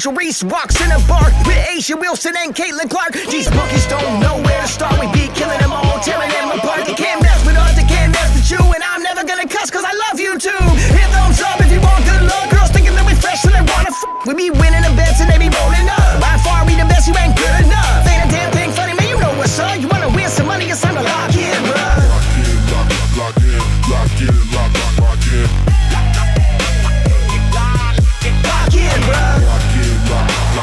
Angel Reese walks in a bar with Asia Wilson and Caitlin Clark. These bookies don't know where to start. We be killing them all, tearing them apart. They can't mess with us, they can't mess with you. And I'm never gonna cuss cause I love you too. Hit thumbs up if you want good luck. Girls thinking that we fresh so they wanna We be winning the bets and they be rolling up. By far we the best, you ain't good enough. Ain't a damn thing funny, man, you know what's up. You wanna win some money, it's time to lock in, bruh. Lock in, lock in, lock in, lock in. Lock in, bruh. Lock in, lock in,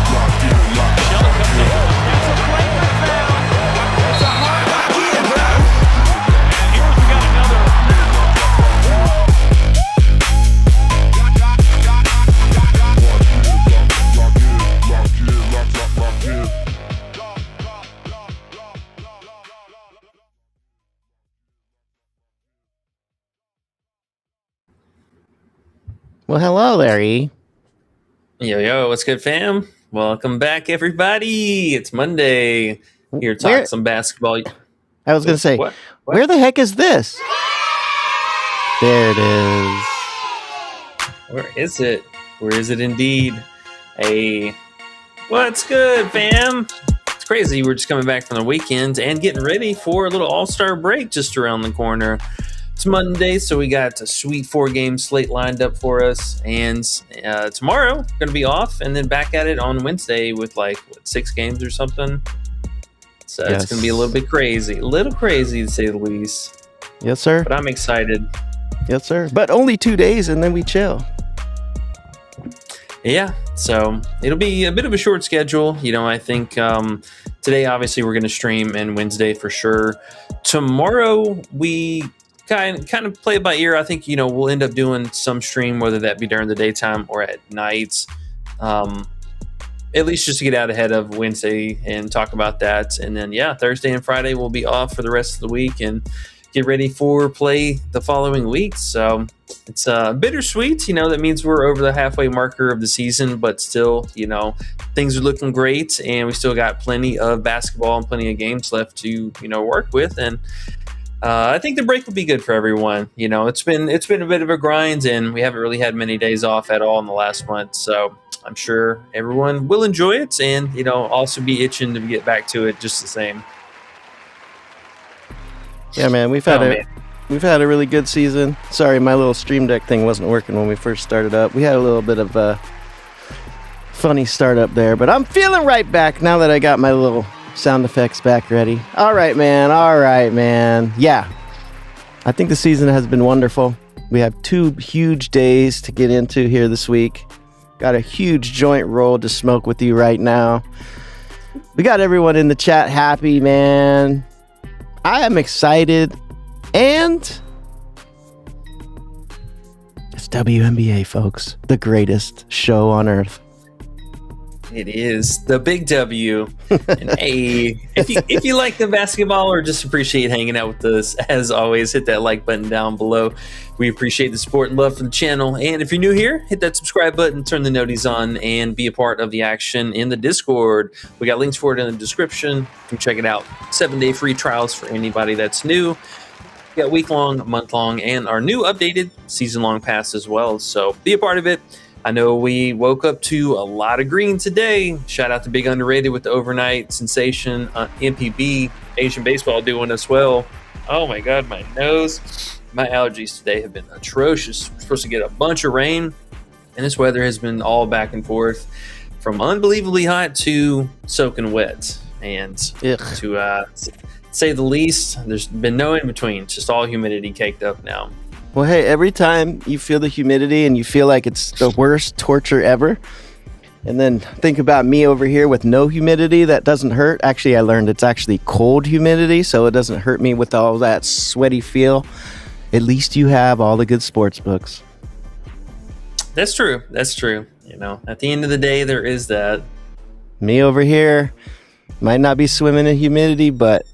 lock in, lock in. It's a flagrant foul. It's a hard Lock in, bruh. Here we got another. Lock in. Well, hello, Larry. Yo, what's good, fam? Welcome back, everybody. It's Monday. Here to talk some basketball. I was going to say, What? where the heck is this? There it is. Where is it? Where is it indeed? What's good, fam? It's crazy. We're just coming back from the weekend and getting ready for a little all-star break just around the corner. It's Monday, so we got a sweet 4-game slate lined up for us. And tomorrow, going to be off, and then back at it on Wednesday with 6 games or something. So Yes. It's going to be a little bit crazy. A little crazy, to say the least. Yes, sir. But I'm excited. Yes, sir. But only 2 days, and then we chill. Yeah, so it'll be a bit of a short schedule. I think today, obviously, we're going to stream, and Wednesday for sure. Tomorrow, we kind of play it by ear. I think, we'll end up doing some stream, whether that be during the daytime or at night. At least just to get out ahead of Wednesday and talk about that. And then, Thursday and Friday will be off for the rest of the week and get ready for play the following week. So it's bittersweet. That means we're over the halfway marker of the season, but still, things are looking great, and we still got plenty of basketball and plenty of games left to, work with. And I think the break will be good for everyone. It's been a bit of a grind, and we haven't really had many days off at all in the last month. So I'm sure everyone will enjoy it, and also be itching to get back to it just the same. Yeah, man, we've had a really good season. Sorry, my little Stream Deck thing wasn't working when we first started up. We had a little bit of a funny startup there, but I'm feeling right back now that I got my little sound effects back ready. All right, man. Yeah, I think the season has been wonderful. We have 2 huge days to get into here this week. Got a huge joint roll to smoke with you right now. We got everyone in the chat happy, man. I am excited, and it's WNBA, folks. The greatest show on earth. It is the big W. And hey, if you like the basketball or just appreciate hanging out with us, as always, hit that like button down below. We appreciate the support and love for the channel. And if you're new here, hit that subscribe button, turn the noties on, and be a part of the action in the Discord. We got links for it in the description. Come check it out. 7-day free trials for anybody that's new. We got week-long, month-long, and our new updated season-long pass as well. So be a part of it. I know we woke up to a lot of green today. Shout out to Big Underrated with the overnight sensation. MPB, Asian baseball doing us well. Oh my God, my nose. My allergies today have been atrocious. We're supposed to get a bunch of rain, and this weather has been all back and forth from unbelievably hot to soaking wet. And to say the least, there's been no in between. It's just all humidity caked up now. Well, hey, every time you feel the humidity and you feel like it's the worst torture ever, and then think about me over here with no humidity, that doesn't hurt. Actually, I learned it's actually cold humidity, so it doesn't hurt me with all that sweaty feel. At least you have all the good sports books. That's true. At the end of the day, there is that. Me over here might not be swimming in humidity, but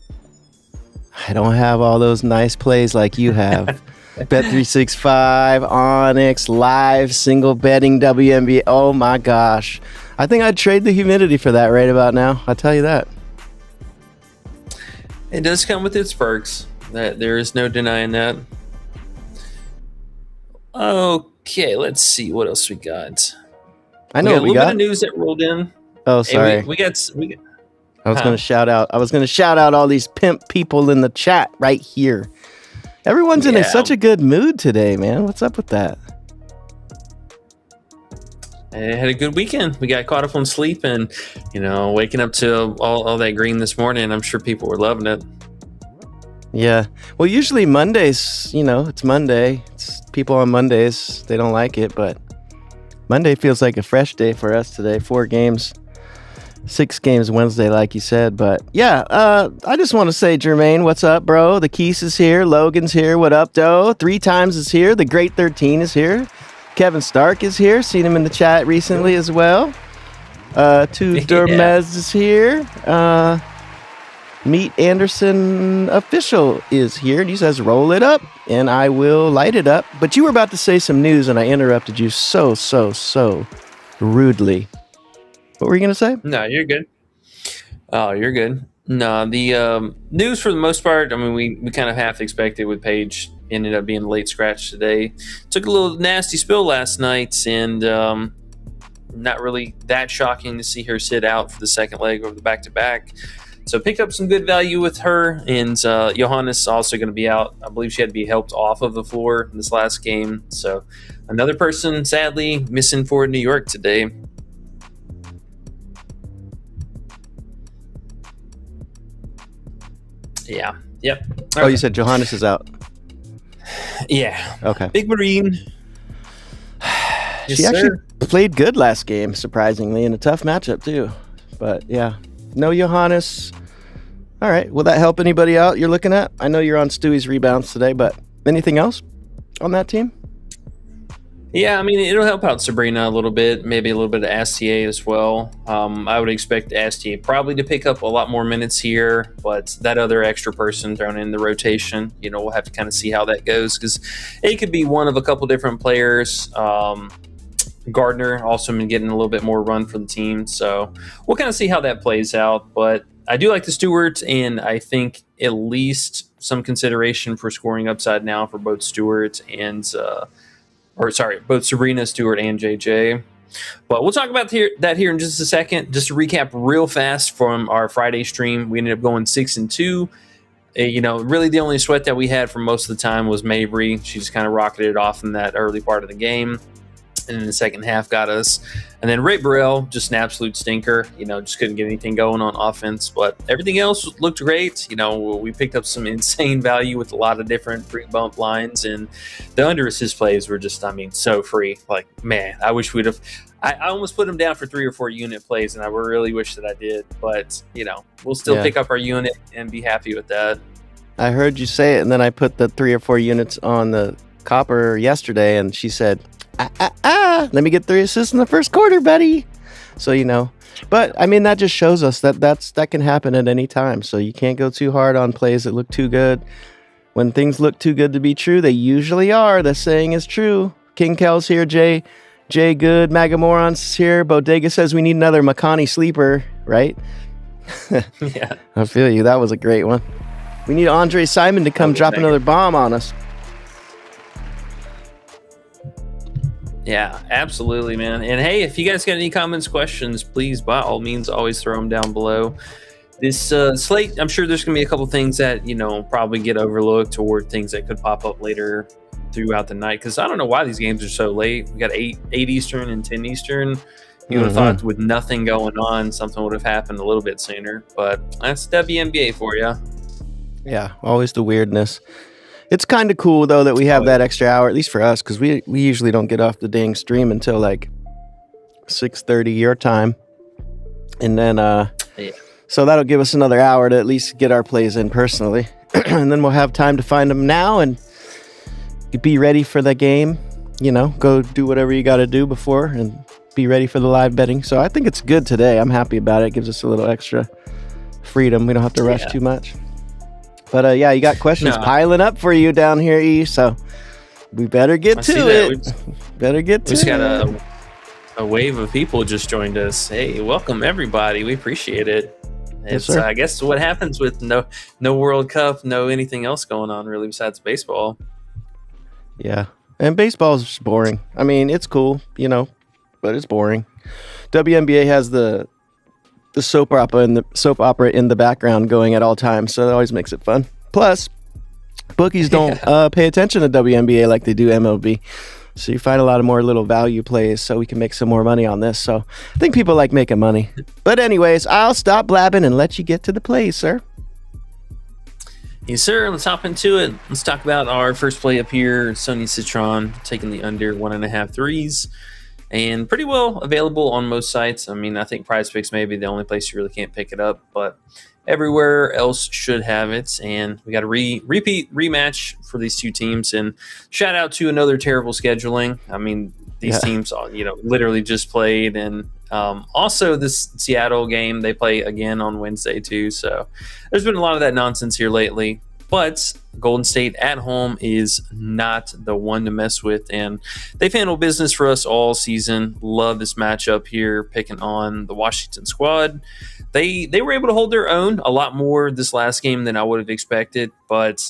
I don't have all those nice plays like you have. Bet365, Onyx, live, single betting, WNBA. Oh my gosh. I think I'd trade the humidity for that right about now. I'll tell you that. It does come with its perks. There is no denying that. Okay, let's see what else we got. I know we got a what we little got. bit of news that rolled in. Oh, Hey, sorry. we got I was going to shout out. I was going to shout out all these pimp people in the chat right here. Everyone's in such a good mood today, man. What's up with that? I had a good weekend. We got caught up on sleep and, waking up to all that green this morning. I'm sure people were loving it. Yeah. Well, usually Mondays, it's Monday. It's people on Mondays, they don't like it, but Monday feels like a fresh day for us today. 4 games, 6 games Wednesday, like you said. But yeah, I just want to say, Jermaine, what's up, bro? The Keese is here. Logan's here. What up, doe? 3 times is here. The Great 13 is here. Kevin Stark is here. Seen him in the chat recently as well. Dermez is here. Meet Anderson Official is here. And he says, roll it up, and I will light it up. But you were about to say some news, and I interrupted you so rudely. What were you going to say? No, you're good. Oh, you're good. No, the news for the most part, I mean, we kind of half expected with Paige. Ended up being a late scratch today. Took a little nasty spill last night, and not really that shocking to see her sit out for the second leg over the back-to-back. So picked up some good value with her, and Johannes also going to be out. I believe she had to be helped off of the floor in this last game. So another person, sadly, missing for New York today. Yeah. Yep. Oh, you said Johannes is out. Yeah. Okay. Big Marine. She actually played good last game, surprisingly, in a tough matchup, too. But, yeah. No Johannes. All right. Will that help anybody out you're looking at? I know you're on Stewie's rebounds today, but anything else on that team? Yeah, I mean, it'll help out Sabrina a little bit, maybe a little bit of Astier as well. I would expect Astier probably to pick up a lot more minutes here, but that other extra person thrown in the rotation, we'll have to kind of see how that goes because it could be one of a couple different players. Gardner also been getting a little bit more run for the team, so we'll kind of see how that plays out. But I do like the Stewarts, and I think at least some consideration for scoring upside now for both Stewarts and both Sabrina, Stewart, and JJ. But we'll talk about that here in just a second. Just to recap real fast from our Friday stream, we ended up going 6-2. Really the only sweat that we had for most of the time was Mabry. She just kind of rocketed off in that early part of the game. And in the second half got us. And then Ray Burrell, just an absolute stinker. Just couldn't get anything going on offense. But everything else looked great. We picked up some insane value with a lot of different pre-bump lines. And the under-assist plays were just, so free. Like, man, I wish we'd have... I almost put them down for 3 or 4 unit plays, and I really wish that I did. But, we'll still pick up our unit and be happy with that. I heard you say it, and then I put the 3 or 4 units on the Copper yesterday, and she said... let me get 3 assists in the first quarter, buddy. So, but that just shows us that can happen at any time. So you can't go too hard on plays that look too good. When things look too good to be true, they usually are. The saying is true. King Kel's here. Jay Good. Magamorons here. Bodega says we need another Makani sleeper, right? Yeah. I feel you. That was a great one. We need Andre Simon to come drop another bomb on us. Yeah, absolutely, man. And hey, if you guys got any comments, questions, please, by all means, always throw them down below. This slate, I'm sure there's going to be a couple things that, probably get overlooked or things that could pop up later throughout the night. Because I don't know why these games are so late. We got 8 Eastern and 10 Eastern. You would have thought with nothing going on, something would have happened a little bit sooner. But that's WNBA for you. Yeah, always the weirdness. It's kind of cool, though, that we have that extra hour, at least for us, because we usually don't get off the dang stream until, 6:30 your time. And then, so that'll give us another hour to at least get our plays in personally. And then we'll have time to find them now and be ready for the game. Go do whatever you got to do before and be ready for the live betting. So I think it's good today. I'm happy about it. It gives us a little extra freedom. We don't have to rush too much. But you got questions piling up for you down here, E. So we better get to it. Better get to it. We just got a wave of people just joined us. Hey, welcome everybody. We appreciate it. It's I guess what happens with no World Cup, no anything else going on really besides baseball. Yeah, and baseball is boring. It's cool, but it's boring. WNBA has the soap opera in the background going at all times, so that always makes it fun. Plus, bookies don't pay attention to WNBA like they do MLB. So you find a lot of more little value plays so we can make some more money on this. So I think people like making money. But anyways, I'll stop blabbing and let you get to the plays, sir. Yes, sir. Let's hop into it. Let's talk about our first play up here. Sonia Citron taking the under 1.5 threes. And pretty well available on most sites. I mean, I think Prizepicks may be the only place you really can't pick it up. But everywhere else should have it, and we got a rematch for these two teams. And shout out to another terrible scheduling. I mean, these teams, literally just played, and also this Seattle game they play again on Wednesday too. So there's been a lot of that nonsense here lately. But Golden State at home is not the one to mess with, and they've handled business for us all season. Love this matchup here, picking on the Washington squad. They were able to hold their own a lot more this last game than I would have expected, but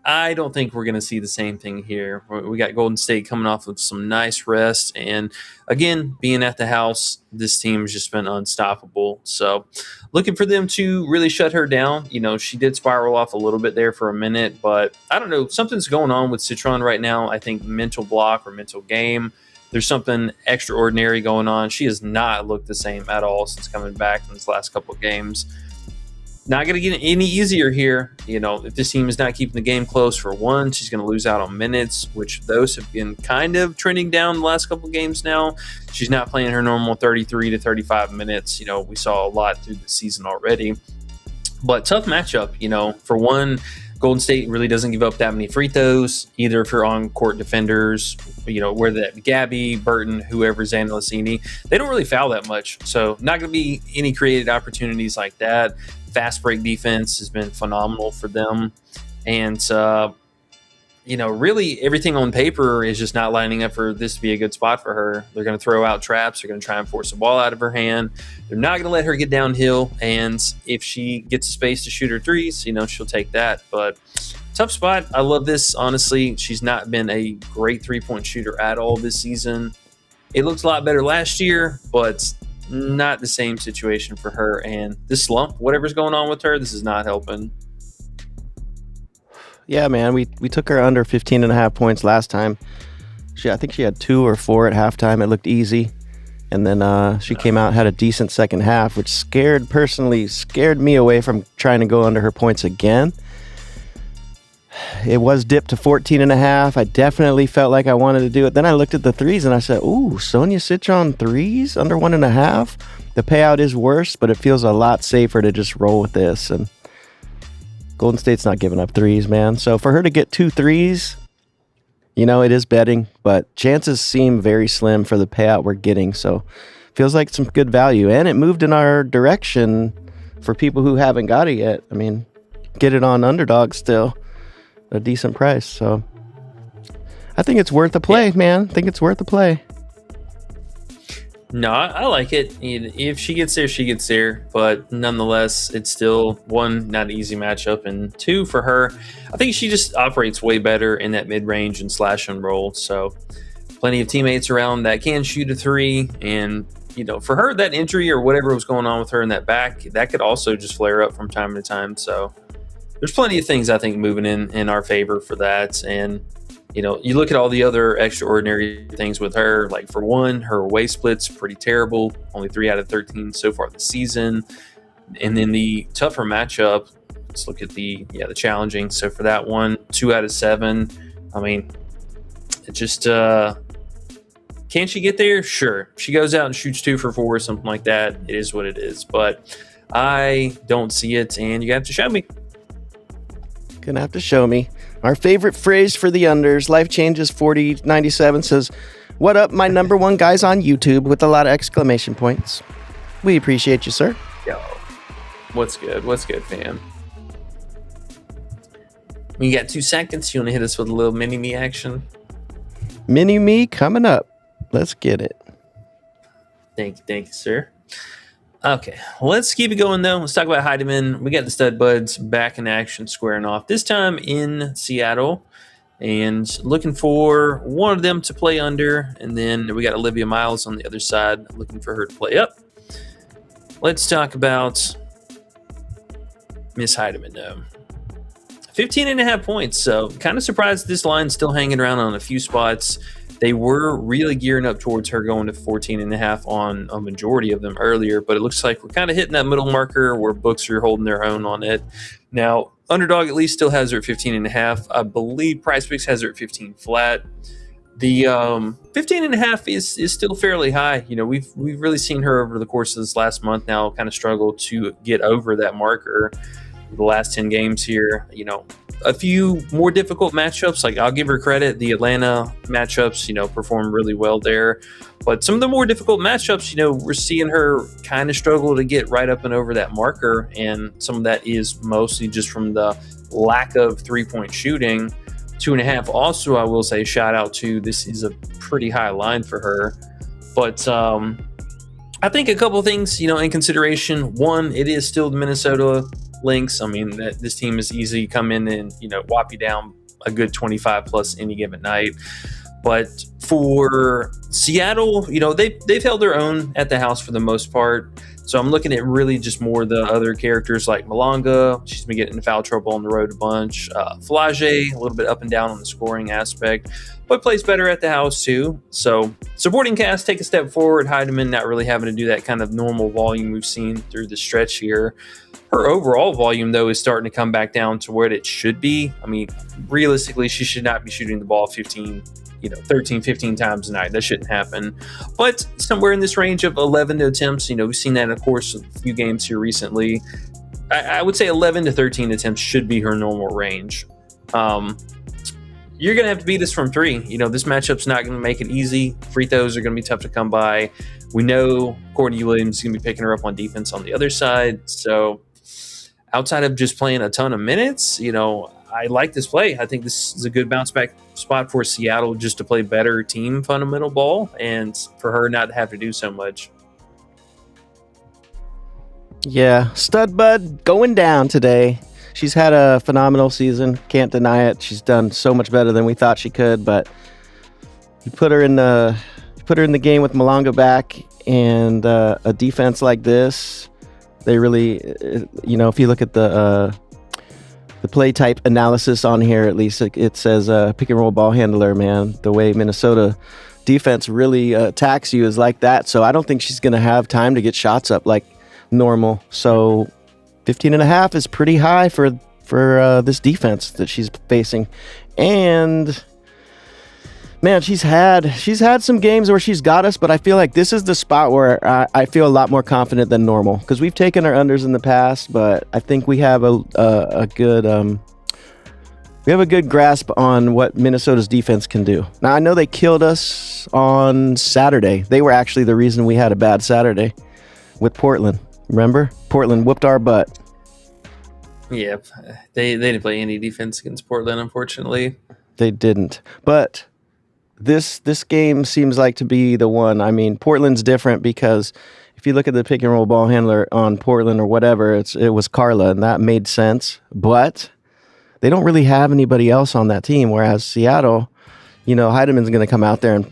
I don't think we're going to see the same thing here. We got Golden State coming off of some nice rest, and again, being at the house, this team has just been unstoppable. So looking for them to really shut her down. She did spiral off a little bit there for a minute, but I don't know. Something's going on with Citron right now. I think mental block or mental game. There's something extraordinary going on. She has not looked the same at all since coming back in this last couple of games. Not going to get any easier here. If this team is not keeping the game close, for one, she's going to lose out on minutes, which those have been kind of trending down the last couple of games now. She's not playing her normal 33 to 35 minutes. We saw a lot through the season already. But tough matchup. For one, Golden State really doesn't give up that many free throws, either if you're on court defenders, where that Gabby, Burton, whoever, Zandalicini, they don't really foul that much. So not going to be any created opportunities like that. Fast break defense has been phenomenal for them. And, really everything on paper is just not lining up for this to be a good spot for her. They're going to throw out traps. They're going to try and force the ball out of her hand. They're not going to let her get downhill. And if she gets a space to shoot her threes, she'll take that. But tough spot. I love this, honestly. She's not been a great three-point shooter at all this season. It looked a lot better last year, but not the same situation for her. And this slump, whatever's going on with her, this is not helping. Yeah, man, we took her under 15.5 points last time. I think she had 2 or 4 at halftime. It looked easy. And then she came out, had a decent second half, which scared me away from trying to go under her points again. It was dipped to 14.5. I definitely felt like I wanted to do it. Then I looked at the threes and I said, ooh, Sonia Citron threes under 1.5. The payout is worse, but it feels a lot safer to just roll with this. And Golden State's not giving up threes, man. So for her to get 2 threes, it is betting, but chances seem very slim for the payout we're getting. So feels like some good value. And it moved in our direction for people who haven't got it yet. I mean, get it on Underdog still. A decent price, so I think it's worth a play, man. I think it's worth a play. No, I like it. If she gets there, she gets there. But nonetheless, it's still, one, not an easy matchup, and 2, for her, I think she just operates way better in that mid-range and slash and roll. So plenty of teammates around that can shoot a 3, and for her, that injury or whatever was going on with her in that back, that could also just flare up from time to time. So there's plenty of things I think moving in our favor for that. And, you look at all the other extraordinary things with her, like for one, her away split's pretty terrible, only 3 out of 13 so far this season. And then the tougher matchup, let's look at the challenging. So for that one, 2 out of 7. I mean, it just, can she get there? Sure. She goes out and shoots 2 for 4 or something like that. It is what it is. But I don't see it, and you have to show me. Gonna have to show me. Our favorite phrase for the unders, Life Changes 4097 says, "What up, my number one guys on YouTube," with a lot of exclamation points. We appreciate you, sir. Yo, what's good? What's good, fam? We got 2 seconds. You want to hit us with a little mini-me action? Mini-me coming up. Let's get it. Thank you, sir. Okay, let's keep it going, though. Let's talk about Heidemann. We got the stud buds back in action, squaring off. This time in Seattle. and looking for one of them to play under. And then we got Olivia Miles on the other side, looking for her to play up. Let's talk about Miss Heidemann, though. 15.5 points. So kind of surprised this line's still hanging around on a few spots. They were really gearing up towards her going to 14.5 on a majority of them earlier, but it looks like we're kind of hitting that middle marker where books are holding their own on it. Now, Underdog at least still has her at 15.5. I believe Prizepicks has her at 15 flat. The 15.5 is still fairly high. You know, we've really seen her over the course of this last month now kind of struggle to get over that marker. The last 10 games here, you know, a few more difficult matchups. Like, I'll give her credit. The Atlanta matchups, you know, performed really well there. But some of the more difficult matchups, you know, we're seeing her kind of struggle to get right up and over that marker. And some of that is mostly just from the lack of three-point shooting. 2.5 also, I will say, shout out to, this is a pretty high line for her. But I think a couple of things, you know, in consideration. One, it is still the Minnesota Lynx. I mean, this team is easy to come in and, you know, whop you down a good 25 plus any given night. But for Seattle, you know, they've held their own at the house for the most part. So I'm looking at really just more the other characters like Malonga. She's been getting in foul trouble on the road a bunch. Flage, a little bit up and down on the scoring aspect, but plays better at the house too. So supporting cast take a step forward. Heidemann not really having to do that kind of normal volume we've seen through the stretch here. Her overall volume, though, is starting to come back down to where it should be. I mean, realistically, she should not be shooting the ball 13, 15 times a night. That shouldn't happen. But somewhere in this range of 11 attempts, you know, we've seen that, of course, a few games here recently. I would say 11 to 13 attempts should be her normal range. You're going to have to beat this from three. You know, this matchup's not going to make it easy. Free throws are going to be tough to come by. We know Courtney Williams is going to be picking her up on defense on the other side. So outside of just playing a ton of minutes, you know, I like this play. I think this is a good bounce back spot for Seattle just to play better team fundamental ball and for her not to have to do so much. Yeah, stud bud going down today. She's had a phenomenal season. Can't deny it. She's done so much better than we thought she could, but you put her in the game with Malonga back and a defense like this. They really, you know, if you look at the play type analysis on here, at least it says pick and roll ball handler, man. The way Minnesota defense really attacks you is like that. So I don't think she's going to have time to get shots up like normal. So 15.5 is pretty high for this defense that she's facing. And man, she's had some games where she's got us, but I feel like this is the spot where I feel a lot more confident than normal because we've taken our unders in the past, but I think we have a good grasp on what Minnesota's defense can do. Now I know they killed us on Saturday. They were actually the reason we had a bad Saturday with Portland. Remember? Portland whooped our butt. Yep, they didn't play any defense against Portland, unfortunately. They didn't, but This game seems like to be the one. I mean, Portland's different because if you look at the pick and roll ball handler on Portland or whatever, it was Carla, and that made sense. But they don't really have anybody else on that team. Whereas Seattle, you know, Heidemann's going to come out there and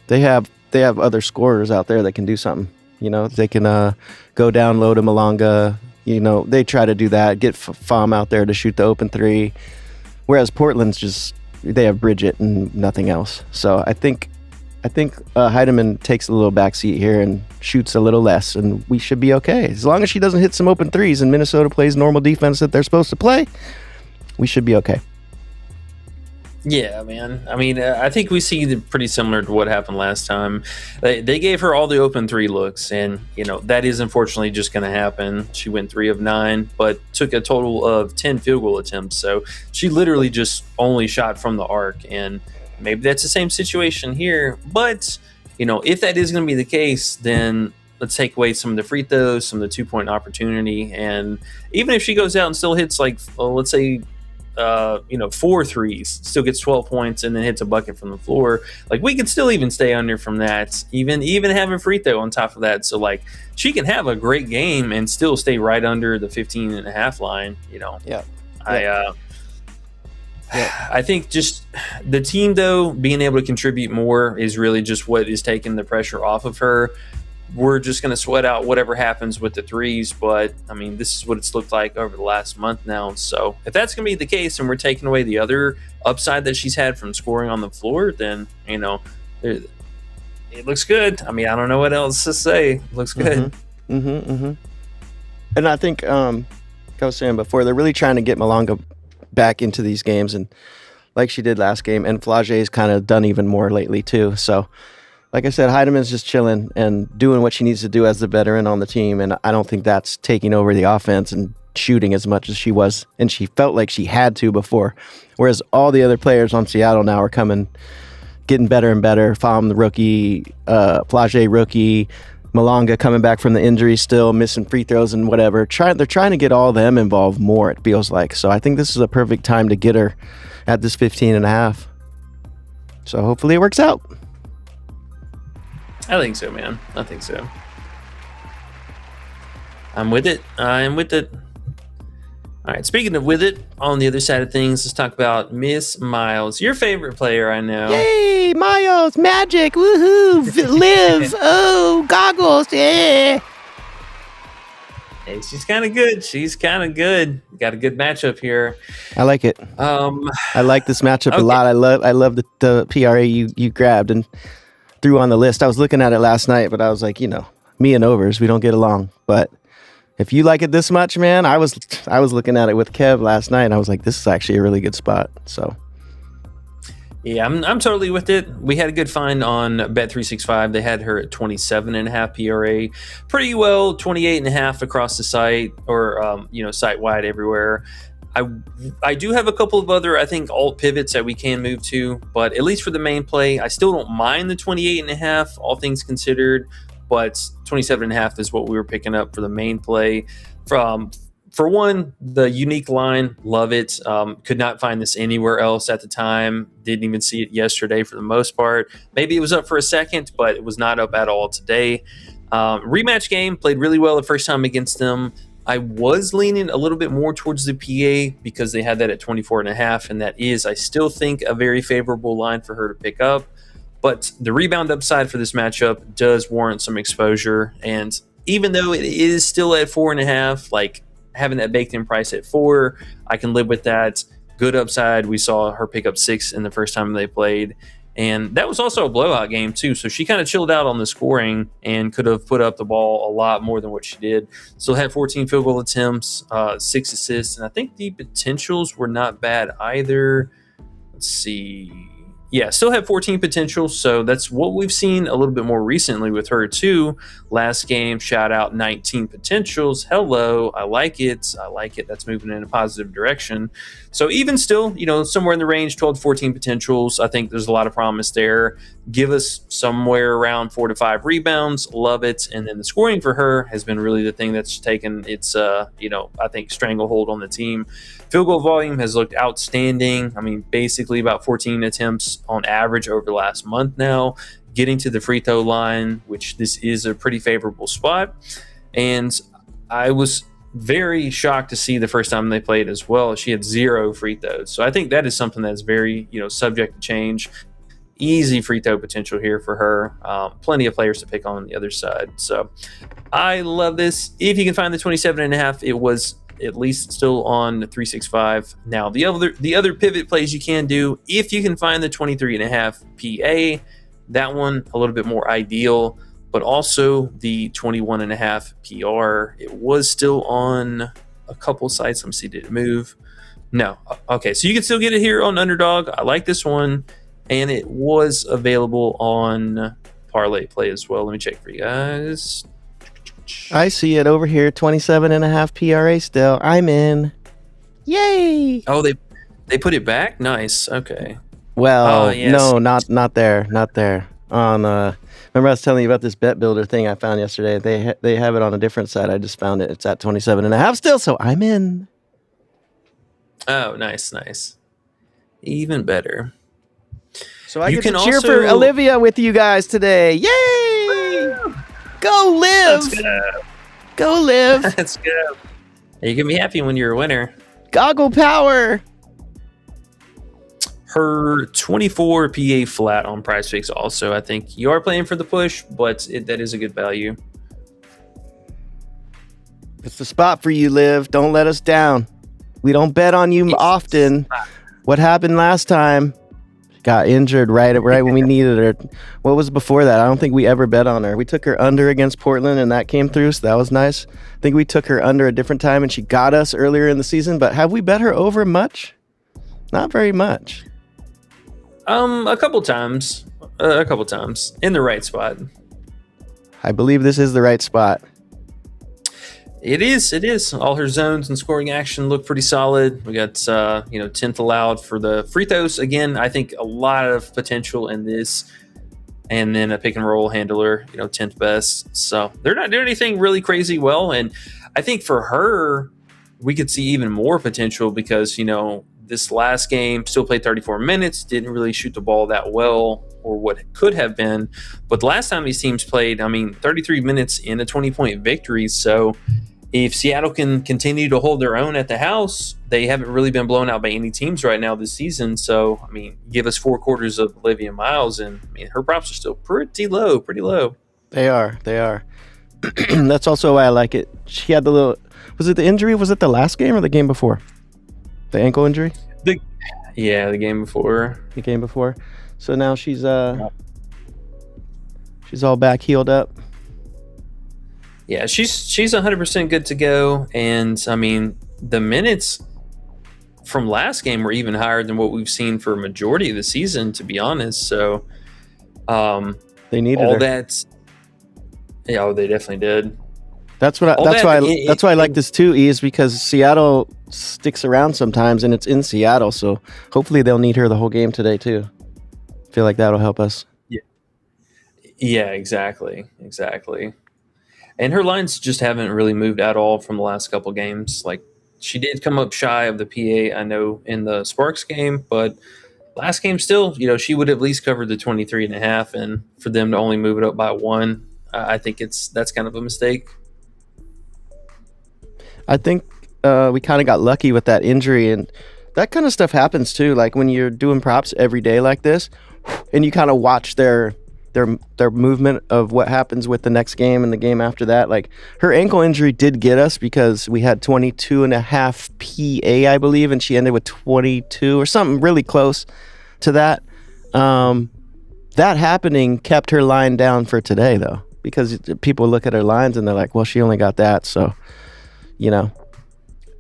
they have other scorers out there that can do something. You know, they can go down low to Malonga. You know, they try to do that. Get Pham out there to shoot the open three. Whereas Portland's just, they have Bridget and nothing else. So I think Heidemann takes a little backseat here and shoots a little less, and we should be okay. As long as she doesn't hit some open threes and Minnesota plays normal defense that they're supposed to play, we should be okay. Yeah, man. I mean, I think we see pretty similar to what happened last time. They gave her all the open three looks, and, you know, that is unfortunately just going to happen. She went 3 of 9, but took a total of 10 field goal attempts. So she literally just only shot from the arc, and maybe that's the same situation here. But, you know, if that is going to be the case, then let's take away some of the free throws, some of the 2-point opportunity. And even if she goes out and still hits, like, let's say, 4 threes, still gets 12 points and then hits a bucket from the floor, like, we can still even stay under from that, even have a free throw on top of that. So, like, she can have a great game and still stay right under the 15.5 line, you know. Yeah. I think just the team, though, being able to contribute more is really just what is taking the pressure off of her. We're just going to sweat out whatever happens with the threes. But, I mean, this is what it's looked like over the last month now. So if that's going to be the case and we're taking away the other upside that she's had from scoring on the floor, then, you know, it looks good. I mean, I don't know what else to say. It looks good. And I think, like I was saying before, they're really trying to get Malonga back into these games, and like she did last game, and Flage's kind of done even more lately too. So, like I said, Heideman's just chilling and doing what she needs to do as the veteran on the team, and I don't think that's taking over the offense and shooting as much as she was, and she felt like she had to before. Whereas all the other players on Seattle now are getting better and better. Pham, the rookie, Flage rookie, Malonga coming back from the injury, still missing free throws and whatever. They're trying to get all them involved more, it feels like. So I think this is a perfect time to get her at this 15.5. So hopefully it works out. I think so, man. I think so. I'm with it. I'm with it. All right, speaking of with it, on the other side of things, let's talk about Miss Miles, your favorite player, I know. Yay, Miles, magic, woohoo, live, oh, goggles, yeah. Hey, she's kind of good. She's kind of good. Got a good matchup here. I like it. I like this matchup a lot. I love the PRA you grabbed and threw on the list. I was looking at it last night, but I was like, you know, me and overs, we don't get along, but if you like it this much, man, I was looking at it with Kev last night, and I was like, this is actually a really good spot. So, yeah, I'm totally with it. We had a good find on Bet365. They had her at 27.5 PRA, pretty well 28.5 across the site, or site wide everywhere. I do have a couple of other, I think, alt pivots that we can move to, but at least for the main play, I still don't mind the 28.5, all things considered. But 27.5 is what we were picking up for the main play. For one, the unique line, love it. Could not find this anywhere else at the time. Didn't even see it yesterday for the most part. Maybe it was up for a second, but it was not up at all today. Rematch game, played really well the first time against them. I was leaning a little bit more towards the PA because they had that at 24.5, and that is, I still think, a very favorable line for her to pick up. But the rebound upside for this matchup does warrant some exposure. And even though it is still at 4.5, like having that baked in price at 4, I can live with that. Good upside. We saw her pick up 6 in the first time they played. And that was also a blowout game too. So she kind of chilled out on the scoring and could have put up the ball a lot more than what she did. Still had 14 field goal attempts, 6 assists. And I think the potentials were not bad either. Let's see. Yeah, still have 14 potential, so that's what we've seen a little bit more recently with her too. Last game, shout out 19 potentials. Hello, I like it. I like it. That's moving in a positive direction. So even still, somewhere in the range, 12 to 14 potentials, I think there's a lot of promise there. Give us somewhere around 4 to 5 rebounds. Love it. And then the scoring for her has been really the thing that's taken its, I think, stranglehold on the team. Field goal volume has looked outstanding. I mean, basically about 14 attempts on average over the last month now. Getting to the free throw line, which this is a pretty favorable spot. And I was very shocked to see the first time they played as well. She had 0 free throws. So I think that is something that's very, subject to change. Easy free throw potential here for her. Plenty of players to pick on the other side. So I love this. If you can find the 27.5, it was at least still on 365. Now, the other pivot plays you can do, if you can find the 23.5 PA, that one a little bit more ideal, but also the 21.5 PR. It was still on a couple sites. Let me see, did it move? No. Okay, so you can still get it here on Underdog. I like this one, and it was available on Parlay Play as well. Let me check for you guys. I see it over here, 27.5 PRA still. I'm in. Yay! Oh, they put it back? Nice. Okay. Well, yes. No, not there. On remember I was telling you about this bet builder thing I found yesterday. They have it on a different site. I just found it. It's at 27.5 still, so I'm in. Oh, nice. Even better. So I get to cheer for Olivia with you guys today. Yay! Go Liv! Let's go. Go Liv! Let's go. You can be happy when you're a winner. Goggle power! her 24 PA flat on Prizepicks also. I think you are playing for the push, but that is a good value. It's the spot for you, Liv. Don't let us down. We don't bet on you often. What happened last time? Got injured right when we needed her. What was before that? I don't think we ever bet on her. We took her under against Portland, and that came through, so that was nice. I think we took her under a different time, and she got us earlier in the season. But have we bet her over much? Not very much. A couple times in the right spot. I believe this is the right spot. It is. All her zones and scoring action look pretty solid. We got 10th allowed for the free throws. Again, I think a lot of potential in this. And then a pick and roll handler, 10th best. So they're not doing anything really crazy well. And I think for her, we could see even more potential because, this last game still played 34 minutes, didn't really shoot the ball that well or what it could have been. But the last time these teams played, 33 minutes in a 20-point victory. So if Seattle can continue to hold their own at the house, they haven't really been blown out by any teams right now this season. So, give us 4 quarters of Olivia Miles, and her props are still pretty low. They are. That's also why I like it. She had was it the injury? Was it the last game or the game before? The ankle injury? The game before. The game before. So now she's all back, healed up. Yeah, she's 100% good to go. And, the minutes from last game were even higher than what we've seen for a majority of the season, to be honest. So they needed all her. That. Yeah, they definitely did. That's why I like this too, is because Seattle sticks around sometimes, and it's in Seattle. So hopefully they'll need her the whole game today too. I feel like that'll help us. Yeah, exactly. And her lines just haven't really moved at all from the last couple games. Like, she did come up shy of the PA, I know, in the Sparks game, but last game still, she would have at least covered the 23.5, and for them to only move it up by 1, I think that's kind of a mistake. I think we kind of got lucky with that injury, and that kind of stuff happens too. Like when you're doing props every day like this, and you kind of watch their movement of what happens with the next game and the game after that. Like, her ankle injury did get us because we had 22.5 PA, I believe, and she ended with 22 or something really close to that. That happening kept her line down for today, though, because people look at her lines and they're like, well, she only got that. So,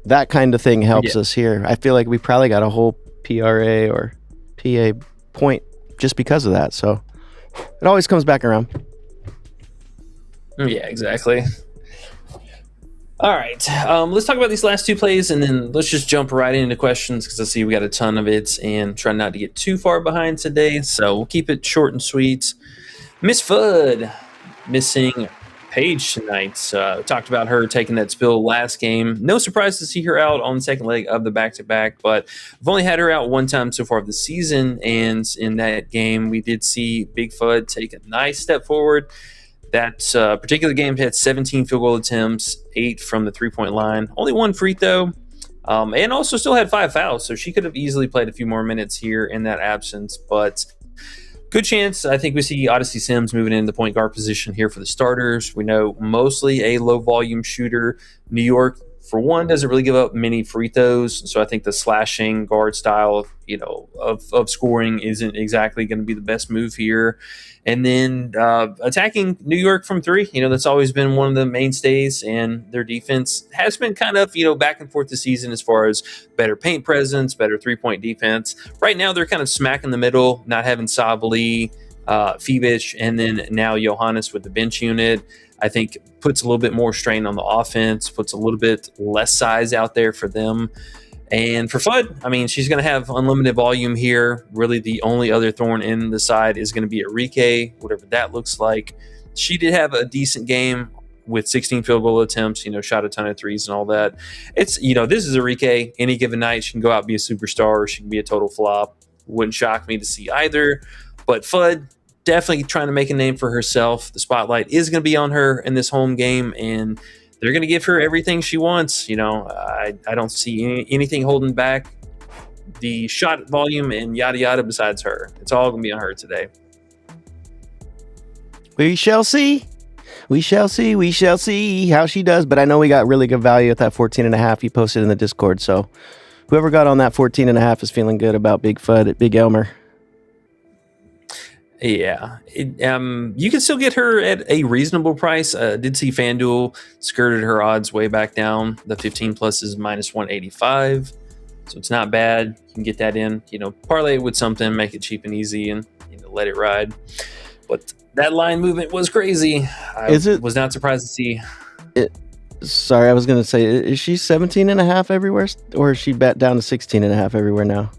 that kind of thing helps us here. I feel like we probably got a whole PRA or PA point just because of that. So it always comes back around. Yeah, exactly. All right. Let's talk about these last 2 plays, and then let's just jump right into questions because I see we got a ton of it and try not to get too far behind today. So we'll keep it short and sweet. Miss Fudd missing Paige tonight. Talked about her taking that spill last game. No surprise to see her out on the second leg of the back-to-back, but I've only had her out one time so far this season, and in that game, we did see Big Fudd take a nice step forward. That particular game had 17 field goal attempts, 8 from the three-point line, only 1 free throw, and also still had 5 fouls, so she could have easily played a few more minutes here in that absence, but good chance. I think we see Odyssey Sims moving into the point guard position here for the starters. We know mostly a low volume shooter. New York, for one, doesn't really give up many free throws. So I think the slashing guard style of scoring isn't exactly going to be the best move here. And then attacking New York from 3, that's always been one of the mainstays, and their defense has been kind of, back and forth this season as far as better paint presence, better 3-point defense. Right now, they're kind of smack in the middle, not having Sabali, Phoebich, and then now Johannes with the bench unit. I think puts a little bit more strain on the offense, puts a little bit less size out there for them. And for Fudd, she's going to have unlimited volume here. Really, the only other thorn in the side is going to be Enrique, whatever that looks like. She did have a decent game with 16 field goal attempts, shot a ton of threes and all that. It's, this is Enrique. Any given night, she can go out and be a superstar, or she can be a total flop. Wouldn't shock me to see either. But Fudd, definitely trying to make a name for herself. The spotlight is going to be on her in this home game, and they're going to give her everything she wants. I don't see anything holding back the shot volume and yada yada besides her. It's all going to be on her today. We shall see. We shall see. We shall see how she does. But I know we got really good value at that 14.5 you posted in the Discord. So whoever got on that 14.5 is feeling good about Big Fud at Big Elmer. Yeah. You can still get her at a reasonable price. Did see FanDuel skirted her odds way back down. The 15 plus is minus 185. So it's not bad. You can get that in, parlay it with something, make it cheap and easy, and let it ride. But that line movement was crazy. I was not surprised to see. Sorry, I was going to say, is she 17.5 everywhere, or is she bet down to 16.5 everywhere now?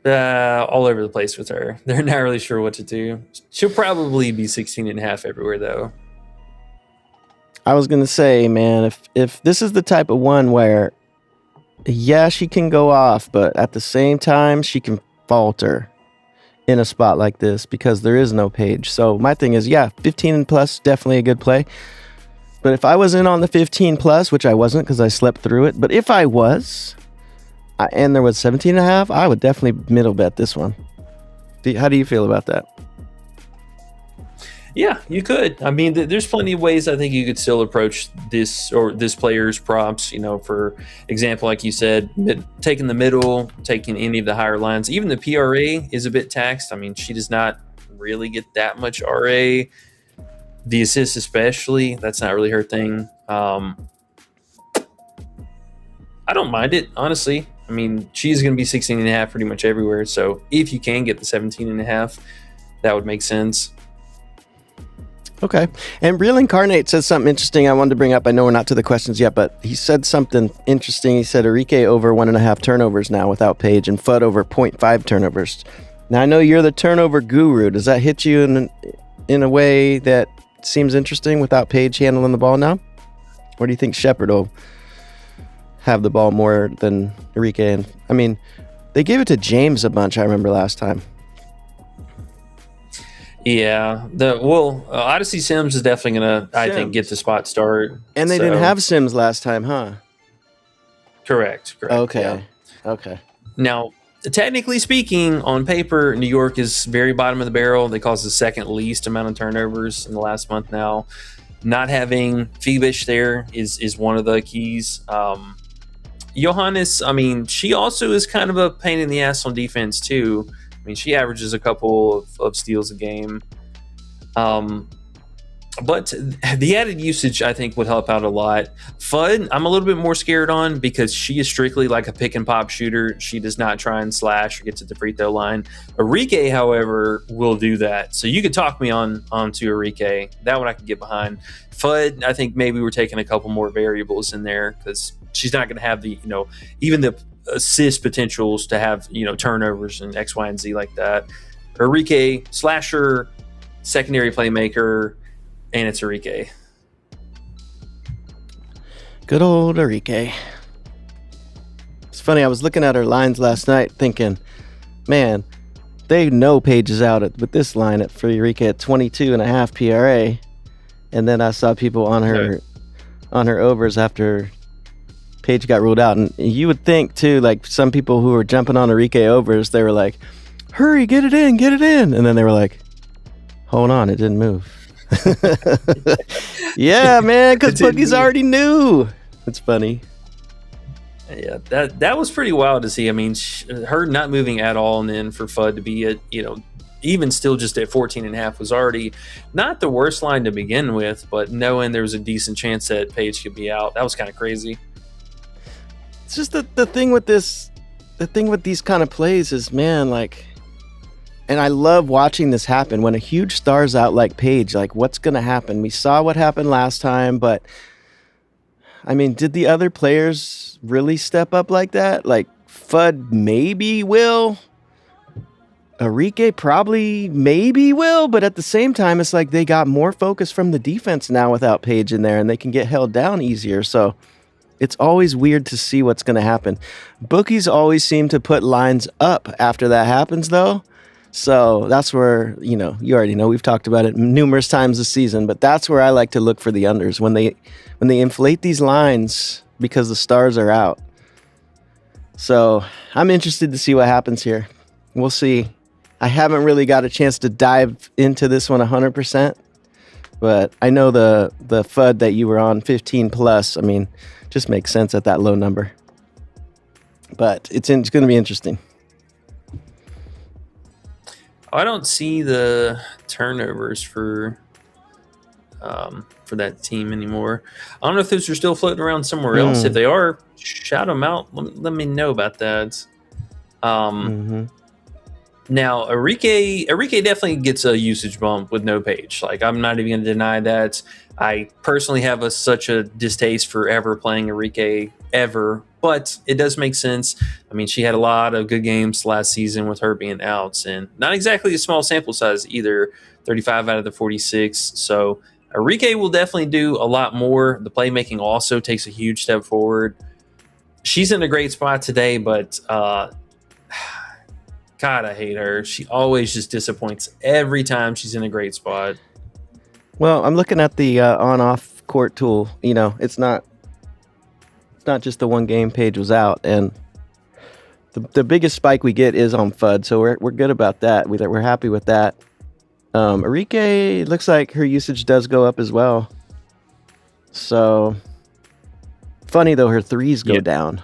All over the place with her. They're not really sure what to do. She'll probably be 16.5 everywhere, though. I was going to say, man, if this is the type of one where, yeah, she can go off, but at the same time, she can falter in a spot like this because there is no page. So my thing is, 15 plus, definitely a good play. But if I was in on the 15 plus, which I wasn't because I slept through it, but if I was, and there was 17.5, I would definitely middle bet this one. How do you feel about that? Yeah, you could. I mean, there's plenty of ways I think you could still approach this player's props. For example, like you said, taking the middle, taking any of the higher lines. Even the PRA is a bit taxed. I mean, she does not really get that much RA. The assist especially, that's not really her thing. I don't mind it, honestly. I mean, she's going to be 16.5 pretty much everywhere. So if you can get the 17.5, that would make sense. Okay. And Real Incarnate says something interesting I wanted to bring up. I know we're not to the questions yet, but he said something interesting. He said Enrique over 1.5 turnovers now without Paige, and Fudd over 0.5 turnovers. Now, I know you're the turnover guru. Does that hit you in a way that seems interesting without Paige handling the ball now? Or do you think Shepard will have the ball more than Enrique? And I mean, they gave it to James a bunch, I remember last time. Yeah, Odyssey Sims is definitely gonna, I think, get the spot start. And they didn't have Sims last time, huh? Correct. Okay. Yeah. Okay. Now, technically speaking, on paper, New York is very bottom of the barrel. They caused the second least amount of turnovers in the last month now. Not having Phoebish there is one of the keys. Johannes, I mean, she also is kind of a pain in the ass on defense too. I mean, she averages a couple of steals a game. But the added usage, I think, would help out a lot. Fudd, I'm a little bit more scared on because she is strictly like a pick and pop shooter. She does not try and slash or get to the free throw line. Enrique, however, will do that. So you could talk me onto Enrique. That one I can get behind. Fudd, I think maybe we're taking a couple more variables in there because she's not going to have the, even the assist potentials to have, turnovers and X, Y, and Z like that. Enrique, slasher, secondary playmaker, and it's Enrique. Good old Enrique. It's funny, I was looking at her lines last night thinking, man, they know Paige is out with this line for Enrique at 22.5 PRA. And then I saw people on her overs after Paige got ruled out. And you would think, too, like some people who were jumping on Enrique overs, they were like, hurry, get it in. And then they were like, hold on, it didn't move. Yeah, man, because Boogie's already knew. It's funny. Yeah, that was pretty wild to see. I mean, her not moving at all, and then for Fudd to be at, even still just at 14.5 was already not the worst line to begin with, but knowing there was a decent chance that Paige could be out, that was kind of crazy. It's just the thing with this, the thing with these kind of plays is, man, like, and I love watching this happen when a huge star's out like Paige. Like, what's going to happen? We saw what happened last time, but I mean, did the other players really step up like that? Like, Fudd maybe will. Enrique probably maybe will, but at the same time, it's like they got more focus from the defense now without Paige in there, and they can get held down easier. So it's always weird to see what's going to happen. Bookies always seem to put lines up after that happens, though. So that's where, you already know, we've talked about it numerous times this season, but that's where I like to look for the unders when they inflate these lines because the stars are out. So I'm interested to see what happens here. We'll see. I haven't really got a chance to dive into this one 100%, but I know the FUD that you were on 15 plus. I mean, just makes sense at that low number. But it's going to be interesting. I don't see the turnovers for that team anymore. I don't know if those are still floating around somewhere else. If they are, shout them out. Let me know about that. Now, Enrique definitely gets a usage bump with no Page. Like, I'm not even going to deny that. I personally have such a distaste for ever playing Enrique ever, but it does make sense. I mean, she had a lot of good games last season with her being out, and not exactly a small sample size either, 35 out of the 46. So Enrique will definitely do a lot more. The playmaking also takes a huge step forward. She's in a great spot today, but God, I hate her. She always just disappoints every time she's in a great spot. Well, I'm looking at the on-off court tool. You know, it's not just the one game Page was out, and the biggest spike we get is on FUD, so we're good about that. We're happy with that. Enrique looks like her usage does go up as well. So funny though, her threes go down.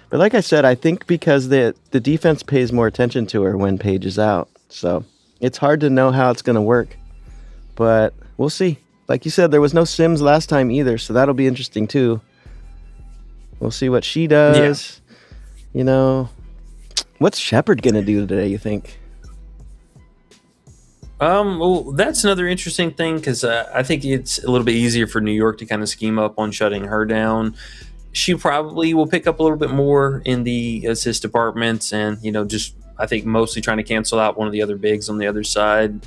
But like I said, I think because the defense pays more attention to her when Page is out, so it's hard to know how it's going to work. But we'll see. Like you said, there was no Sims last time either, so that'll be interesting too. We'll see what she does. Yeah. You know, what's Shepherd going to do today, you think? Well, that's another interesting thing because I think it's a little bit easier for New York to kind of scheme up on shutting her down. She probably will pick up a little bit more in the assist department and, you know, just I think mostly trying to cancel out one of the other bigs on the other side.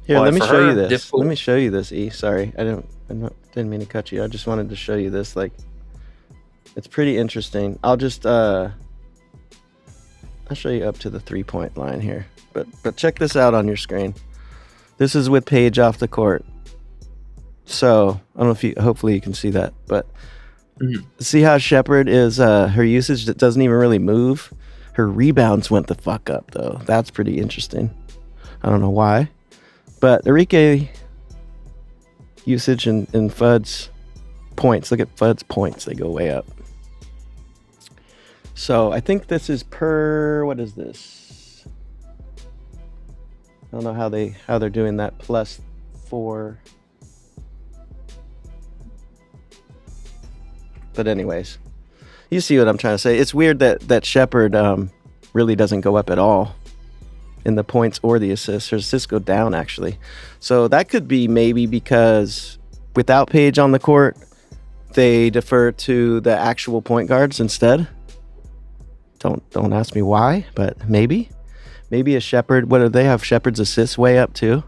Here, let me show you this. Let me show you this, E. Sorry, I didn't mean to cut you. I just wanted to show you this. Like, it's pretty interesting. I'll show you up to the 3-point line here. But check this out on your screen. This is with Page off the court. So I don't know if hopefully you can see that, but see how Shepherd is her usage that doesn't even really move. Her rebounds went the fuck up though. That's pretty interesting. I don't know why, but Enrique usage and FUD's points. Look at FUD's points; they go way up. So I think this is what is this? I don't know how they're doing that +4. But anyways, you see what I'm trying to say. It's weird that Shepherd really doesn't go up at all in the points or the assists. Her assists go down actually. So that could be maybe because without Page on the court, they defer to the actual point guards instead. Don't ask me why, but maybe a Shepherd. What do they have? Shepherd's assists way up too,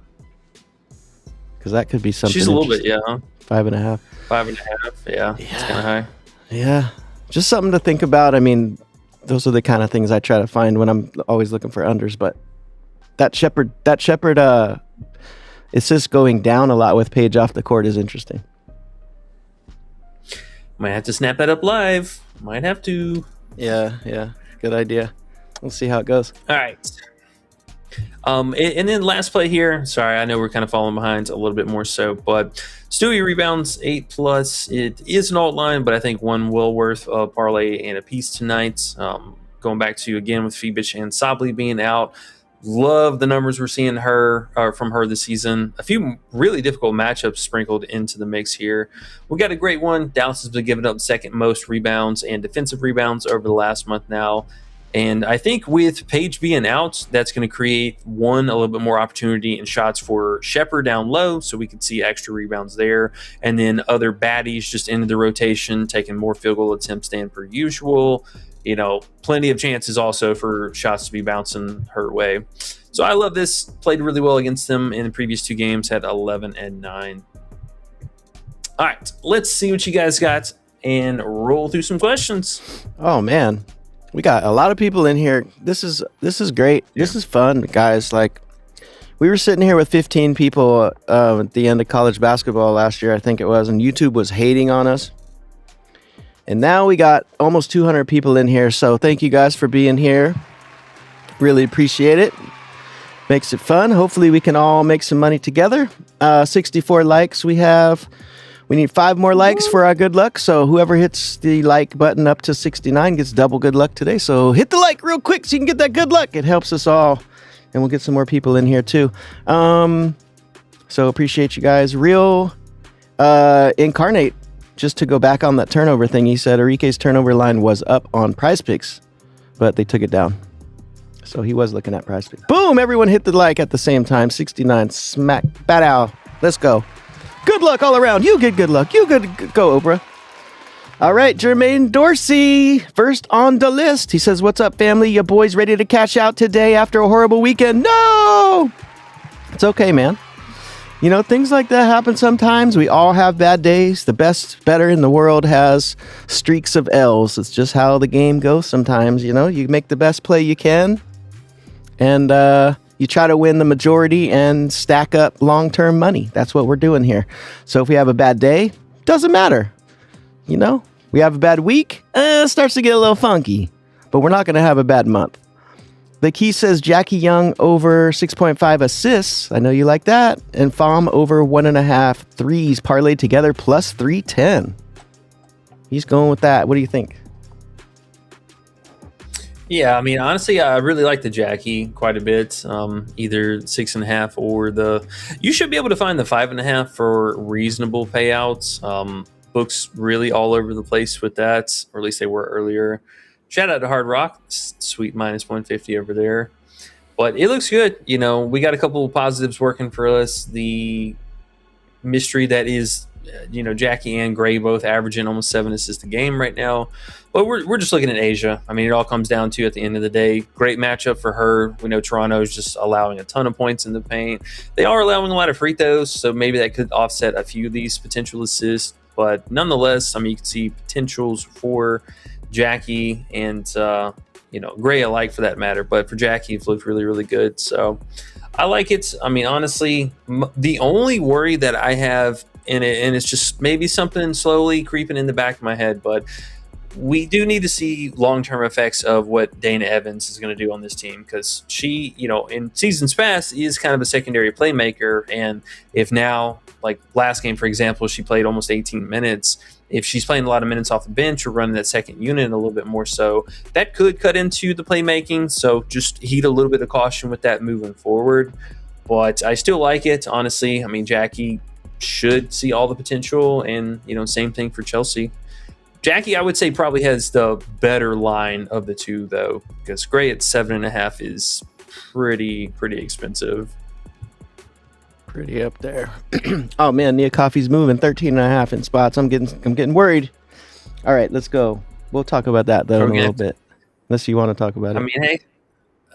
because that could be something. She's a little bit, yeah. 5.5. 5.5, yeah. It's kind of high. Yeah, just something to think about. I mean, those are the kind of things I try to find when I'm always looking for unders. But that Shepherd assist going down a lot with Page off the court is interesting. Might have to snap that up live. Might have to. Yeah. Good idea. We'll see how it goes. All right. And then last play here. Sorry, I know we're kind of falling behind a little bit more so, but Stewie rebounds 8+. It is an alt line, but I think one well worth a parlay and a piece tonight. Going back to again with Phoebus and Sably being out. Love the numbers we're seeing from her this season. A few really difficult matchups sprinkled into the mix here. We got a great one. Dallas has been giving up second most rebounds and defensive rebounds over the last month now. And I think with Page being out, that's going to create a little bit more opportunity and shots for Shepherd down low, so we could see extra rebounds there. And then other baddies just into the rotation, taking more field goal attempts than per usual. You know, plenty of chances also for shots to be bouncing her way. So I love this. Played really well against them in the previous two games, had 11 and 9. All right, let's see what you guys got and roll through some questions. Oh, man. We got a lot of people in here. This is great. Yeah. This is fun, guys. Like, we were sitting here with 15 people at the end of college basketball last year, I think it was, and YouTube was hating on us. And now we got almost 200 people in here. So thank you guys for being here. Really appreciate it. Makes it fun. Hopefully we can all make some money together. 64 likes we have. We need 5 more likes for our good luck. So whoever hits the like button up to 69 gets double good luck today. So hit the like real quick so you can get that good luck. It helps us all. And we'll get some more people in here too. So appreciate you guys. Real Incarnate, just to go back on that turnover thing, he said Enrique's turnover line was up on Prizepicks, but they took it down. So he was looking at Prizepicks. Boom! Everyone hit the like at the same time. 69. Smack. Bat out. Let's go. Good luck all around. You get good luck. You good. Go, Oprah. All right, Jermaine Dorsey, first on the list. He says, what's up, family? Your boys ready to cash out today after a horrible weekend? No! It's okay, man. You know, things like that happen sometimes. We all have bad days. The best better in the world has streaks of L's. It's just how the game goes sometimes. You know, you make the best play you can, and you try to win the majority and stack up long-term money. That's what we're doing here. So if we have a bad day, doesn't matter. You know, we have a bad week, it starts to get a little funky, but we're not going to have a bad month. The key says Jackie Young over 6.5 assists. I know you like that. And Fom over 1.5 threes parlayed together plus 310. He's going with that. What do you think? Yeah, I mean, honestly, I really like the Jackie quite a bit. Either 6.5 or you should be able to find the 5.5 for reasonable payouts. Books really all over the place with that, or at least they were earlier. Shout out to Hard Rock, sweet minus 150 over there. But it looks good. You know, we got a couple of positives working for us. The mystery that is, Jackie and Gray both averaging almost 7 assists a game right now. But we're just looking at Asia. I mean, it all comes down to, at the end of the day, great matchup for her. We know Toronto is just allowing a ton of points in the paint. They are allowing a lot of free throws, so maybe that could offset a few of these potential assists. But nonetheless, I mean, you can see potentials for Jackie and Gray alike for that matter, but for Jackie it's looked really, really good. So I like it. I mean, honestly, the only worry that I have in it, and it's just maybe something slowly creeping in the back of my head, but we do need to see long-term effects of what Dana Evans is going to do on this team, because she, in seasons past is kind of a secondary playmaker. And if now, like last game, for example, she played almost 18 minutes. If she's playing a lot of minutes off the bench or running that second unit a little bit more, so that could cut into the playmaking. So just heed a little bit of caution with that moving forward. But I still like it, honestly. I mean, Jackie should see all the potential, and same thing for Chelsea. Jackie, I would say, probably has the better line of the two, though, because Gray at 7.5 is pretty expensive. Pretty up there. Oh man, Nia Coffee's moving 13.5 in spots. I'm getting worried. All right, let's go. We'll talk about that though in a little bit, unless you want to talk about it.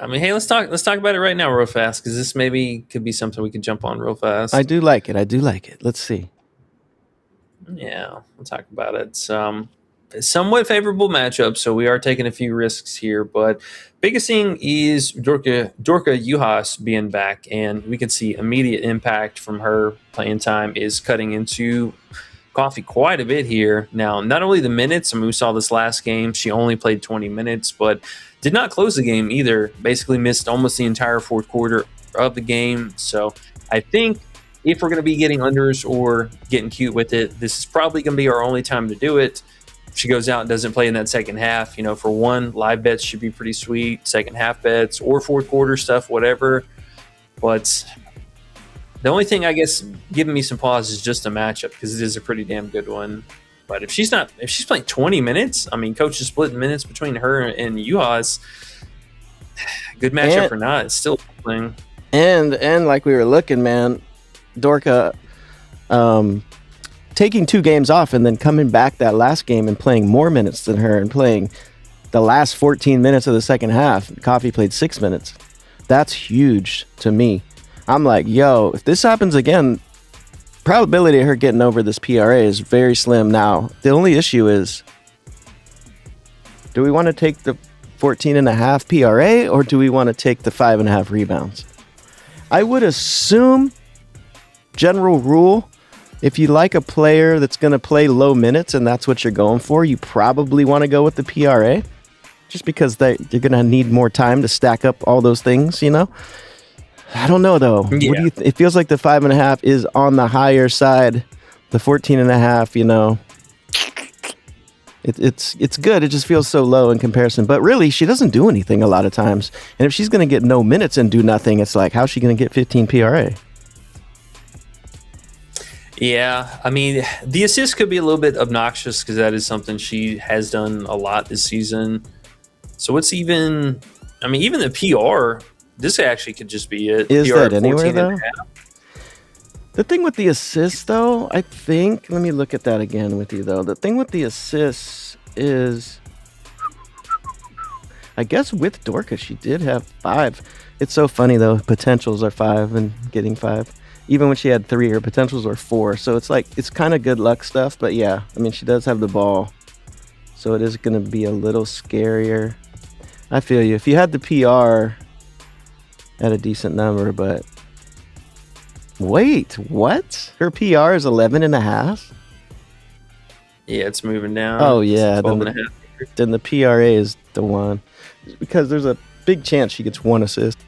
I mean, hey, let's talk about it right now, real fast, because this maybe could be something we can jump on real fast. I do like it. Let's see. Yeah, we'll talk about it. Somewhat favorable matchup, so we are taking a few risks here. But biggest thing is Dorka Juhas being back, and we can see immediate impact from her. Playing time is cutting into Coffee quite a bit here. Now, not only the minutes, I mean, we saw this last game, she only played 20 minutes, but did not close the game either. Basically missed almost the entire fourth quarter of the game. So I think if we're going to be getting unders or getting cute with it, this is probably going to be our only time to do it. If she goes out and doesn't play in that second half, for one, live bets should be pretty sweet, second half bets or fourth quarter stuff, whatever. But the only thing, I guess, giving me some pause is just a matchup, because it is a pretty damn good one. But if she's playing 20 minutes, I mean, coach is splitting minutes between her and Juhas. Good matchup or not, it's still playing. And like we were looking, man, Dorka taking 2 games off and then coming back that last game and playing more minutes than her and playing the last 14 minutes of the second half. Coffee played 6 minutes. That's huge to me. I'm like, yo, if this happens again, probability of her getting over this PRA is very slim now. The only issue is, do we want to take the 14.5 PRA or do we want to take the 5.5 rebounds? I would assume, general rule, If you like a player that's going to play low minutes and that's what you're going for, you probably want to go with the PRA, just because you're going to need more time to stack up all those things, you know? I don't know, though. Yeah. What do you it feels like the 5.5 is on the higher side. The 14.5, you know, it's good. It just feels so low in comparison. But really, she doesn't do anything a lot of times. And if she's going to get no minutes and do nothing, it's like, how's she going to get 15 PRA? Yeah, I mean, the assist could be a little bit obnoxious because that is something she has done a lot this season. So it's even the PR, this actually could just be it. Is PR that anywhere, though? 14.5. The thing with the assists, though, I think, let me look at that again with you, though. The thing with the assists is, I guess with Dorcas, she did have 5. It's so funny, though. Potentials are 5 and getting 5. Even when she had 3, her potentials were 4. So it's like, it's kind of good luck stuff. But yeah, I mean, she does have the ball. So it is going to be a little scarier. I feel you. If you had the PR at a decent number, but wait, what? Her PR is 11.5? Yeah, it's moving down. Oh, yeah. It's 12.5. Then the PRA is the one. Because there's a big chance she gets 1 assist.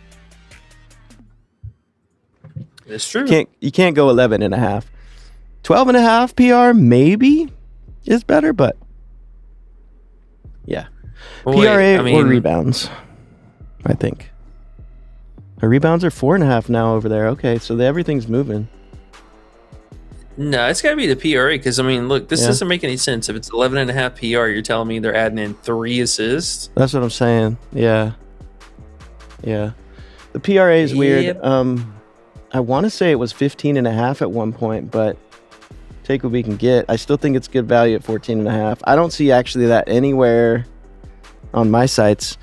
It's true. You can't go 11.5. 12.5 PR maybe is better, but yeah. Well, PRA or rebounds, I think. Her rebounds are 4.5 now over there. Okay, so everything's moving. No, it's got to be the PRA because, I mean, look, this doesn't make any sense. If it's 11.5 PR, you're telling me they're adding in 3 assists? That's what I'm saying. Yeah. Yeah. The PRA is weird. I want to say it was 15.5 at one point, but take what we can get. I still think it's good value at 14.5. I don't see actually that anywhere on my sites.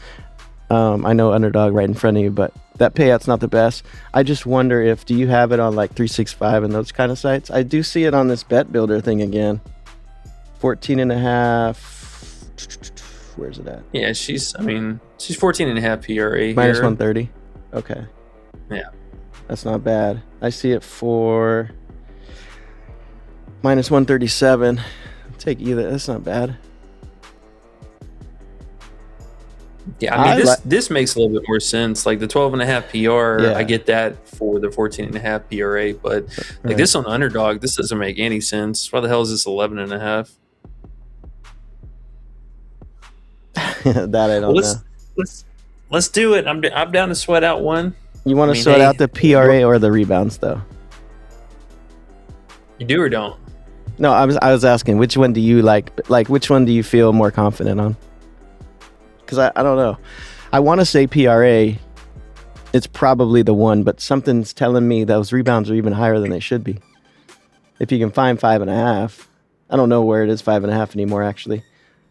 I know Underdog right in front of you, but that payout's not the best. I just wonder do you have it on like 365 and those kind of sites? I do see it on this bet builder thing again. 14.5. Where's it at? Yeah, she's 14.5 PRA Minus here. 130. Okay. Yeah. That's not bad. I see it for minus 137. Take either. That's not bad. Yeah, I mean, this makes a little bit more sense. Like the 12.5 PR, Yeah. I get that for the 14.5 PRA, but like this on Underdog, this doesn't make any sense. Why the hell is this 11.5? That I don't know. Let's do it. I'm down to sweat out one. You want to sort out the PRA or the rebounds, though? You do or don't? No, I was asking, which one do you like? Like, which one do you feel more confident on? Because I don't know. I want to say PRA. It's probably the one, but something's telling me those rebounds are even higher than they should be. If you can find 5.5, I don't know where it is 5.5 anymore. Actually,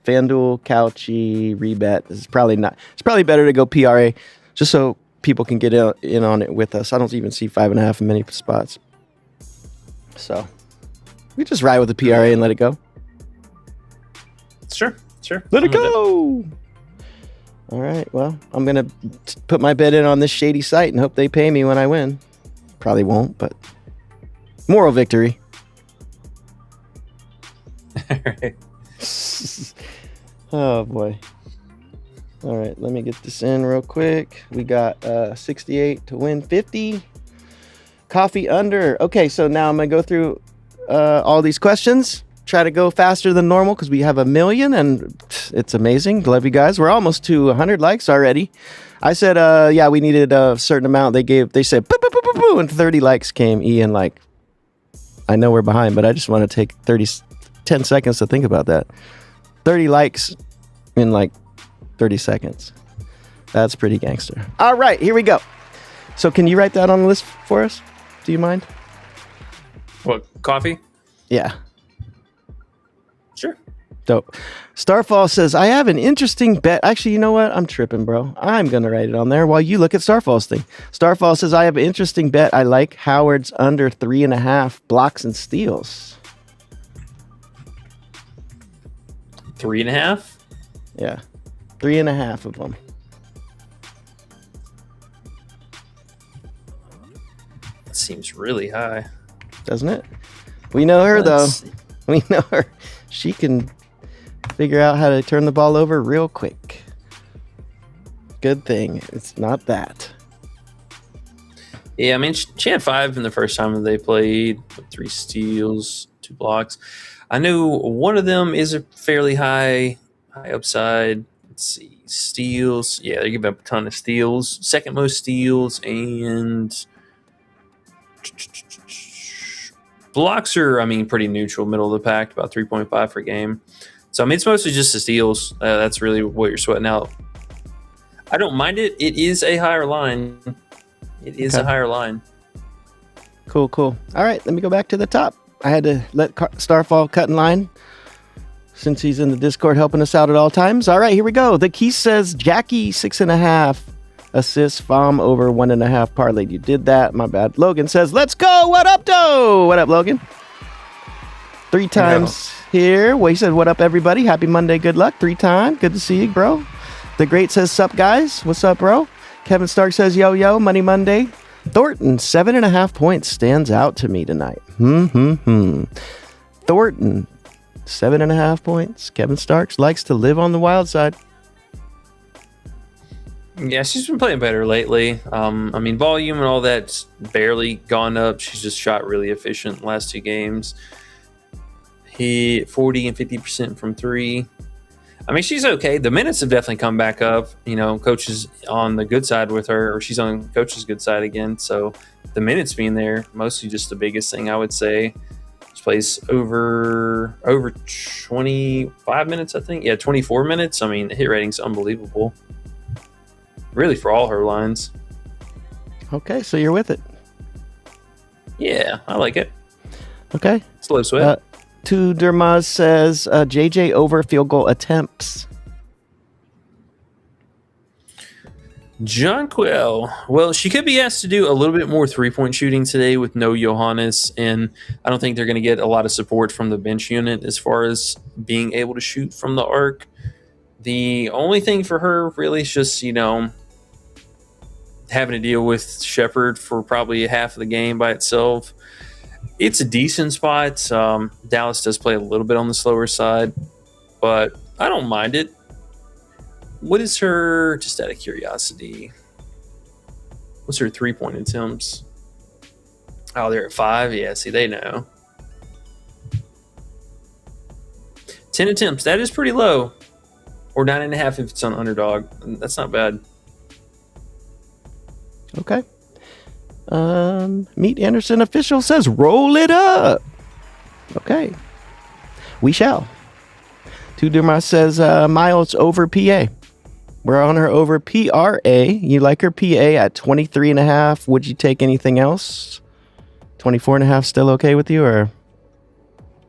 FanDuel, Couchy, Rebet. This is probably not. It's probably better to go PRA, just so people can get in on it with us. I don't even see 5.5 in many spots. So we just ride with the PRA and let it go. Sure. Let it go. All right. Well, I'm going to put my bet in on this shady site and hope they pay me when I win. Probably won't, but moral victory. All right. Oh, boy. All right, let me get this in real quick. We got 68 to win 50. Coffee under. Okay, so now I'm going to go through all these questions. Try to go faster than normal because we have 1 million and it's amazing. Love you guys. We're almost to 100 likes already. I said, we needed a certain amount. They said, boo, boo, boo, boo, boo, and 30 likes came. Ian, like, I know we're behind, but I just want to take 10 seconds to think about that. 30 likes in like 30 seconds. That's pretty gangster. All right, here we go. So can you write that on the list for us? Do you mind? What, coffee? Yeah. Sure. Dope. Starfall says, I have an interesting bet. Actually, you know what? I'm tripping, bro. I'm going to write it on there while you look at Starfall's thing. Starfall says, I have an interesting bet. I like Howard's under 3.5 blocks and steals. 3.5? Yeah. 3.5 of them. That seems really high. Doesn't it? We know her, Let's though. We know her. She can figure out how to turn the ball over real quick. Good thing it's not that. Yeah, I mean, she had 5 in the first time that they played, with 3 steals, 2 blocks. I know one of them is a fairly high upside. Let's see, steals. Yeah, they give up a ton of steals. Second most steals, and blocks are, I mean, pretty neutral, middle of the pack, about 3.5 per game. So, I mean, it's mostly just the steals. That's really what you're sweating out. I don't mind it. It is a higher line. It is a higher line. Cool. All right, let me go back to the top. I had to let Starfall cut in line since he's in the Discord helping us out at all times. All right, here we go. The key says Jackie 6.5 assists, Vom over 1.5 parlayed. You did that. My bad. Logan says, let's go. What up, doe? What up, Logan? 3 times here. Well, he said, what up, everybody? Happy Monday. Good luck. 3 times. Good to see you, bro. The Great says, sup, guys? What's up, bro? Kevin Stark says, yo, Money Monday. Thornton, 7.5 points stands out to me tonight. Thornton, 7.5 points. Kevin Starks likes to live on the wild side. Yeah, she's been playing better lately. I mean, volume and all that's barely gone up. She's just shot really efficient the last 2 games. Hit 40 and 50% from 3. I mean, she's okay. The minutes have definitely come back up. You know, coach is on the good side with her, or she's on coach's good side again. So the minutes being there, mostly just the biggest thing I would say. She plays over 25 minutes, I think. Yeah, 24 minutes. I mean, the hit rating's unbelievable. Really, for all her lines. Okay, so you're with it. Yeah, I like it. Okay. Slow sweat. To Dermaz says JJ over field goal attempts. John Quill. Well, she could be asked to do a little bit more 3-point shooting today with no Johannes, and I don't think they're going to get a lot of support from the bench unit as far as being able to shoot from the arc. The only thing for her really is just, you know, having to deal with Shepard for probably half of the game by itself. It's a decent spot. Dallas does play a little bit on the slower side, but I don't mind it. What is her, just out of curiosity, what's her 3-point attempts? Oh, they're at 5? Yeah, see, they know. 10 attempts, that is pretty low. Or 9.5 if it's on Underdog. That's not bad. Okay. Meet Anderson official says roll it up. Okay. We shall. Tudorma says Miles over PA. We're on her over PRA. You like her PA at 23.5. Would you take anything else? 24.5 still okay with you, or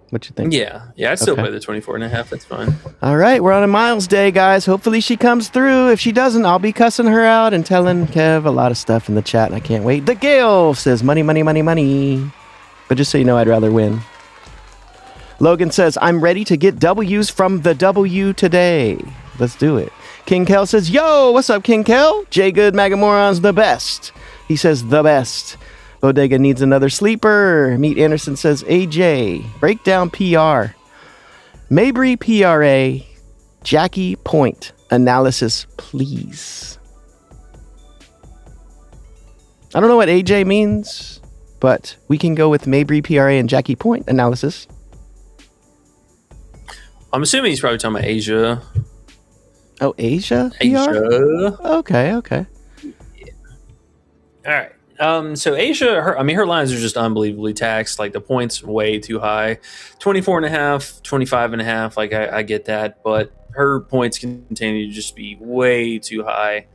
what you think? Yeah, I'd still play the 24.5. That's fine. All right, we're on a Miles day, guys. Hopefully she comes through. If she doesn't, I'll be cussing her out and telling Kev a lot of stuff in the chat, and I can't wait. The Gale says money. But just so you know, I'd rather win. Logan says, I'm ready to get W's from the W today. Let's do it. King Kel says, yo, what's up, King Kel? J Good Magamoron's the best. He says the best. Bodega needs another sleeper. Meet Anderson says, AJ, breakdown PR. Mabry PRA, Jackie Point analysis, please. I don't know what AJ means, but we can go with Mabry PRA and Jackie Point analysis. I'm assuming he's probably talking about Asia. Oh, Asia? Asia. Okay. Yeah. All right. So Asia, her lines are just unbelievably taxed. Like, the points way too high. 24.5, 25.5. Like, I get that, but her points continue to just be way too high.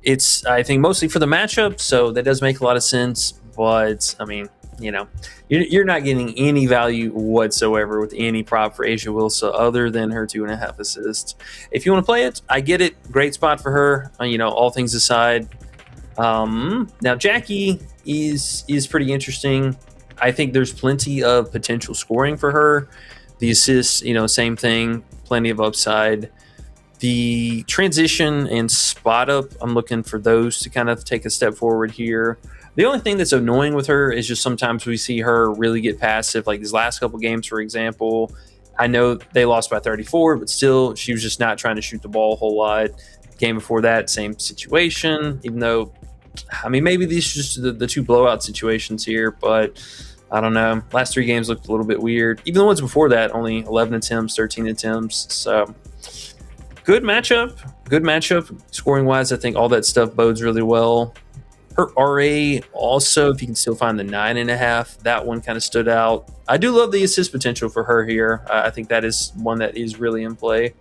It's, I think, mostly for the matchup, so that does make a lot of sense. But I mean, you know, you're not getting any value whatsoever with any prop for Asia Wilson other than her 2.5 assists. If you want to play it, I get it. Great spot for her. You know, all things aside. Now Jackie is pretty interesting. I think there's plenty of potential scoring for her. The assists, you know, same thing, plenty of upside. The transition and spot up, I'm looking for those to kind of take a step forward here. The only thing that's annoying with her is just sometimes we see her really get passive. Like these last couple games, for example, I know they lost by 34, but still, she was just not trying to shoot the ball a whole lot. Game before that, same situation. Even though, I mean, maybe these are just the two blowout situations here, but I don't know. Last 3 games looked a little bit weird. Even the ones before that, only 11 attempts, 13 attempts. So good matchup. Good matchup. Scoring wise, I think all that stuff bodes really well. Her RA also, if you can still find the 9.5, that one kind of stood out. I do love the assist potential for her here. I think that is one that is really in play.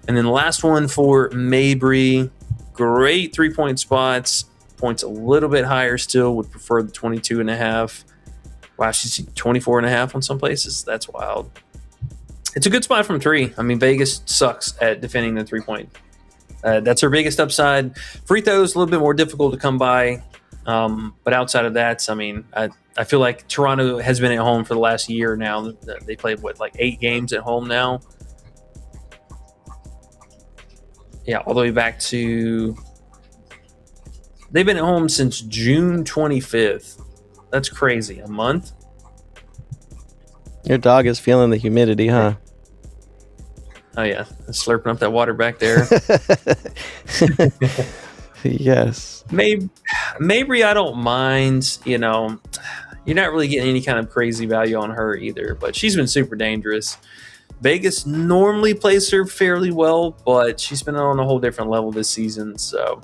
And then the last one for Mabry, great 3-point spots. Points a little bit higher still, would prefer the 22.5. Wow, she's 24.5 on some places. That's wild. It's a good spot from 3. I mean, Vegas sucks at defending the 3-point. That's her biggest upside. Free throws a little bit more difficult to come by, but outside of that, I mean, I feel like Toronto has been at home for the last year now. They played like 8 games at home now. Yeah, all the way back to they've been at home since June 25th. That's crazy. A month. Your dog is feeling the humidity, huh? Oh yeah, slurping up that water back there. Yes. Maybe I don't mind. You know, you're not really getting any kind of crazy value on her either, but she's been super dangerous. Vegas normally plays her fairly well, but she's been on a whole different level this season. So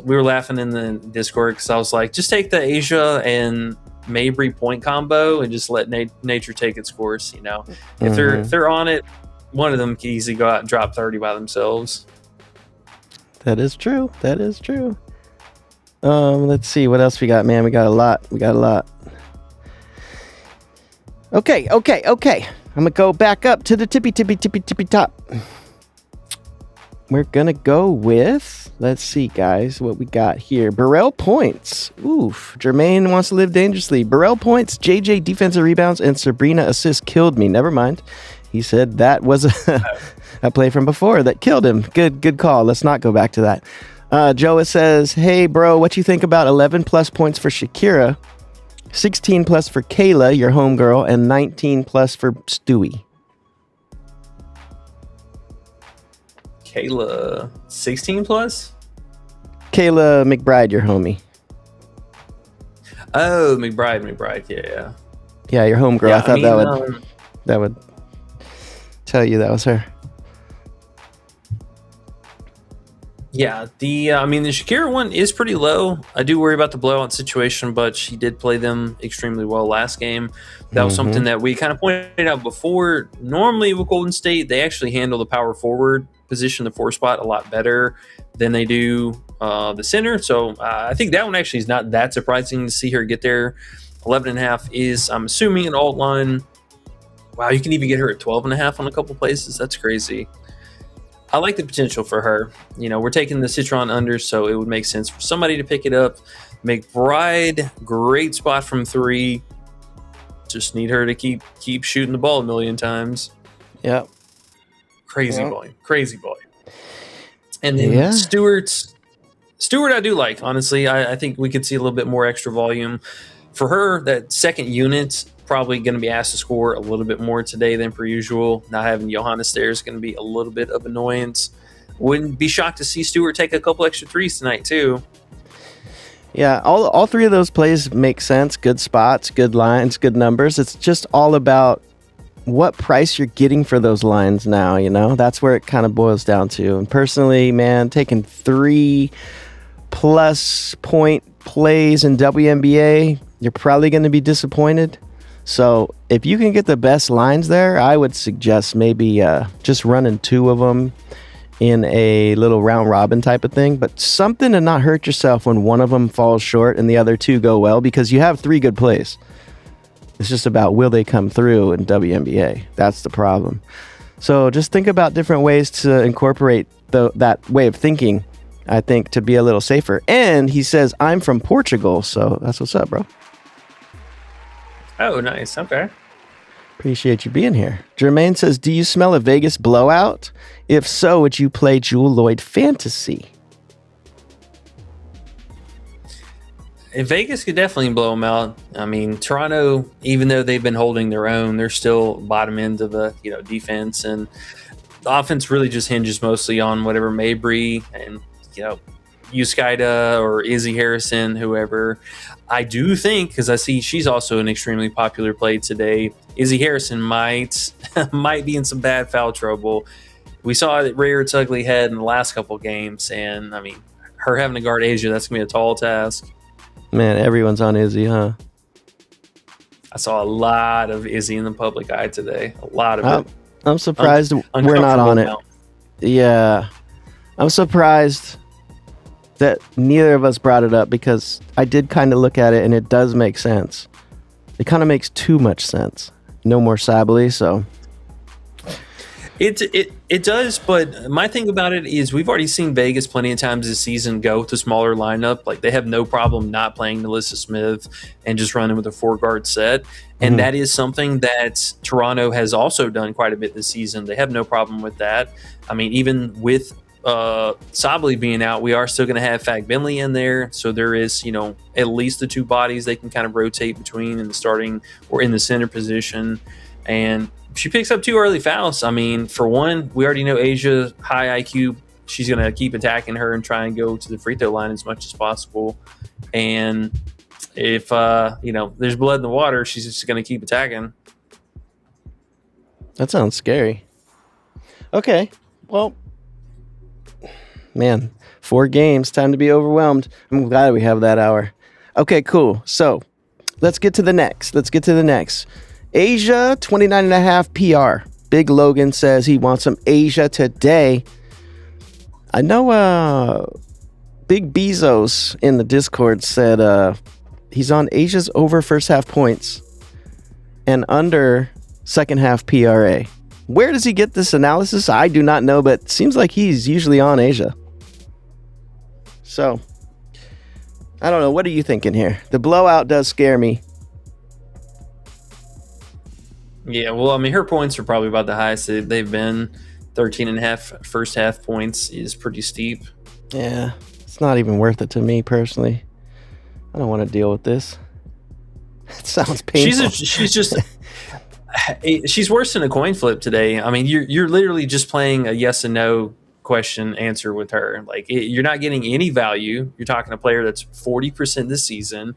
we were laughing in the Discord because I was like, just take the Asia and Mabry point combo and just let nature take its course. You know, if they're on it, one of them can easily go out and drop 30 by themselves. That is true. That is true. Let's see what else we got, man. We got a lot. Okay. I'm gonna go back up to the tippy top. We're gonna go with, let's see, guys, what we got here. Burrell points. Oof. Jermaine wants to live dangerously. Burrell points, JJ defensive rebounds, and Sabrina assists killed me. Never mind. He said that was a play from before that killed him. Good call. Let's not go back to that. Joa says, hey, bro, what you think about 11 plus points for Shakira, 16 plus for Kayla, your homegirl, and 19 plus for Stewie? Kayla, 16 plus? Kayla McBride, your homie. Oh, McBride, yeah. Yeah, your homegirl. Yeah, I thought that would tell you that was her. Yeah, the Shakira one is pretty low. I do worry about the blowout situation, but she did play them extremely well last game. That was something that we kind of pointed out before. Normally with Golden State, they actually handle the power forward position, the 4 spot, a lot better than they do the center. So I think that one actually is not that surprising to see her get there. 11.5 is, I'm assuming, an alt line. Wow, you can even get her at 12.5 on a couple places. That's crazy. I like the potential for her. You know, we're taking the Citron under, so it would make sense for somebody to pick it up. McBride, great spot from 3. Just need her to keep shooting the ball a million times. Yep. Crazy volume. And then Stewart, I do like, honestly. I think we could see a little bit more extra volume. For her, that second unit, probably going to be asked to score a little bit more today than per usual. Not having Johannes there is going to be a little bit of annoyance. Wouldn't be shocked to see Stewart take a couple extra threes tonight too. Yeah, all 3 of those plays make sense. Good spots, good lines, good numbers. It's just all about what price you're getting for those lines now, you know? That's where it kind of boils down to. And personally, man, taking 3+ point plays in WNBA, you're probably going to be disappointed. So if you can get the best lines there, I would suggest maybe just running 2 of them in a little round robin type of thing, but something to not hurt yourself when one of them falls short and the other 2 go well, because you have 3 good plays. It's just about, will they come through in WNBA? That's the problem. So just think about different ways to incorporate that way of thinking, I think, to be a little safer. And he says, I'm from Portugal, so that's what's up, bro. Oh, nice. Okay. Appreciate you being here. Jermaine says, do you smell a Vegas blowout? If so, would you play Jewel Lloyd Fantasy? Vegas could definitely blow them out. I mean, Toronto, even though they've been holding their own, they're still bottom end of the defense, and the offense really just hinges mostly on whatever Mabry and Uskaida or Izzy Harrison, whoever. I do think, because I see she's also an extremely popular play today, Izzy Harrison might be in some bad foul trouble. We saw it rear its ugly head in the last couple games, and I mean, her having to guard Asia, that's gonna be a tall task. Man, everyone's on Izzy, huh? I saw a lot of Izzy in the public eye today. A lot of it. I'm surprised we're not on it. Now. Yeah. I'm surprised that neither of us brought it up, because I did kind of look at it and it does make sense. It kind of makes too much sense. No more Sabally, so. It does, but my thing about it is we've already seen Vegas plenty of times this season go with a smaller lineup. Like, they have no problem not playing Melissa Smith and just running with a 4-guard set. And that is something that Toronto has also done quite a bit this season. They have no problem with that. I mean, even with Sabally being out, we are still going to have Fag-Bentley in there. So there is, at least the 2 bodies they can kind of rotate between in the starting or in the center position. And she picks up 2 early fouls. I mean, for one, we already know Asia, high IQ. She's going to keep attacking her and try and go to the free throw line as much as possible. And if, there's blood in the water, she's just going to keep attacking. That sounds scary. Okay. Well, man, 4 games. Time to be overwhelmed. I'm glad we have that hour. Okay, cool. So let's get to the next. Asia, 29.5 PR. Big Logan says he wants some Asia today. I know Big Bezos in the Discord said he's on Asia's over first half points and under second half PRA. Where does he get this analysis? I do not know, but it seems like he's usually on Asia. So, I don't know. What are you thinking here? The blowout does scare me. Yeah, well, I mean, her points are probably about the highest they've been. 13.5 first half points is pretty steep. Yeah, it's not even worth it to me personally. I don't want to deal with this. It sounds painful. She's worse than a coin flip today. I mean, you're literally just playing a yes and no question answer with her. Like, you're not getting any value. You're talking a player that's 40% this season.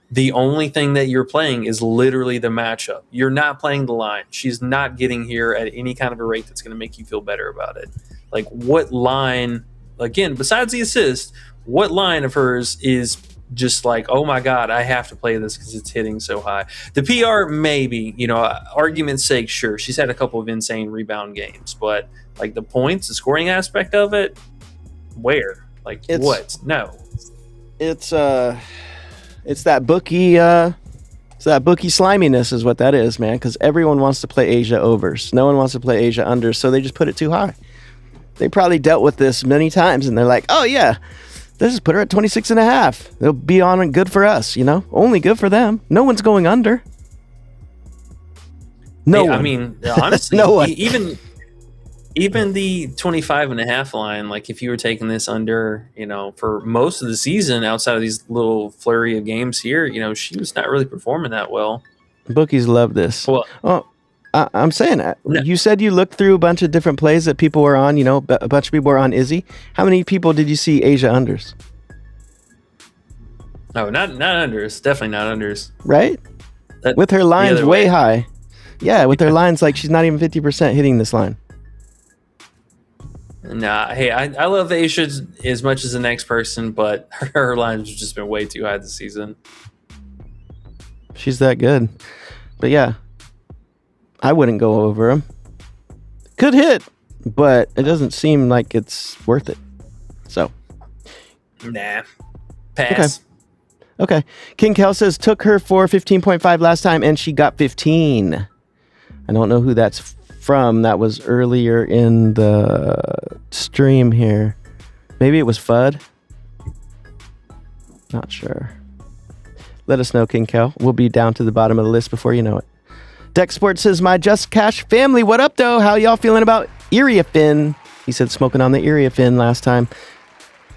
The only thing that you're playing is literally the matchup. You're not playing the line. She's not getting here at any kind of a rate that's going to make you feel better about it. Like, what line, again, besides the assist, what line of hers is just like, oh my God, I have to play this because it's hitting so high? The PR, maybe, argument's sake, sure. She's had a couple of insane rebound games, but like the points, the scoring aspect of it, where? Like, what? No. It's that bookie sliminess is what that is, man, because everyone wants to play Asia overs. No one wants to play Asia unders, so they just put it too high. They probably dealt with this many times, and they're like, oh, yeah, let's just put her at 26.5. It'll be on good for us, Only good for them. No one's going under. No one. I mean, honestly, no one. Even the 25.5 line, like if you were taking this under, for most of the season, outside of these little flurry of games here, she was not really performing that well. Bookies love this. Well, I'm saying that. No. You said you looked through a bunch of different plays that people were on, a bunch of people were on Izzy. How many people did you see Asia unders? No, not unders. Definitely not unders. Right? With her lines way high. Yeah, with her lines, like she's not even 50% hitting this line. Nah, hey, I love Asia as much as the next person, but her lines have just been way too high this season. She's that good. But yeah, I wouldn't go over them. Could hit, but it doesn't seem like it's worth it. So. Nah. Pass. Okay. King Kel says took her for 15.5 last time and she got 15. I don't know who that's from. That was earlier in the stream here. Maybe it was Fudd. Not sure. Let us know, King Kel. We'll be down to the bottom of the list before you know it. Dex Sport says, my Just Cash family, what up, though? How y'all feeling about Iriafin? He said smoking on the Iriafin last time.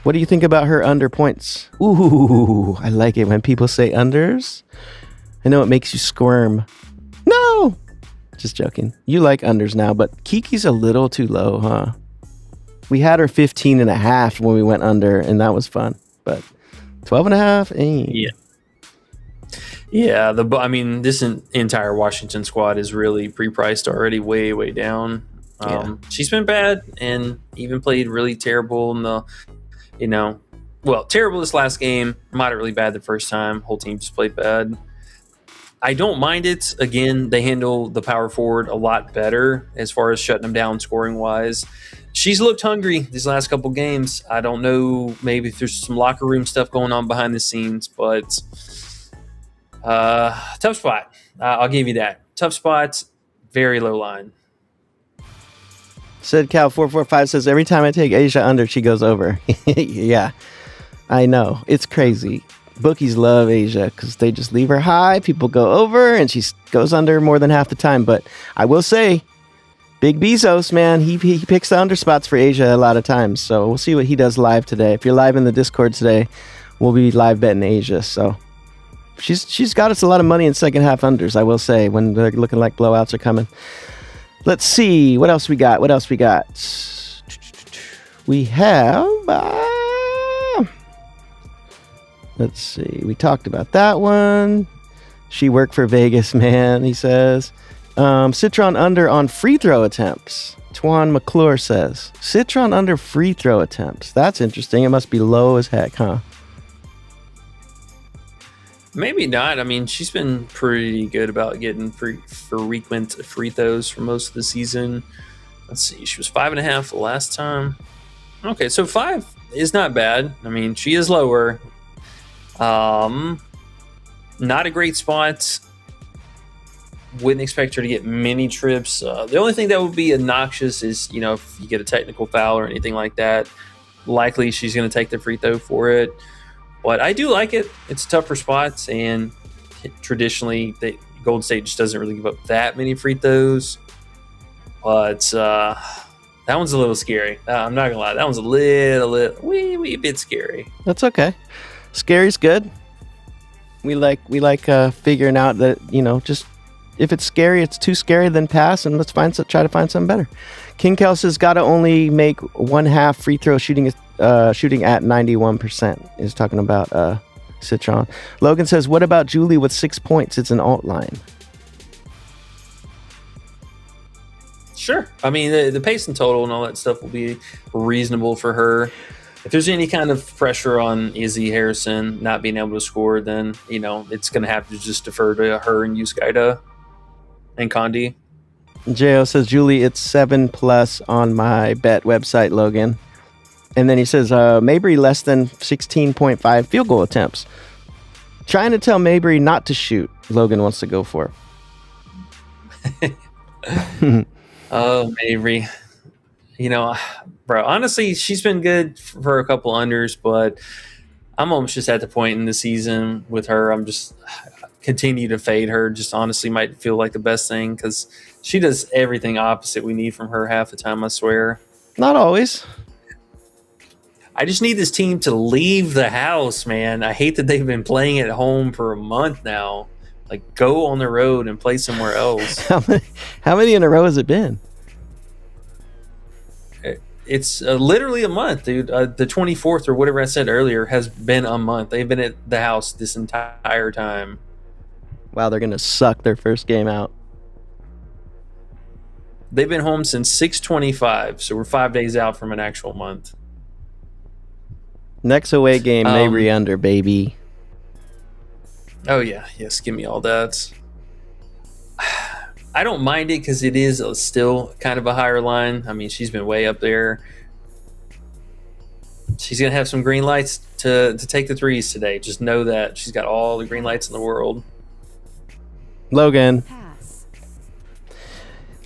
What do you think about her under points? Ooh, I like it when people say unders. I know it makes you squirm. No! Just joking. You like unders now, but Kiki's a little too low, huh? We had her 15.5 when we went under, and that was fun. But 12.5? Yeah. Yeah, this entire Washington squad is really pre-priced already, way, way down. She's been bad and even played really terrible in the, terrible this last game, moderately bad the first time. Whole team just played bad. I don't mind it. Again, they handle the power forward a lot better as far as shutting them down scoring-wise. She's looked hungry these last couple games. I don't know, maybe if there's some locker room stuff going on behind the scenes, but tough spot. I'll give you that. Tough spot, very low line. Sid Cal 445 says, every time I take Asia under, she goes over. Yeah, I know. It's crazy. Bookies love Asia because they just leave her high. People go over and she goes under more than half the time. But I will say, Big Bezos, man, he picks the under spots for Asia a lot of times. So we'll see what he does live today. If you're live in the Discord today, we'll be live betting Asia. So she's got us a lot of money in second half unders, I will say, when they're looking like blowouts are coming. Let's see. What else we got? We have... let's see. We talked about that one. She worked for Vegas, man, he says. Citron under on free throw attempts. Twan McClure says. Citron under free throw attempts. That's interesting. It must be low as heck, huh? Maybe not. I mean, she's been pretty good about getting frequent free throws for most of the season. Let's see. She was 5.5 the last time. Okay, so 5 is not bad. I mean, she is lower. Not a great spot. Wouldn't expect her to get many trips. The only thing that would be obnoxious is, if you get a technical foul or anything like that, likely she's going to take the free throw for it. But I do like it. It's tougher spots, and traditionally, Golden State just doesn't really give up that many free throws. But that one's a little scary. I'm not gonna lie, that one's a wee bit scary. That's okay. Scary's good. We like figuring out that just if it's scary, it's too scary, then pass and let's try to find something better. King Kel says gotta only make one half free throw shooting at 91%. Is talking about Citron. Logan says, what about Julie with 6 points? It's an alt line. Sure. I mean, the pace and total and all that stuff will be reasonable for her. If there's any kind of pressure on Izzy Harrison not being able to score, then, it's going to have to just defer to her and Yuskaida and Condi. Jo says, Julie, it's 7+ on my bet website, Logan. And then he says, Mabry less than 16.5 field goal attempts. Trying to tell Mabry not to shoot. Logan wants to go for. Oh, Mabry. Bro, honestly, she's been good for a couple unders, but I'm almost just at the point in the season with her. I'm just continue to fade her. Just honestly might feel like the best thing because she does everything opposite we need from her half the time, I swear. Not always. I just need this team to leave the house, man. I hate that they've been playing at home for a month now. Like, go on the road and play somewhere else. How many in a row has it been? It's literally a month, dude. The 24th or whatever I said earlier has been a month. They've been at the house this entire time. Wow, they're going to suck their first game out. They've been home since 6/25, so we're 5 days out from an actual month. Next away game, Mabry under, baby. Oh, yeah. Yes, give me all that. I don't mind it because it is still kind of a higher line. I mean, she's been way up there. She's going to have some green lights to take the threes today. Just know that. She's got all the green lights in the world. Logan. Pass.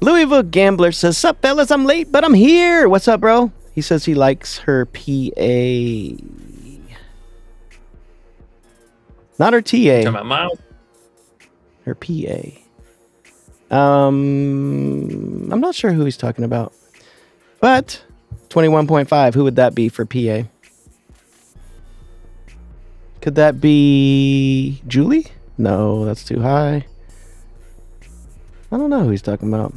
Louisville Gambler says, sup, fellas? I'm late, but I'm here. What's up, bro? He says he likes her PA. Not her TA. Talking about Miles? Her PA. I'm not sure who he's talking about. But 21.5, who would that be for PA? Could that be Julie? No, that's too high. I don't know who he's talking about.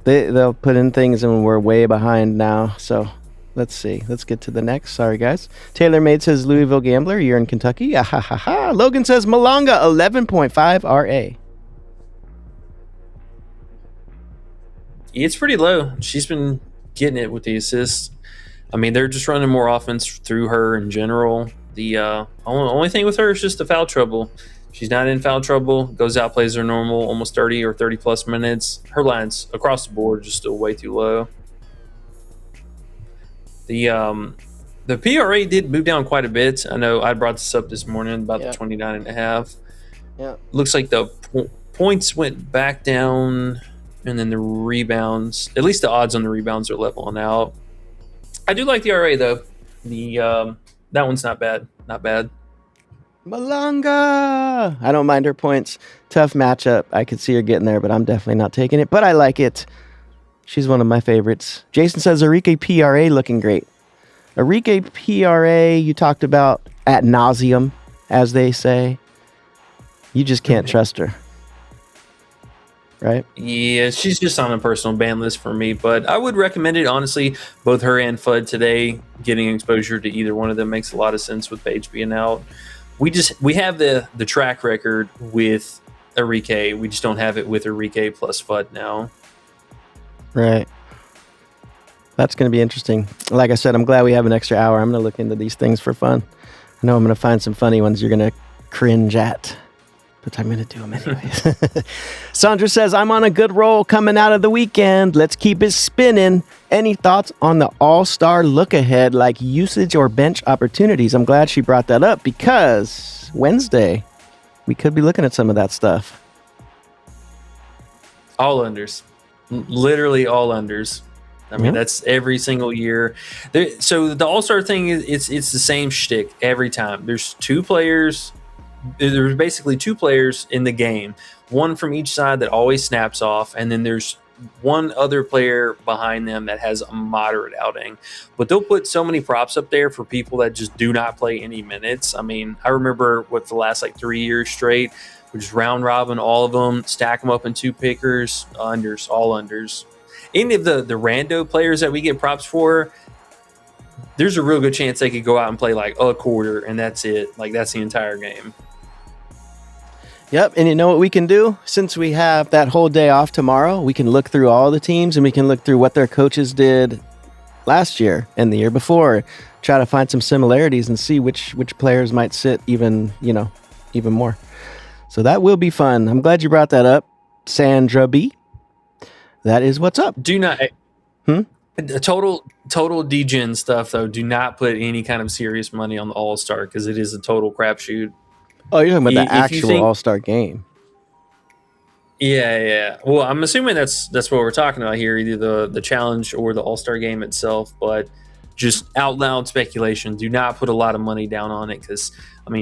They'll put in things and we're way behind now. So let's see. Let's get to the next. Sorry, guys. Taylor Made says Louisville Gambler. You're in Kentucky. Ah, ha, ha, ha. Logan says Malonga 11.5 RA. It's pretty low. She's been getting it with the assists. I mean, they're just running more offense through her in general. The only thing with her is just the foul trouble. She's not in foul trouble, goes out, plays her normal, almost 30 or 30-plus minutes. Her lines across the board just still way too low. The PRA did move down quite a bit. I know I brought this up this morning about the 29.5. Yeah. Looks like the points went back down, and then the rebounds, at least the odds on the rebounds are leveling out. I do like the RA, though. That one's not bad. Not bad. Malonga! I don't mind her points. Tough matchup. I could see her getting there, but I'm definitely not taking it. But I like it. She's one of my favorites. Jason says Arike PRA looking great. Arike PRA, you talked about ad nauseum, as they say. You just can't trust her. Right? Yeah, she's just on a personal ban list for me, but I would recommend it, honestly. Both her and Fudd today, getting exposure to either one of them makes a lot of sense with Paige being out. We have the track record with Arike. We just don't have it with Arike plus Fudd now. Right. That's going to be interesting. Like I said, I'm glad we have an extra hour. I'm going to look into these things for fun. I know I'm going to find some funny ones you're going to cringe at, but I'm going to do them anyways. Sandra says, I'm on a good roll coming out of the weekend. Let's keep it spinning. Any thoughts on the all-star look ahead, like usage or bench opportunities? I'm glad she brought that up because Wednesday, we could be looking at some of that stuff. All unders. Literally all unders. I mean, that's every single year. So the all-star thing, it's the same shtick every time. There's basically two players in the game, one from each side that always snaps off, and then there's one other player behind them that has a moderate outing. But they'll put so many props up there for people that just do not play any minutes. I mean, I remember the last 3 years straight, we just round robin all of them, stack them up in two pickers, unders, all unders. Any of the rando players that we get props for, there's a real good chance they could go out and play a quarter, and that's it. That's the entire game. Yep, and you know what we can do? Since we have that whole day off tomorrow, we can look through all the teams and we can look through what their coaches did last year and the year before, try to find some similarities and see which players might sit even more. So that will be fun. I'm glad you brought that up, Sandra B. That is what's up. Do not total degen stuff though. Do not put any kind of serious money on the All-Star because it is a total crapshoot. Oh, you're talking about the actual All-Star game. Yeah. Well, I'm assuming that's what we're talking about here, either the challenge or the All-Star game itself. But just out loud speculation. Do not put a lot of money down on it because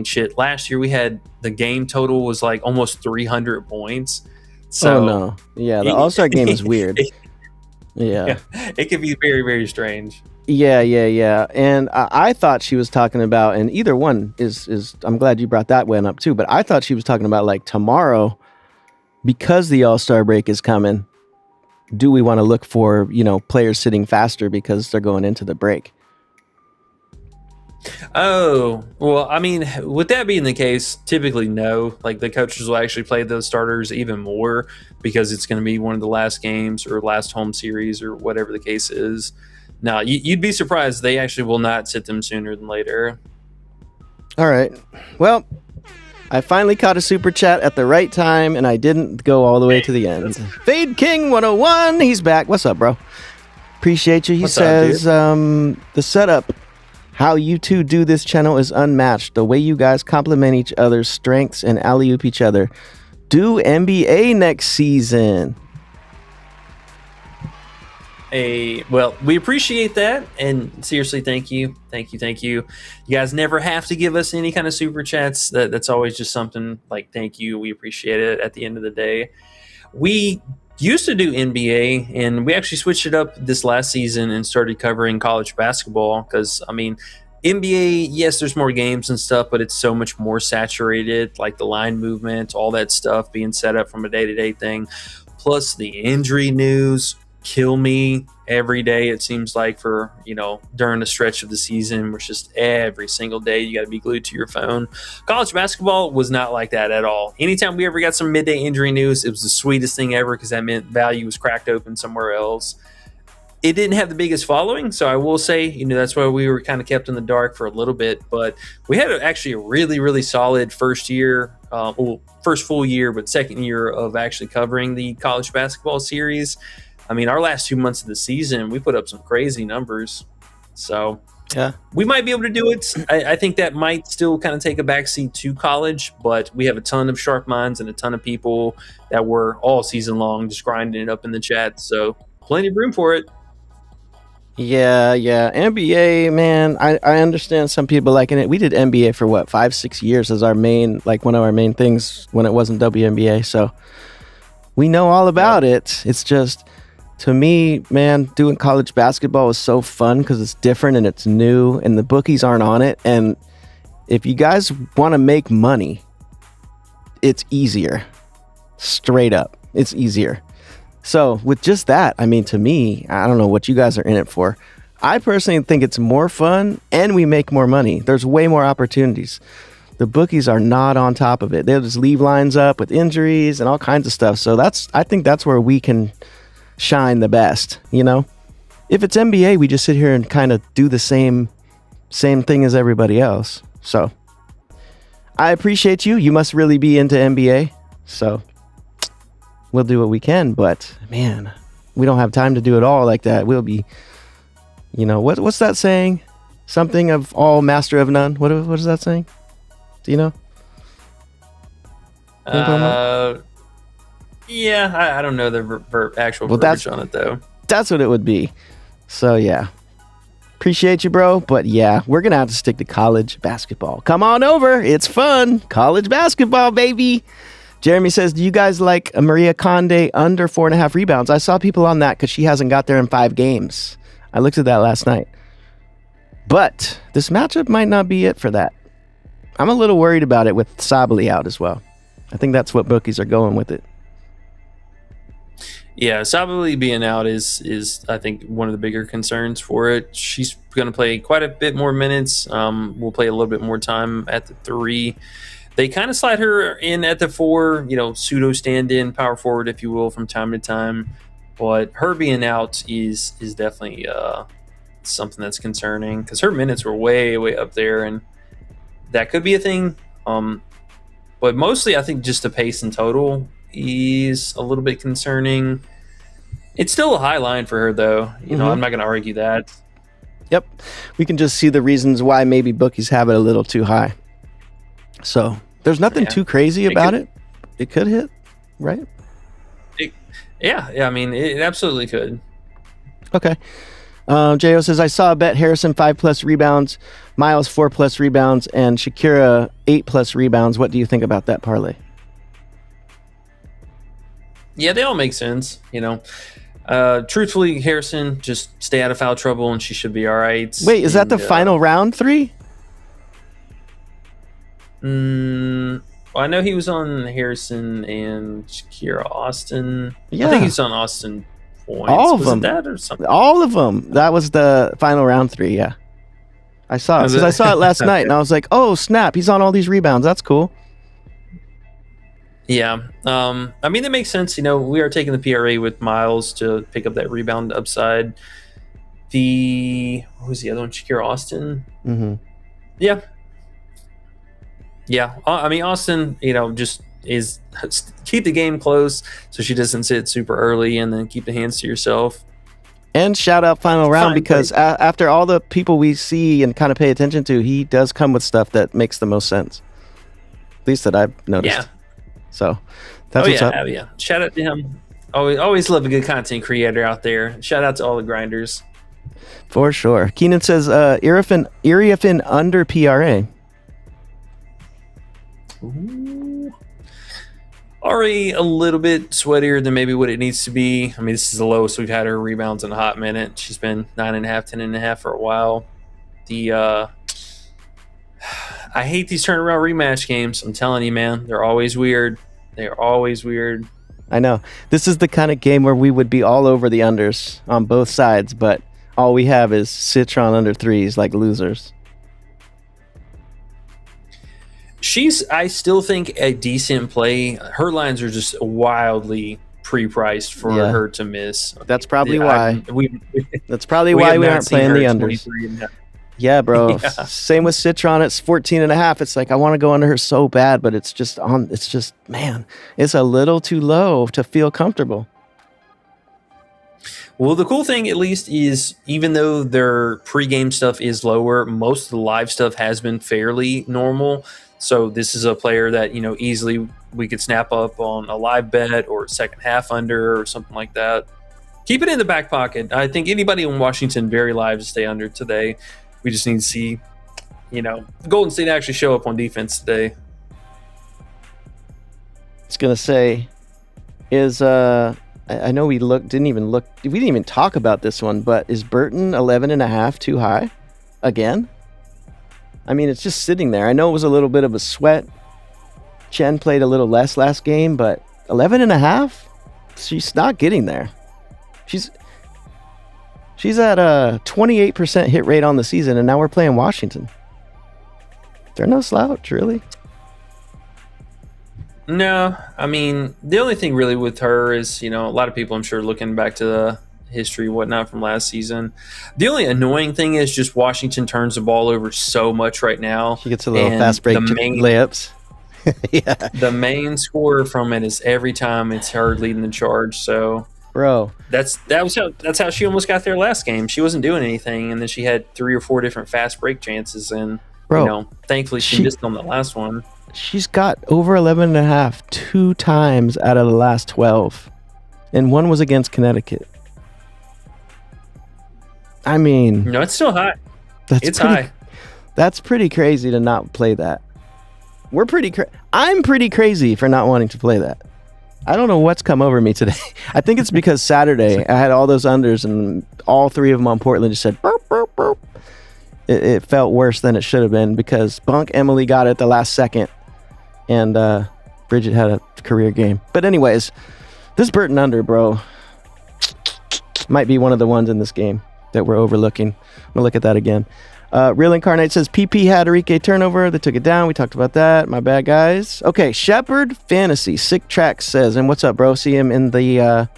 shit. Last year we had the game total was almost 300 points. So, oh no, yeah, the All-Star game is weird. Yeah, it can be very, very strange. Yeah. And I thought she was talking about, and either one is. I'm glad you brought that one up too. But I thought she was talking about tomorrow, because the All-Star break is coming. Do we want to look for players sitting faster because they're going into the break? Oh, well, with that being the case, typically no. The coaches will actually play those starters even more because it's going to be one of the last games or last home series or whatever the case is. Now, you'd be surprised they actually will not sit them sooner than later. All right. Well, I finally caught a super chat at the right time, and I didn't go all the way to the end. Fade King 101, he's back. What's up, bro? Appreciate you. He says, the setup, how you two do this channel is unmatched. The way you guys complement each other's strengths and alley-oop each other. Do NBA next season. Well, we appreciate that, and seriously, thank you. You guys never have to give us any kind of super chats. That's always just something thank you. We appreciate it at the end of the day. We used to do NBA, and we actually switched it up this last season and started covering college basketball because, NBA, yes, there's more games and stuff, but it's so much more saturated, like the line movement, all that stuff being set up from a day-to-day thing. Plus the injury news kill me every day, it seems like, for, during the stretch of the season, where it's just every single day you got to be glued to your phone. College basketball was not like that at all. Anytime we ever got some midday injury news, it was the sweetest thing ever, because that meant value was cracked open somewhere else. It didn't have the biggest following, so I will say, that's why we were kind of kept in the dark for a little bit. But we had actually a really, really solid first full year, but second year of actually covering the college basketball series. I mean, our last 2 months of the season, we put up some crazy numbers. So Yeah. we might be able to do it. I think that might still kind of take a backseat to college, but we have a ton of sharp minds and a ton of people that were all season long just grinding it up in the chat. So plenty of room for it. Yeah. NBA, man, I understand some people liking it. We did NBA for 5-6 years as our main, one of our main things when it wasn't WNBA. So we know all about it. It's just, to me, man, doing college basketball is so fun because it's different and it's new and the bookies aren't on it. And if you guys want to make money, it's easier. Straight up, it's easier. So with just that, I mean, to me, I don't know what you guys are in it for. I personally think it's more fun and we make more money. There's way more opportunities. The bookies are not on top of it. They'll just leave lines up with injuries and all kinds of stuff. So I think that's where we can shine the best, If it's NBA, we just sit here and kind of do the same thing as everybody else. So I appreciate you. You must really be into NBA. So we'll do what we can, but man, we don't have time to do it all like that. We'll be, what's that saying? Something of all, master of none. What is that saying? Do you know? Yeah, I don't know the actual verbiage on it though. That's what it would be. So yeah, appreciate you, bro. But yeah, we're gonna have to stick to college basketball. Come on over, it's fun. College basketball, baby. Jeremy says, do you guys like Maria Conde under 4.5 rebounds? I saw people on that because she hasn't got there in 5 games. I looked at that last night. But this matchup might not be it for that. I'm a little worried about it with Sabali out as well. I think that's what bookies are going with it. Yeah, Sabali being out is I think one of the bigger concerns for it. She's going to play quite a bit more minutes. We'll play a little bit more time at the 3. They kind of slide her in at the 4, pseudo stand-in, power forward, if you will, from time to time. But her being out is definitely something that's concerning because her minutes were way, way up there, and that could be a thing. But mostly, I think just the pace in total is a little bit concerning. It's still a high line for her, though. I'm not going to argue that. Yep. We can just see the reasons why maybe bookies have it a little too high. So there's nothing too crazy about it. It could hit, right? Yeah. I mean, it absolutely could. Okay. Jo says, I saw a bet Harrison 5+ rebounds, Miles 4+ rebounds, and Shakira 8+ rebounds. What do you think about that parlay? Yeah, they all make sense. Truthfully, Harrison, just stay out of foul trouble and she should be all right. Wait, is that the final round 3? Well, I know he was on Harrison and Shakira Austin. Yeah. I think he's on Austin points. All of them. That or something? All of them. That was the final round 3, yeah. I saw it because I saw it last night and I was like, oh, snap, he's on all these rebounds. That's cool. Yeah. I mean, it makes sense. We are taking the PRA with Miles to pick up that rebound upside. What was the other one? Shakira Austin? Mm-hmm. Yeah. Yeah. I mean, Austin, just is keep the game close so she doesn't sit super early and then keep the hands to yourself. And shout out final round because after all the people we see and kind of pay attention to, he does come with stuff that makes the most sense. At least that I've noticed. Yeah. So that's what's up. Yeah. Shout out to him. Always love a good content creator out there. Shout out to all the grinders. For sure. Keenan says Iriafin under PRA. Ooh. Already a little bit sweatier than maybe what it needs to be. I mean, this is the lowest we've had her rebounds in a hot minute. She's been 9.5, 10.5 for a while. The I hate these turnaround rematch games. I'm telling you, man, they're always weird. They're always weird. I know. This is the kind of game where we would be all over the unders on both sides, but all we have is Citron under threes like losers. She's, I still think, a decent play. Her lines are just wildly pre-priced for her to miss. That's probably why. That's probably we why we aren't playing the unders. Yeah, bro. Yeah. Same with Citron. It's 14.5. It's like I want to go under her so bad, but it's just man, it's a little too low to feel comfortable. Well, the cool thing, at least, is even though their pregame stuff is lower, most of the live stuff has been fairly normal. So this is a player that, you know, easily we could snap up on a live bet or second half under or something like that. Keep it in the back pocket. I think anybody in Washington very live to stay under today. We just need to see, you know, Golden State actually show up on defense today. I was gonna say, I know we didn't even talk about this one, but is Burton 11.5 too high again? I mean, it's just sitting there. I know it was a little bit of a sweat. Chen played a little less last game, but 11.5? She's not getting there. She's at a 28% hit rate on the season, and now we're playing Washington. They're no slouch, really. No, I mean, the only thing really with her is, you know, a lot of people, I'm sure, looking back to the history and whatnot from last season. The only annoying thing is just Washington turns the ball over so much right now. She gets a little fast break layups. Yeah. The main scorer from it is every time it's her leading the charge. So, bro, that's how she almost got there last game. She wasn't doing anything, and then she had 3 or 4 different fast break chances, and bro, you know, thankfully she missed on the last one. She's got over 11.5 2 times out of the last 12, and one was against Connecticut. I mean, no, it's still high. It's high. That's pretty crazy to not play that. I'm pretty crazy for not wanting to play that. I don't know what's come over me today. I think it's because Saturday I had all those unders and all 3 of them on Portland just said burp, burp, burp. It felt worse than it should have been because Emily got it the last second, and Bridget had a career game. But anyways, this Burton under, bro, might be one of the ones in this game that we're overlooking. I'm gonna look at that again. Real Incarnate says PP had Enrique turnover. They took it down. We talked about that. My bad, guys. Okay, Shepherd Fantasy. Sick Track says, and what's up, bro? See him in the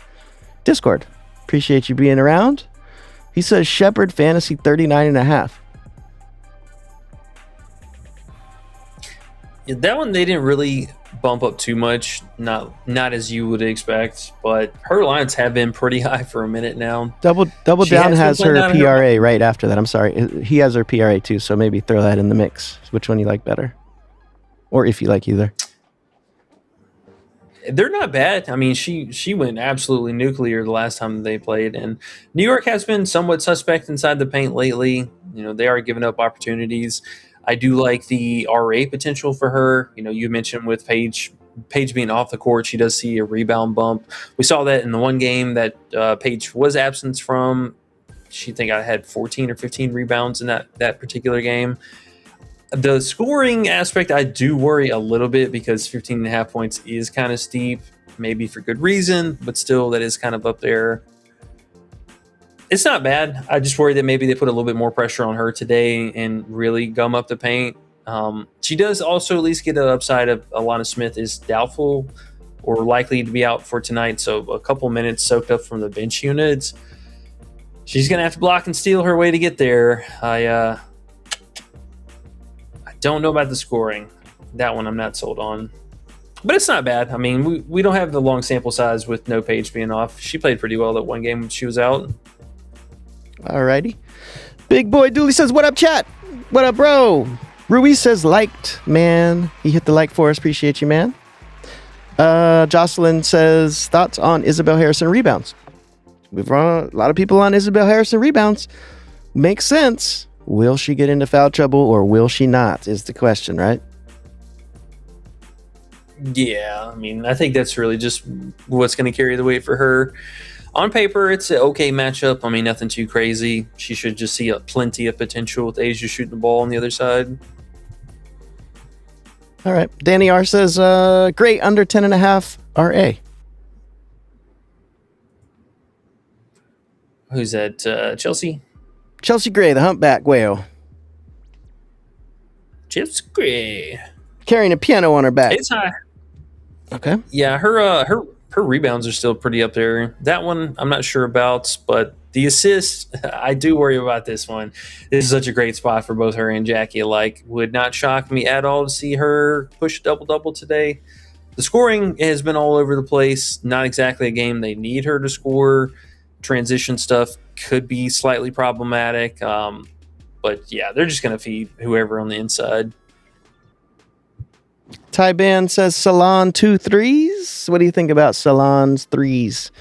Discord. Appreciate you being around. He says Shepherd Fantasy 39.5. That one they didn't really bump up too much, not as you would expect, but her lines have been pretty high for a minute now. Double Down has her PRA right after that. I'm sorry. He has her PRA too, so maybe throw that in the mix. Which one you like better? Or if you like either. They're not bad. I mean, she went absolutely nuclear the last time they played, and New York has been somewhat suspect inside the paint lately. You know, they are giving up opportunities. I do like the RA potential for her. You know, you mentioned with Paige being off the court, she does see a rebound bump. We saw that in the one game that Paige was absent from. She think I had 14 or 15 rebounds in that particular game. The scoring aspect, I do worry a little bit because 15.5 points is kind of steep, maybe for good reason, but still that is kind of up there. It's not bad. I just worry that maybe they put a little bit more pressure on her today and really gum up the paint. She does also at least get an upside of Alana Smith is doubtful or likely to be out for tonight. So a couple minutes soaked up from the bench units. She's going to have to block and steal her way to get there. I don't know about the scoring. That one I'm not sold on. But it's not bad. I mean, we don't have the long sample size with no Paige being off. She played pretty well that one game when she was out. Alrighty. Big Boy Dooley says, what up, chat? What up, bro? Ruiz says, liked, man. He hit the like for us. Appreciate you, man. Jocelyn says, thoughts on Isabel Harrison rebounds? We've run a lot of people on Isabel Harrison rebounds. Makes sense. Will she get into foul trouble or will she not is the question, right? Yeah, I mean, I think that's really just what's going to carry the weight for her. On paper, it's an okay matchup. I mean, nothing too crazy. She should just see plenty of potential with Asia shooting the ball on the other side. All right. Danny R says, great, under 10.5 RA. Who's that? Chelsea? Chelsea Gray, the humpback whale. Chelsea Gray. Carrying a piano on her back. It's high. Okay. Yeah, her rebounds are still pretty up there. That one I'm not sure about, but the assist, I do worry about this one. This is such a great spot for both her and Jackie alike. Would not shock me at all to see her push a double-double today. The scoring has been all over the place. Not exactly a game they need her to score. Transition stuff could be slightly problematic. But yeah, they're just going to feed whoever on the inside. Ty Band says Salon 2 threes. What do you think about Salon's threes?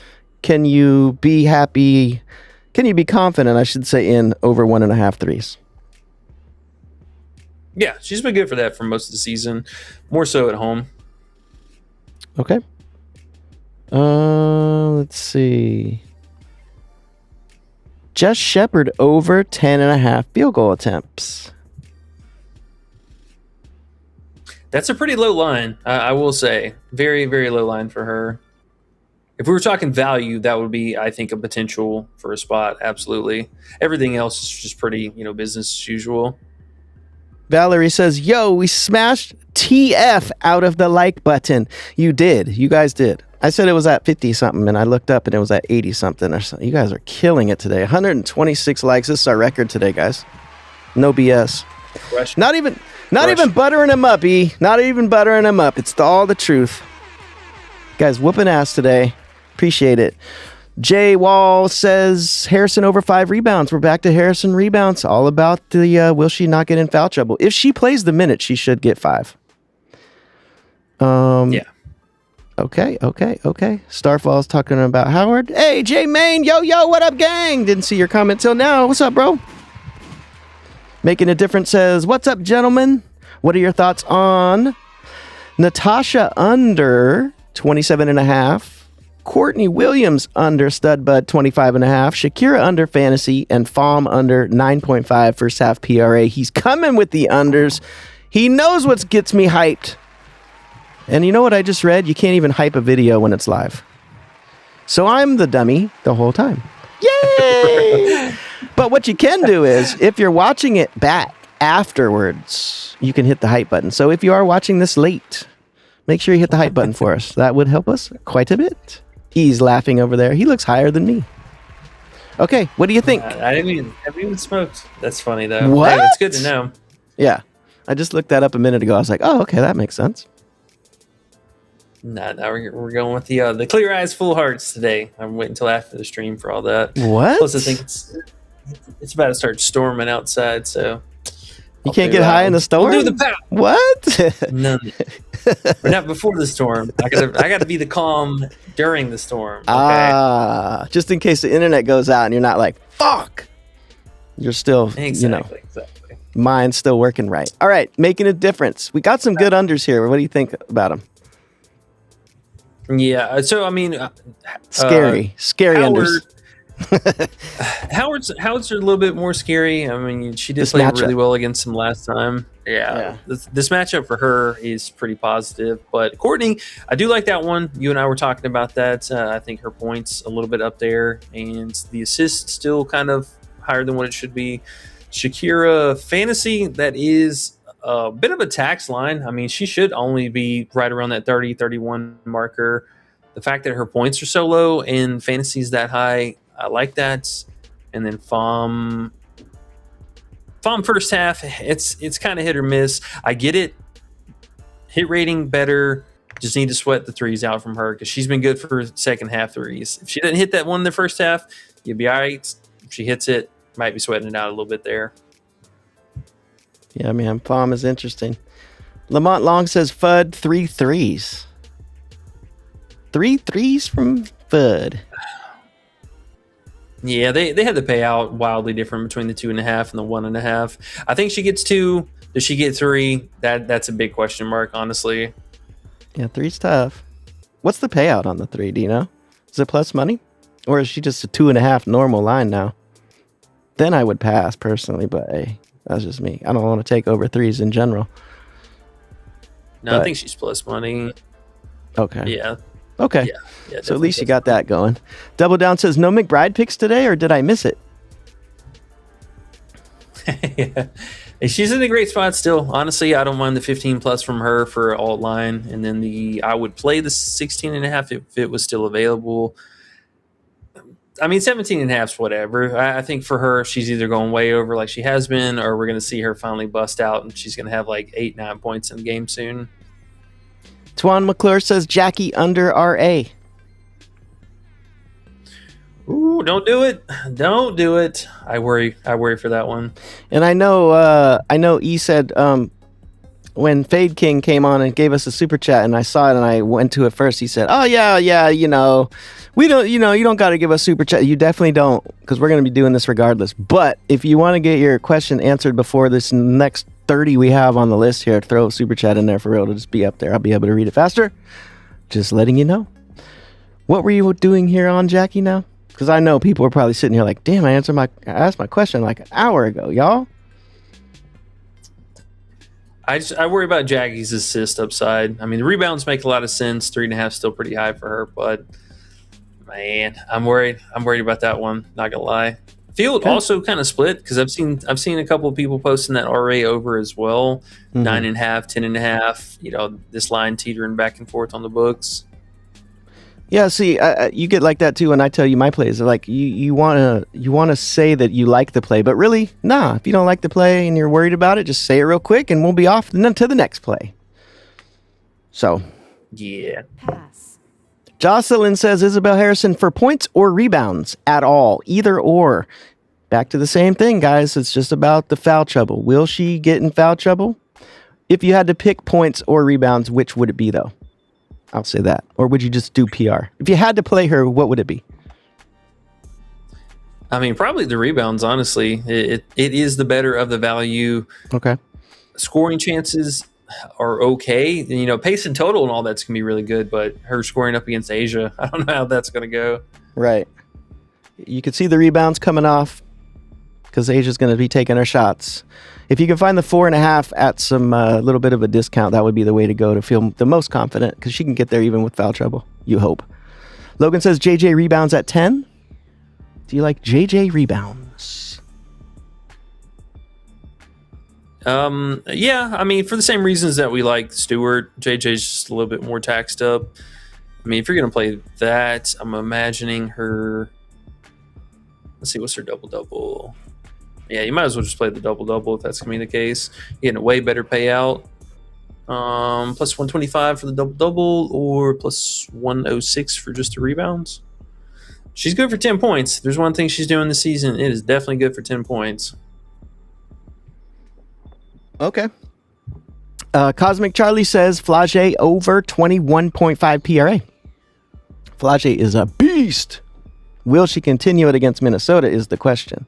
Can you be happy? Can you be confident, I should say, in over 1.5 threes? Yeah, she's been good for that for most of the season. More so at home. Okay. Let's see. Jess Shepard over 10.5 field goal attempts. That's a pretty low line, I will say. Very, very low line for her. If we were talking value, that would be, I think, a potential for a spot. Absolutely. Everything else is just pretty, business as usual. Valerie says, yo, we smashed TF out of the like button. You did. You guys did. I said it was at 50 something and I looked up and it was at 80 something or something. You guys are killing it today. 126 likes. This is our record today, guys. No BS. Rush. Not even buttering him up, E. Not even buttering him up. It's all the truth. Guys, whooping ass today. Appreciate it. Jay Wall says Harrison over 5 rebounds. We're back to Harrison rebounds. All about the will she not get in foul trouble? If she plays the minute, she should get 5. Yeah. Okay. Starfall's talking about Howard. Hey, Jay Main. Yo, what up, gang? Didn't see your comment till now. What's up, bro? Making a Difference says, what's up, gentlemen? What are your thoughts on Natasha under 27.5? Courtney Williams under stud bud 25.5, Shakira under fantasy, and Fom under 9.5 first half PRA. He's coming with the unders. He knows what gets me hyped. And you know what I just read? You can't even hype a video when it's live. So I'm the dummy the whole time. Yay! But what you can do is, if you're watching it back afterwards, you can hit the hype button. So if you are watching this late, make sure you hit the hype button for us. That would help us quite a bit. He's laughing over there. He looks higher than me. Okay, what do you think? I haven't even smoked. That's funny, though. What? Hey, it's good to know. Yeah. I just looked that up a minute ago. I was like, oh, okay, that makes sense. Nah, now we're going with the clear eyes, full hearts today. I'm waiting until after the stream for all that. What? Plus, I think it's about to start storming outside, so You can't get high in the storm? We'll do the pow. What? None. But not before the storm. I gotta be the calm during the storm. Okay? Just in case the internet goes out and you're not like, fuck. You're still, Exactly. mind's still working right. All right, Making a Difference. We got some good unders here. What do you think about them? Yeah. So I mean, Scary unders. Howard's are a little bit more scary. I mean, she did This play matchup. really well against him last time. Yeah. This matchup for her is pretty positive. But Courtney, I do like that one. You and I were talking about that. I think her points a little bit up there, and the assist still kind of higher than what it should be. Shakira fantasy, that is a bit of a tax line. I mean, she should only be right around that 30, 31 marker. The fact that her points are so low and fantasy's that high, I like that. And then Fom first half, it's kind of hit or miss. I get it. Hit rating better. Just need to sweat the threes out from her because she's been good for second half threes. If she didn't hit that one in the first half, you'd be all right. If she hits it, might be sweating it out a little bit there. Yeah, man, Fom is interesting. Lamont Long says Fudd 3 threes. 3 threes from Fudd. Yeah, they had the payout wildly different between the 2.5 and the 1.5. I think she gets 2. Does she get 3? That's a big question mark, honestly. Yeah, 3's tough. What's the payout on the 3? Do you know? Is it plus money? Or is she just a 2.5 normal line now? Then I would pass personally, but hey, that's just me. I don't want to take over 3s in general. No, I think she's plus money. Okay. Yeah. Okay. Yeah. So at least you got that going. Double Down says, no McBride picks today, or did I miss it? Yeah. She's in a great spot still. Honestly, I don't mind the 15 plus from her for alt line. And then I would play the 16.5 if it was still available. I mean, 17.5 is whatever. I think for her, she's either going way over like she has been, or we're going to see her finally bust out and she's going to have like 8-9 points in the game soon. Twan McClure says Jackie under RA. Ooh, don't do it. Don't do it. I worry for that one. And I know E said when Fade King came on and gave us a super chat and I saw it and I went to it first, he said, oh yeah, you don't got to give us super chat. You definitely don't, because we're going to be doing this regardless. But if you want to get your question answered before this next 30 we have on the list here, throw a super chat in there for real. It'll just be up there. I'll be able to read it faster. Just letting you know. What were you doing here on Jackie now? Because I know people are probably sitting here like, damn, I asked my question like an hour ago, y'all. I worry about Jackie's assist upside. I mean, the rebounds make a lot of sense. 3.5 still pretty high for her, but man, I'm worried. I'm worried about that one. Not gonna lie. Field also kind of split because I've seen a couple of people posting that RA over as well. 9.5, 10.5. You know, this line teetering back and forth on the books. Yeah, see, you get like that too when I tell you my plays. Like you wanna say that you like the play, but really, nah. If you don't like the play and you're worried about it, just say it real quick, and we'll be off to the next play. So, yeah. Pass. Jocelyn says Isabel Harrison for points or rebounds at all, either or. Back to the same thing, guys. It's just about the foul trouble. Will she get in foul trouble? If you had to pick points or rebounds, which would it be though? I'll say that. Or would you just do PR? If you had to play her, what would it be? I mean, probably the rebounds, honestly. It is the better of the value. Okay. Scoring chances are okay. You know, pace and total and all that's going to be really good, but her scoring up against Asia, I don't know how that's going to go. Right. You could see the rebounds coming off because Asia's going to be taking her shots. If you can find the 4.5 at some little bit of a discount, that would be the way to go to feel the most confident because she can get there even with foul trouble. You hope. Logan says JJ rebounds at 10. Do you like JJ rebounds? Yeah, I mean, for the same reasons that we like Stewart, JJ's just a little bit more taxed up. I mean, if you're going to play that, I'm imagining her. Let's see, what's her double-double? Yeah, you might as well just play the double-double if that's going to be the case. You're getting a way better payout. Plus 125 for the double-double or plus 106 for just the rebounds. She's good for 10 points. There's one thing she's doing this season. It is definitely good for 10 points. Okay. Cosmic Charlie says Flage over 21.5 PRA. Flage is a beast. Will she continue it against Minnesota is the question.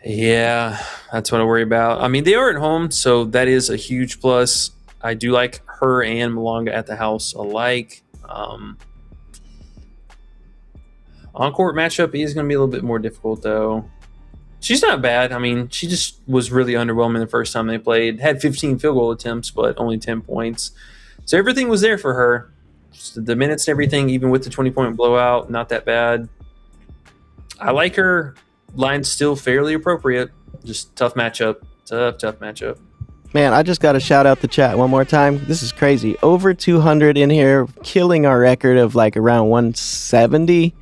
Yeah, that's what I worry about. I mean, they are at home, so that is a huge plus. I do like her and Malonga at the house alike. On-court matchup is going to be a little bit more difficult, though. She's not bad. I mean, she just was really underwhelming the first time they played. Had 15 field goal attempts, but only 10 points. So everything was there for her. Just the minutes and everything, even with the 20-point blowout, not that bad. I like her. Line's still fairly appropriate. Just tough matchup. Tough matchup. Man, I just got to shout out the chat one more time. This is crazy. Over 200 in here, killing our record of like around 170.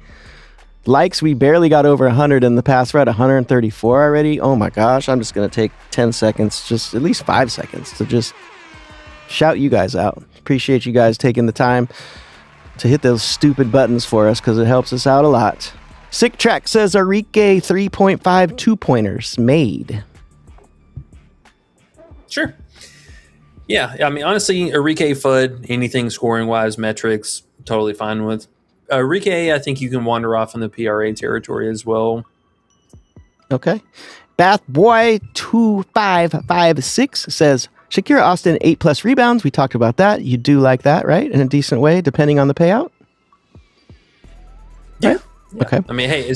Likes, we barely got over 100 in the past. We're at 134 already. Oh my gosh, I'm just going to take 10 seconds, just at least 5 seconds to just shout you guys out. Appreciate you guys taking the time to hit those stupid buttons for us because it helps us out a lot. Sick Track says Arike 3.5 2-pointers made. Sure. Yeah, I mean, honestly, Arike FUD, anything scoring-wise, metrics, totally fine with. Arike, I think you can wander off in the PRA territory as well. Okay. Bath Boy 2556 says Shakira Austin 8+ rebounds. We talked about that. You do like that, right? In a decent way, depending on the payout. Yeah. Right? Yeah. Okay. I mean, hey,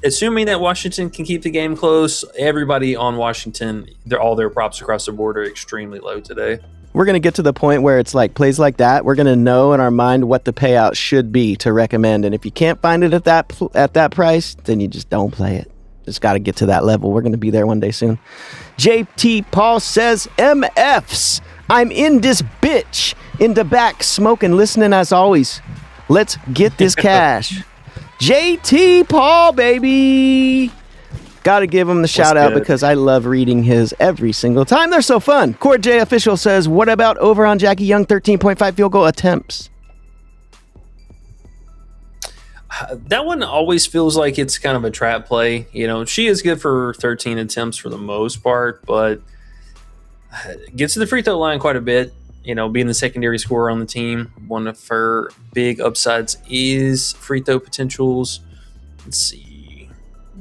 assuming that Washington can keep the game close, everybody on Washington, all their props across the board are extremely low today. We're going to get to the point where it's like plays like that. We're going to know in our mind what the payout should be to recommend. And if you can't find it at that price, then you just don't play it. Just got to get to that level. We're going to be there one day soon. JT Paul says, MFs, I'm in this bitch. In the back, smoking, listening as always. Let's get this cash. JT Paul, baby. Got to give him the shout out because I love reading his every single time. They're so fun. Court J Official says, what about over on Jackie Young 13.5 field goal attempts? That one always feels like it's kind of a trap play. You know, she is good for 13 attempts for the most part, but gets to the free throw line quite a bit. You know, being the secondary scorer on the team, one of her big upsides is free throw potentials. Let's see.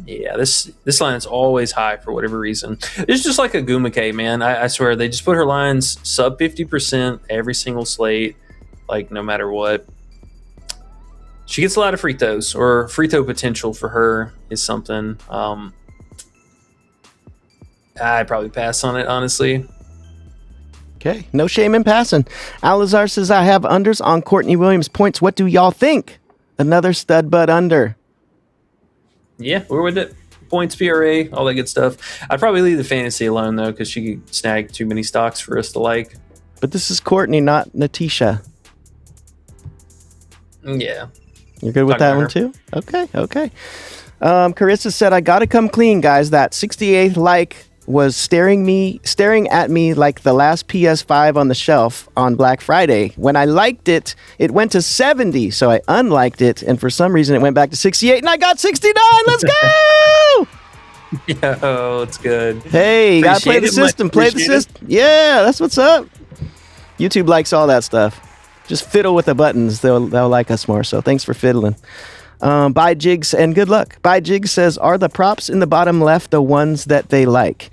Yeah, this line is always high for whatever reason. It's just like a Gumake, man. I swear, they just put her lines sub 50% every single slate, like no matter what. She gets a lot of free throws, or free throw potential for her is something. I'd probably pass on it, honestly. Okay, no shame in passing. Alazar says, I have unders on Courtney Williams points. What do y'all think? Another stud bud under. Yeah, we're with it. Points, PRA, all that good stuff. I'd probably leave the fantasy alone, though, because she could snag too many stocks for us to like. But this is Courtney, not Natisha. Yeah. You're good with that one, too? Okay. Carissa said, I got to come clean, guys. That 68th like was staring at me like the last PS5 on the shelf on Black Friday. When I liked it, it went to 70, so I unliked it, and for some reason it went back to 68, and I got 69. Let's go! Yo, it's good. Hey, gotta play the system. Play the system. Yeah, that's what's up. YouTube likes all that stuff. Just fiddle with the buttons. They'll like us more, so thanks for fiddling. Bye Jigs and good luck. Bye Jigs says, are the props in the bottom left the ones that they like?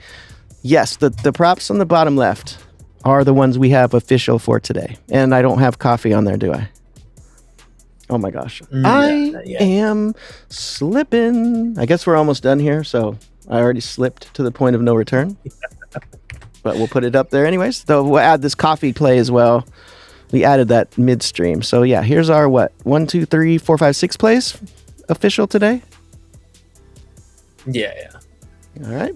Yes, the props on the bottom left are the ones we have official for today. And I don't have coffee on there, do I? Oh my gosh. I am slipping. I guess we're almost done here, so I already slipped to the point of no return. But we'll put it up there anyways. Though we'll add this coffee play as well. We added that midstream. So yeah, here's our 1, 2, 3, 4, 5, 6 plays official today. Yeah. All right.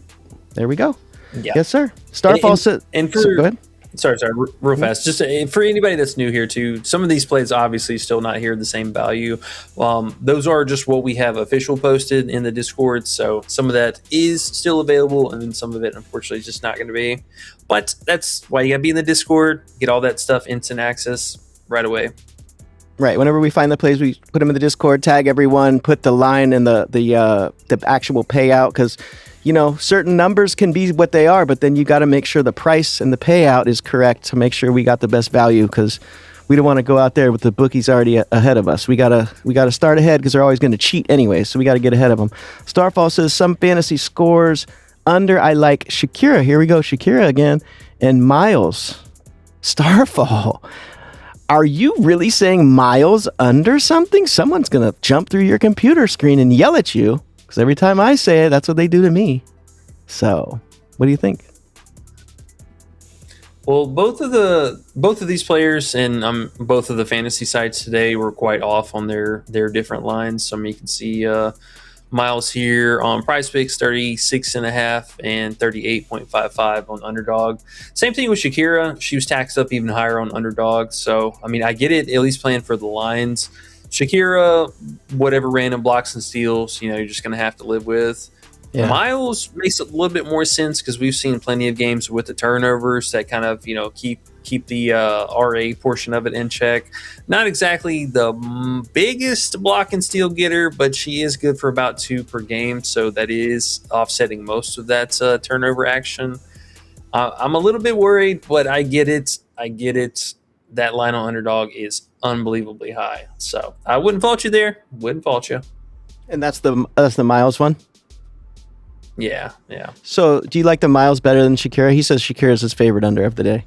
There we go. Yeah. Yes, sir. Starfall said. And for, go ahead. Sorry, real fast. Just for anybody that's new here too, some of these plays obviously still not here at the same value. Those are just what we have official posted in the Discord. So some of that is still available, and then some of it, unfortunately, is just not going to be. But that's why you got to be in the Discord, get all that stuff instant access right away. Right. Whenever we find the plays, we put them in the Discord, tag everyone, put the line and the actual payout, because certain numbers can be what they are, but then you got to make sure the price and the payout is correct to make sure we got the best value, because we don't want to go out there with the bookies already ahead of us. We gotta start ahead because they're always going to cheat anyway, so we got to get ahead of them. Starfall says some fantasy scores under. I like Shakira. Here we go, Shakira again, and Miles. Starfall. Are you really saying Miles under something? Someone's going to jump through your computer screen and yell at you, because every time I say it, that's what they do to me. So, what do you think? Well, both of these players and both of the fantasy sites today were quite off on their different lines. So you can see Miles here on Prizepicks 36.5 and 38.55 on Underdog. Same thing with Shakira. She was taxed up even higher on Underdog. So I mean, I get it. At least playing for the lines. Shakira, whatever random blocks and steals, you're just going to have to live with. Yeah. Miles makes a little bit more sense because we've seen plenty of games with the turnovers that kind of, keep the RA portion of it in check. Not exactly the biggest block and steal getter, but she is good for about 2 per game. So that is offsetting most of that turnover action. I'm a little bit worried, but I get it. That line on Underdog is unbelievably high. So I wouldn't fault you there. Wouldn't fault you. And that's the Miles one? Yeah. So do you like the Miles better than Shakira? He says Shakira is his favorite under of the day.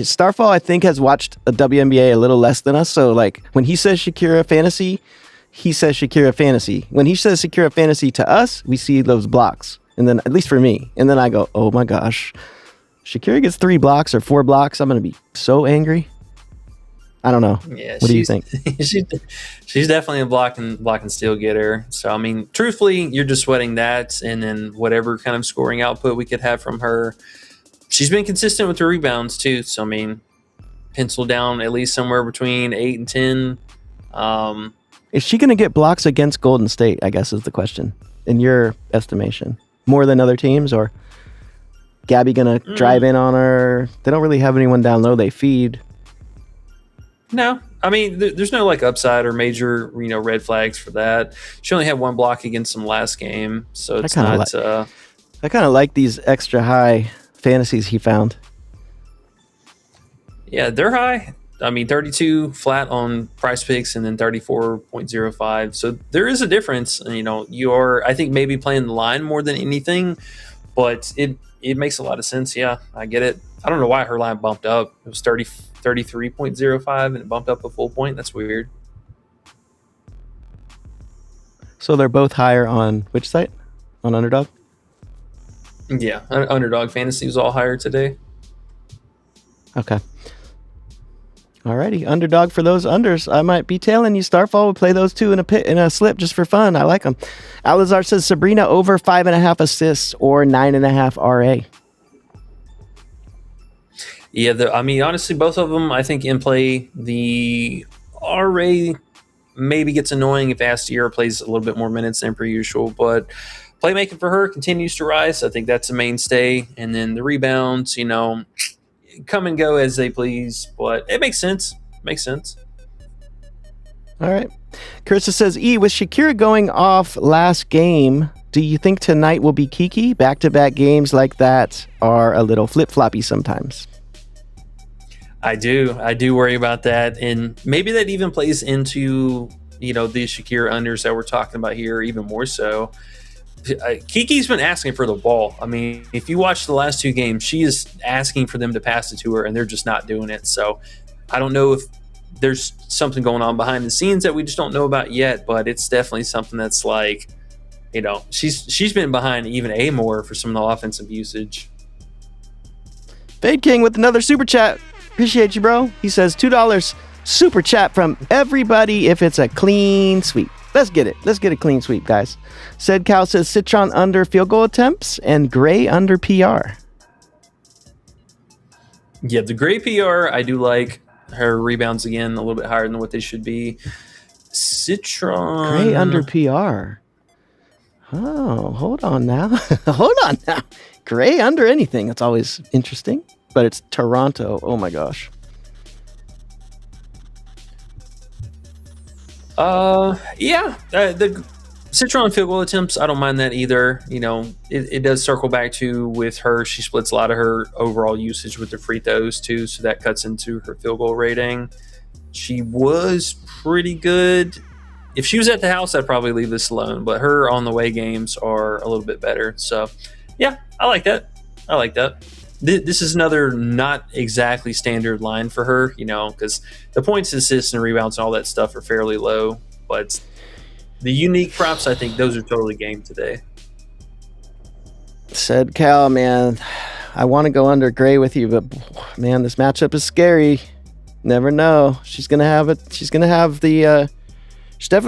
Starfall, I think, has watched a WNBA a little less than us. So like when he says Shakira fantasy, he says Shakira Fantasy. When he says Shakira Fantasy to us, we see those blocks. And then, at least for me, and then I go, oh my gosh, Shakira gets 3 blocks or 4 blocks. I'm going to be so angry. I don't know. Yeah, what do you think? she's definitely a block and steal getter. So, I mean, truthfully, you're just sweating that, and then whatever kind of scoring output we could have from her. She's been consistent with the rebounds, too. So, I mean, pencil down at least somewhere between 8 and 10. Is she going to get blocks against Golden State, I guess is the question, in your estimation? More than other teams, or Gabby going to drive in on her? They don't really have anyone down low they feed. No. I mean, there's no like upside or major, red flags for that. She only had 1 block against them last game, so it's not... I kind of like these extra high fantasies he found. Yeah, they're high. I mean, 32 flat on Prizepicks and then 34.05. So there is a difference. You are, I think, maybe playing the line more than anything, but it makes a lot of sense. Yeah, I get it. I don't know why her line bumped up. It was 33.05 and it bumped up a full point. That's weird. So they're both higher on which site? On Underdog? Yeah, Underdog Fantasy was all higher today. Okay. Alrighty, Underdog for those unders. I might be tailing you. Starfall would play those two in a slip just for fun. I like them. Alazar says Sabrina over 5.5 assists or 9.5 RA. Yeah, I mean, honestly, both of them, I think, in play. The RA maybe gets annoying if Astier plays a little bit more minutes than per usual, but playmaking for her continues to rise. I think that's a mainstay. And then the rebounds, come and go as they please, but it makes sense. All right. Carissa says, with Shakira going off last game, do you think tonight will be Kiki? Back-to-back games like that are a little flip-floppy sometimes. I do worry about that, and maybe that even plays into the Shakira unders that we're talking about here even more so. Kiki's been asking for the ball. I mean, if you watch the last 2 games, she is asking for them to pass it to her, and they're just not doing it. So I don't know if there's something going on behind the scenes that we just don't know about yet, but it's definitely something that's like, she's been behind even A more for some of the offensive usage. Fade King with another super chat. Appreciate you, bro. He says $2 super chat from everybody if it's a clean sweep. Let's get it. Let's get a clean sweep, guys. Said Cal says Citron under field goal attempts and Gray under PR. Yeah, the Gray PR, I do like. Her rebounds, again, a little bit higher than what they should be. Citron. Gray under PR. Oh, hold on now. Gray under anything. That's always interesting. But it's Toronto. Oh, my gosh. The Citron field goal attempts, I don't mind that either. It does circle back to with her. She splits a lot of her overall usage with the free throws too, so that cuts into her field goal rating. She was pretty good. If she was at the house, I'd probably leave this alone, but her on the way games are a little bit better. So, yeah, I like that. This is another not exactly standard line for her, because the points, assists, and rebounds and all that stuff are fairly low. But the unique props, I think those are totally game today. Said Cal, man, I want to go under Gray with you, but man, this matchup is scary. Never know. She's gonna have it. She's definitely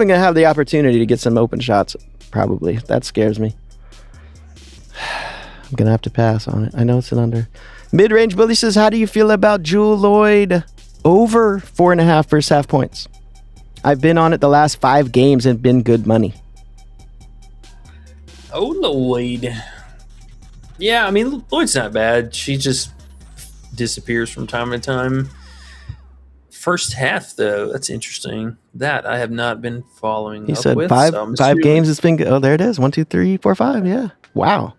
gonna have the opportunity to get some open shots. Probably. That scares me. I'm going to have to pass on it. I know it's an under. Mid-range Bully says, how do you feel about Jewel Lloyd over 4.5 first half points? I've been on it the last 5 games and been good money. Oh, Lloyd. Yeah, I mean, Lloyd's not bad. She just disappears from time to time. First half, though, that's interesting. That I have not been following he up said with. five games it's been good. Oh, there it is. 1, 2, 3, 4, 5. Yeah. Wow.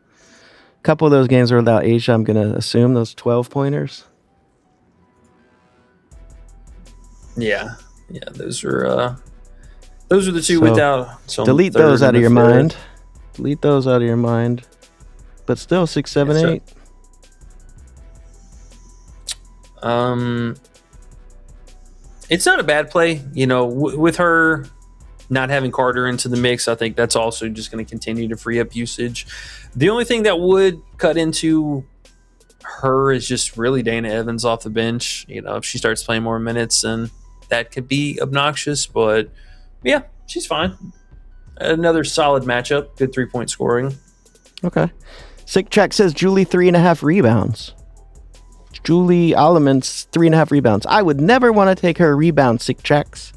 A couple of those games are without Asia. I'm going to assume those 12-pointers. Yeah, those are the two without. So delete those out of your mind. Delete those out of your mind. But still 6, 7, 8. It's not a bad play, with her. not having Carter into the mix, I think that's also just going to continue to free up usage. The only thing that would cut into her is just really Dana Evans off the bench. If she starts playing more minutes, then that could be obnoxious. But yeah, she's fine. Another solid matchup. Good 3-point scoring. Okay. Sick Check says Julie 3.5 rebounds. Julie Alleman's 3.5 rebounds. I would never want to take her rebound, Sick Checks.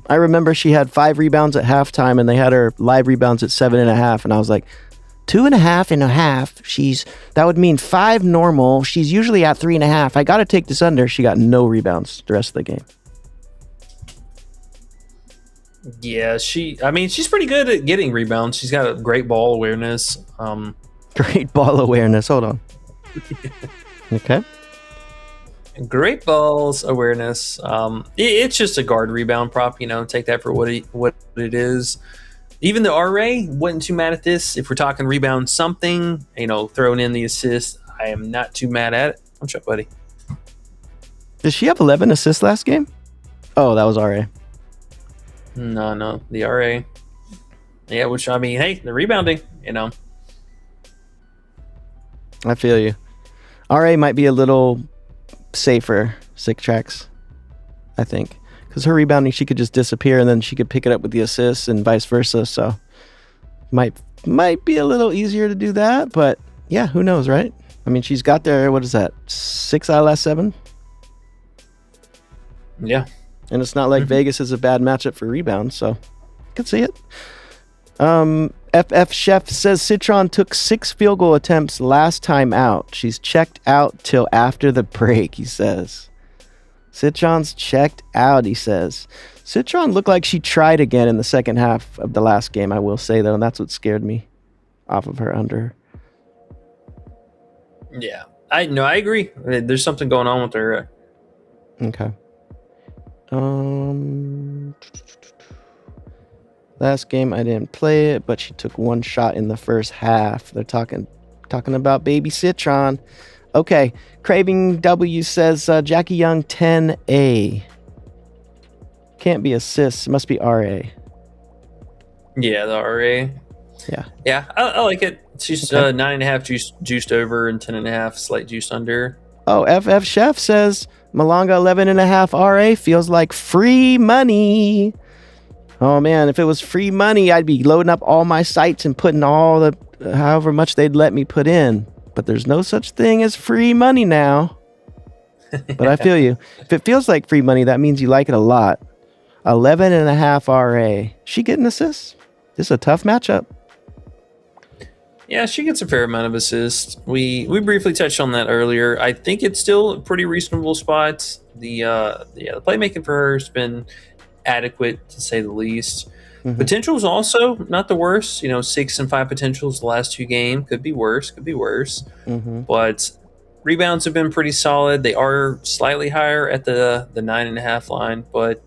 I remember she had 5 rebounds at halftime, and they had her live rebounds at 7.5, and I was like, 2.5 and a half. That would mean 5 normal. She's usually at 3.5. I got to take this under. She got no rebounds the rest of the game. Yeah, she's pretty good at getting rebounds. She's got a great ball awareness. Great ball awareness. Hold on. Okay. Great balls awareness. It's just a guard rebound prop. Take that for what it is. Even the RA wasn't too mad at this. If we're talking rebound something, throwing in the assist, I am not too mad at it. What's up, buddy? Did she have 11 assists last game? Oh, that was RA. No, the RA. Yeah, which hey, the rebounding, I feel you. RA might be a little safer, Sick Tracks, I think. Because her rebounding, she could just disappear and then she could pick it up with the assists and vice versa. So might be a little easier to do that. But yeah, who knows, right? She's got there, what is that, 6 out of last 7? Yeah. And it's not like Vegas is a bad matchup for rebounds, so I can see it. FF Chef says Citron took 6 field goal attempts last time out. She's checked out till after the break, he says. Citron's checked out, he says. Citron looked like she tried again in the second half of the last game, I will say, though, and that's what scared me off of her under. Yeah, I agree. There's something going on with her. Okay. Last game I didn't play it, but she took 1 shot in the first half. They're talking about baby Citron. Okay, Craving W says Jackie Young 10A. Can't be assists, must be RA. Yeah, the RA. Yeah, I like it. She's okay. 9.5 juiced over and 10.5 slight juiced under. Oh, FF Chef says Malonga 11.5 RA feels like free money. Oh man, if it was free money, I'd be loading up all my sites and putting all the however much they'd let me put in. But there's no such thing as free money now. But I feel you. If it feels like free money, that means you like it a lot. 11.5 RA. She getting assists? This is a tough matchup. Yeah, she gets a fair amount of assists. We briefly touched on that earlier. I think it's still a pretty reasonable spot. The playmaking for her has been adequate, to say the least. Potentials also not the worst. 6 and 5 potentials the last 2 games. Could be worse. But rebounds have been pretty solid. They are slightly higher at the 9.5 line, but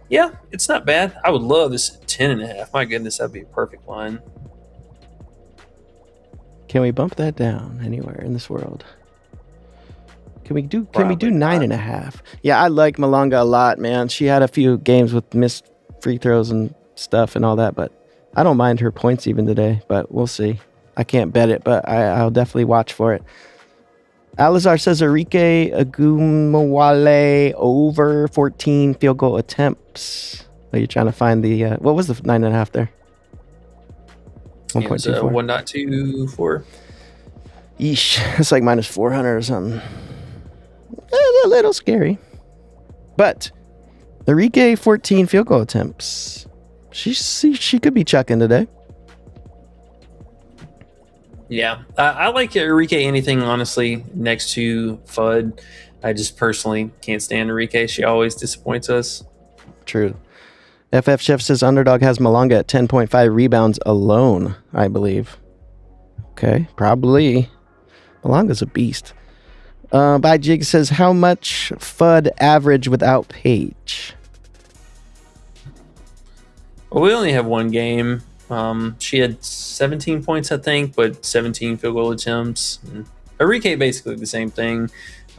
yeah, it's not bad. I would love this 10.5. My goodness, that'd be a perfect line. Can we bump that down anywhere in this world? Can we do 9.5? Yeah, I like Malonga a lot, man. She had a few games with missed free throws and stuff and all that, but I don't mind her points even today, but we'll see. I can't bet it, but I'll definitely watch for it. Alizar says Arike Agumawale over 14 field goal attempts. Are you trying to find the what was the 9.5 there? 1.24. 1.24. Yeesh, it's like minus 400 or something. A little scary. But Enrique 14 field goal attempts. She could be chucking today. Yeah, I like Enrique anything, honestly, next to Fudd. I just personally can't stand Enrique. She always disappoints us. True. FF Chef says Underdog has Malonga at 10.5 rebounds alone, I believe. Okay, probably. Malonga's a beast. By Jig says, how much Fudd average without Paige? Well, we only have 1 game. She had 17 points, I think, but 17 field goal attempts. And Enrique basically the same thing.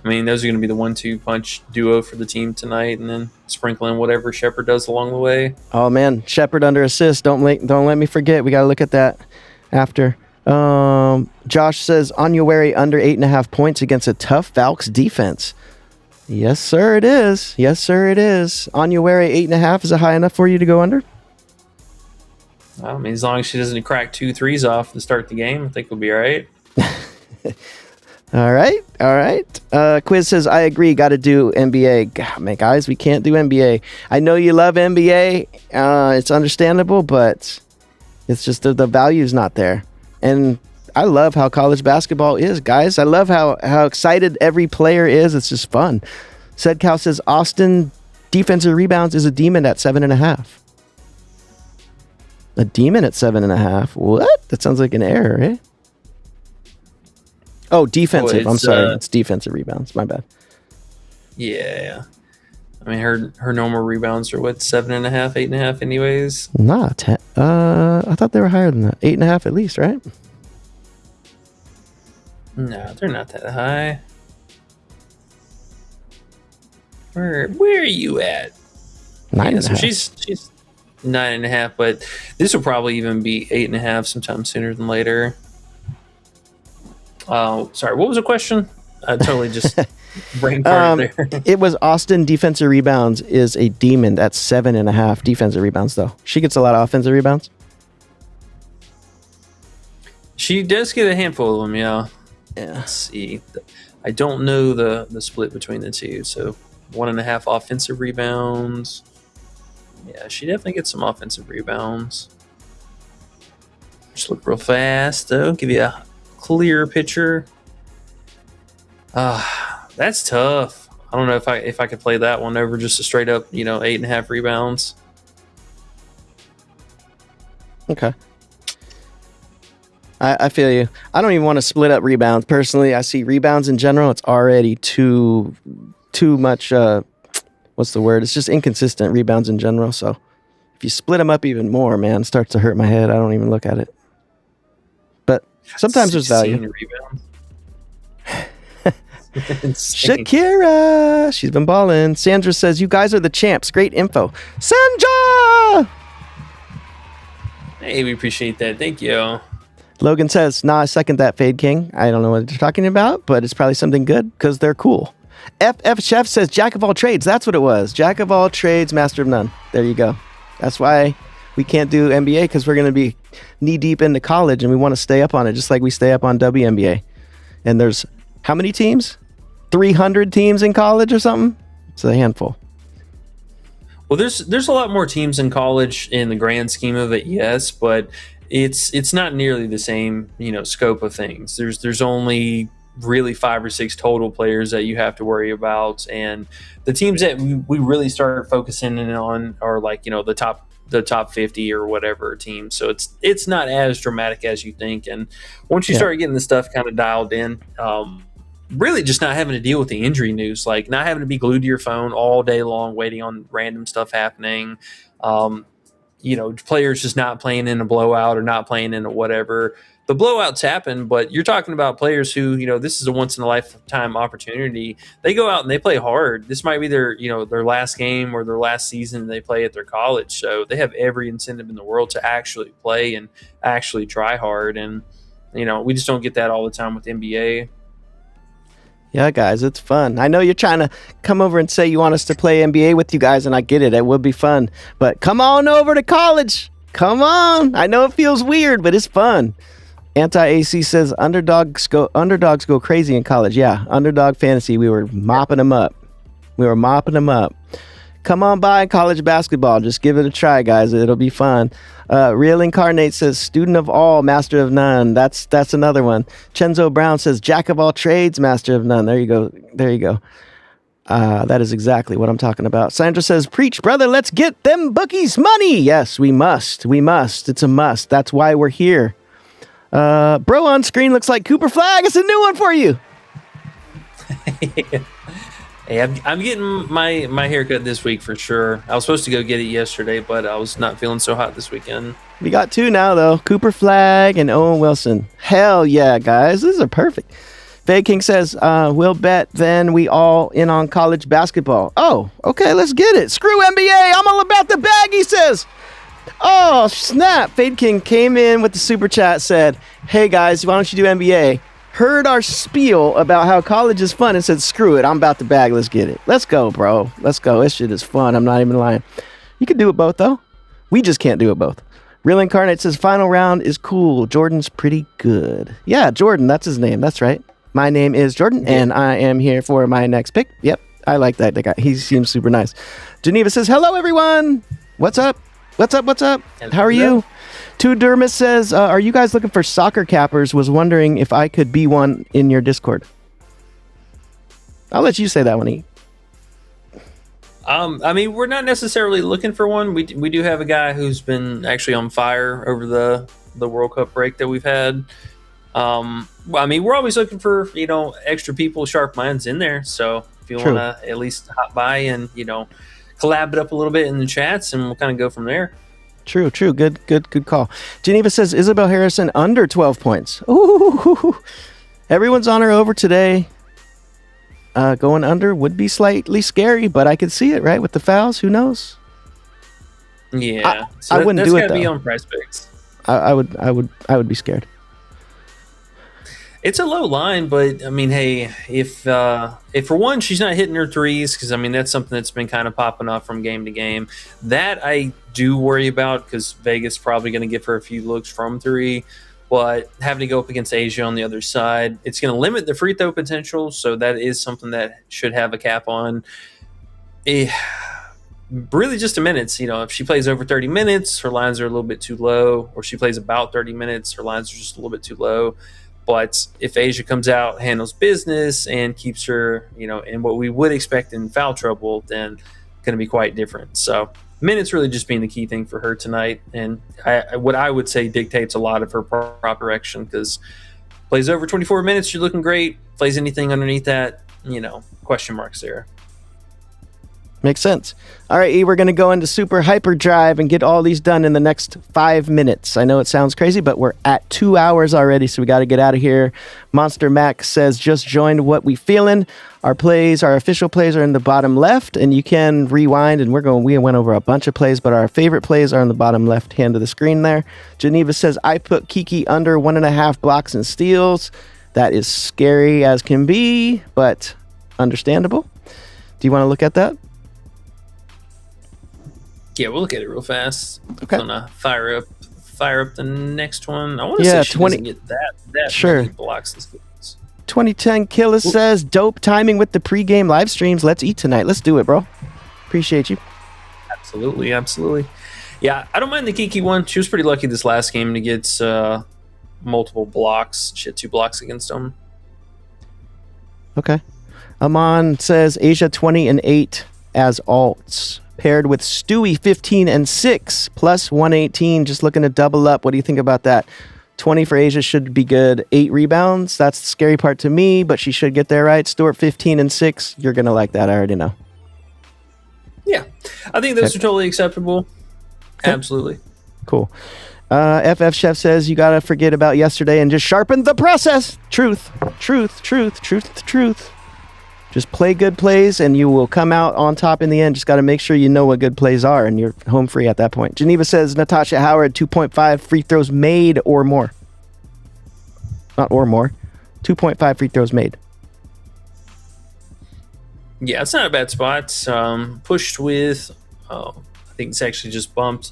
I mean, those are going to be the 1-2 punch duo for the team tonight, and then sprinkling whatever Shepherd does along the way. Oh man, Shepherd under assist. Don't let me forget. We got to look at that after. Josh says Onyeawere under 8.5 points against a tough Valks defense. Yes, sir, it is. Yes, sir, it is. Onyeawere 8.5 is it high enough for you to go under? I mean, as long as she doesn't crack 2 threes off to start the game, I think we'll be all right. All right. Quiz says, I agree, got to do NBA. God, man, guys, we can't do NBA. I know you love NBA. It's understandable, but it's just the value's not there. And I love how college basketball is, guys. I love how excited every player is. It's just fun. Said Cal says, Austin defensive rebounds is a demon at 7.5. A demon at 7.5? What? That sounds like an error, eh? Oh, defensive. I'm sorry. It's defensive rebounds. My bad. Yeah. I mean, her normal rebounds are what, 7.5, 8.5 anyways? Nah, 10. I thought they were higher than that. 8.5 at least, right? No, they're not that high. Where are you at? 9.5. Yeah, so she's 9.5, but this will probably even be 8.5 sometime sooner than later. Sorry, what was the question? I totally just brain farted there. It was Austin defensive rebounds is a demon at 7.5 defensive rebounds, though. She gets a lot of offensive rebounds. She does get a handful of them, yeah. Yeah. Let's see. I don't know the split between the two. So 1.5 offensive rebounds. Yeah, she definitely gets some offensive rebounds. Just look real fast, though. Give you a clear picture. That's tough. I don't know if I could play that one over just a straight up, 8.5 rebounds. Okay. I feel you. I don't even want to split up rebounds. Personally, I see rebounds in general. It's already too much. What's the word? It's just inconsistent rebounds in general. So if you split them up even more, man, it starts to hurt my head. I don't even look at it. But sometimes there's value. Shakira, she's been balling. Sandra says, you guys are the champs. Great info. Sandra! Hey, we appreciate that. Thank you. Logan says, nah, I second that, Fade King. I don't know what you're talking about, but it's probably something good because they're cool. FF Chef says, Jack of all trades. That's what it was. Jack of all trades, master of none. There you go. That's why we can't do NBA, because we're going to be knee deep into college and we want to stay up on it, just like we stay up on WNBA. And there's how many teams? 300 teams in college or something? It's a handful. Well, there's a lot more teams in college in the grand scheme of it, yes, but it's not nearly the same, scope of things. There's only really 5 or 6 total players that you have to worry about, and the teams that we really start focusing in on are like the top 50 or whatever teams. So it's not as dramatic as you think, and once you start getting the stuff kind of dialed in, really just not having to deal with the injury news, like not having to be glued to your phone all day long waiting on random stuff happening. Players just not playing in a blowout or not playing in a whatever. The blowouts happen, but you're talking about players who, this is a once in a lifetime opportunity. They go out and they play hard. This might be their last game or their last season they play at their college. So they have every incentive in the world to actually play and actually try hard. And, we just don't get that all the time with the NBA. Yeah, guys, it's fun. I know you're trying to come over and say you want us to play NBA with you guys, and I get it. It would be fun. But come on over to college. Come on. I know it feels weird, but it's fun. Anti-AC says underdogs go crazy in college. Yeah, underdog fantasy. We were mopping them up. Come on by college basketball. Just give it a try, guys. It'll be fun. Real Incarnate says student of all, master of none. That's another one. Chenzo Brown says jack of all trades, master of none. There you go. That is exactly what I'm talking about. Sandra says, preach, brother. Let's get them bookies money. Yes, we must. It's a must. That's why we're here. Bro on screen looks like Cooper Flag. It's a new one for you. Hey, I'm getting my haircut this week for sure. I was supposed to go get it yesterday, but I was not feeling so hot this weekend. We got 2 now, though. Cooper Flag and Owen Wilson. Hell yeah, guys. These are perfect. Fade King says, we'll bet then we all in on college basketball. Oh, okay, let's get it. Screw NBA. I'm all about the bag, he says. Oh, snap. Fade King came in with the super chat, said, hey, guys, why don't you do NBA? Heard our spiel about how college is fun and said, screw it. I'm about the bag. Let's get it. Let's go, bro. Let's go. This shit is fun. I'm not even lying. You can do it both, though. We just can't do it both. Real Incarnate says, final round is cool. Jordan's pretty good. Yeah, Jordan. That's his name. That's right. My name is Jordan, and I am here for my next pick. Yep, I like that guy. He seems super nice. Geneva says, hello, everyone. What's up? What's up? What's up? How are you? Two Dermis says, are you guys looking for soccer cappers? Was wondering if I could be one in your Discord. I'll let you say that one, E. I mean, we're not necessarily looking for one. We do have a guy who's been actually on fire over the World Cup break that we've had. I mean, we're always looking for, extra people, sharp minds in there. So if you want to at least hop by and, collab it up a little bit in the chats, and we'll kind of go from there. True. Good call. Geneva says, Isabel Harrison under 12 points. Ooh. Everyone's on her over today. Going under would be slightly scary, but I could see it, right? With the fouls, who knows? Yeah. I wouldn't do it, though. Be on Prizepicks. I would be scared. It's a low line, but I mean, hey, if for one she's not hitting her threes, because I mean that's something that's been kind of popping up from game to game. That I do worry about because Vegas probably going to give her a few looks from three, but having to go up against Asia on the other side, it's going to limit the free throw potential. So that is something that should have a cap on. Really, just a minutes. If she plays over 30 minutes, her lines are a little bit too low, or she plays about 30 minutes, her lines are just a little bit too low. But if Asia comes out, handles business, and keeps her, in what we would expect in foul trouble, then going to be quite different. So minutes really just being the key thing for her tonight. And what I would say dictates a lot of her prop direction, because plays over 24 minutes, you're looking great. Plays anything underneath that, question marks there. Makes sense. All right, E, we're going to go into super hyperdrive and get all these done in the next 5 minutes. I know it sounds crazy, but we're at 2 hours already, so we got to get out of here. Monster Mac says, just joined What We Feelin'. Our official plays are in the bottom left, and you can rewind, and we went over a bunch of plays, but our favorite plays are in the bottom left hand of the screen there. Geneva says, I put Kiki under 1.5 blocks and steals. That is scary as can be, but understandable. Do you want to look at that? Yeah, we'll look at it real fast. Okay. I'm gonna fire up the next one. I want to say she doesn't get that many blocks and steals. 2010 Killer says, dope timing with the pregame live streams. Let's eat tonight. Let's do it, bro. Appreciate you. Absolutely. Yeah, I don't mind the Kiki one. She was pretty lucky this last game to get multiple blocks. She had 2 blocks against them. Okay. Amon says Asia 20 and 8 as alts. Paired with Stewie 15 and 6 plus 118. Just looking to double up. What do you think about that? 20 for Asia should be good. 8 rebounds. That's the scary part to me, but she should get there right. Stuart 15 and 6. You're going to like that. I already know. Yeah. I think those are totally acceptable. Okay. Absolutely. Cool. FF Chef says you got to forget about yesterday and just sharpen the process. Truth. Just play good plays, and you will come out on top in the end. Just got to make sure you know what good plays are, and you're home free at that point. Geneva says Natasha Howard, 2.5 free throws made or more. Not or more. 2.5 free throws made. Yeah, it's not a bad spot. Pushed with, I think it's actually just bumped.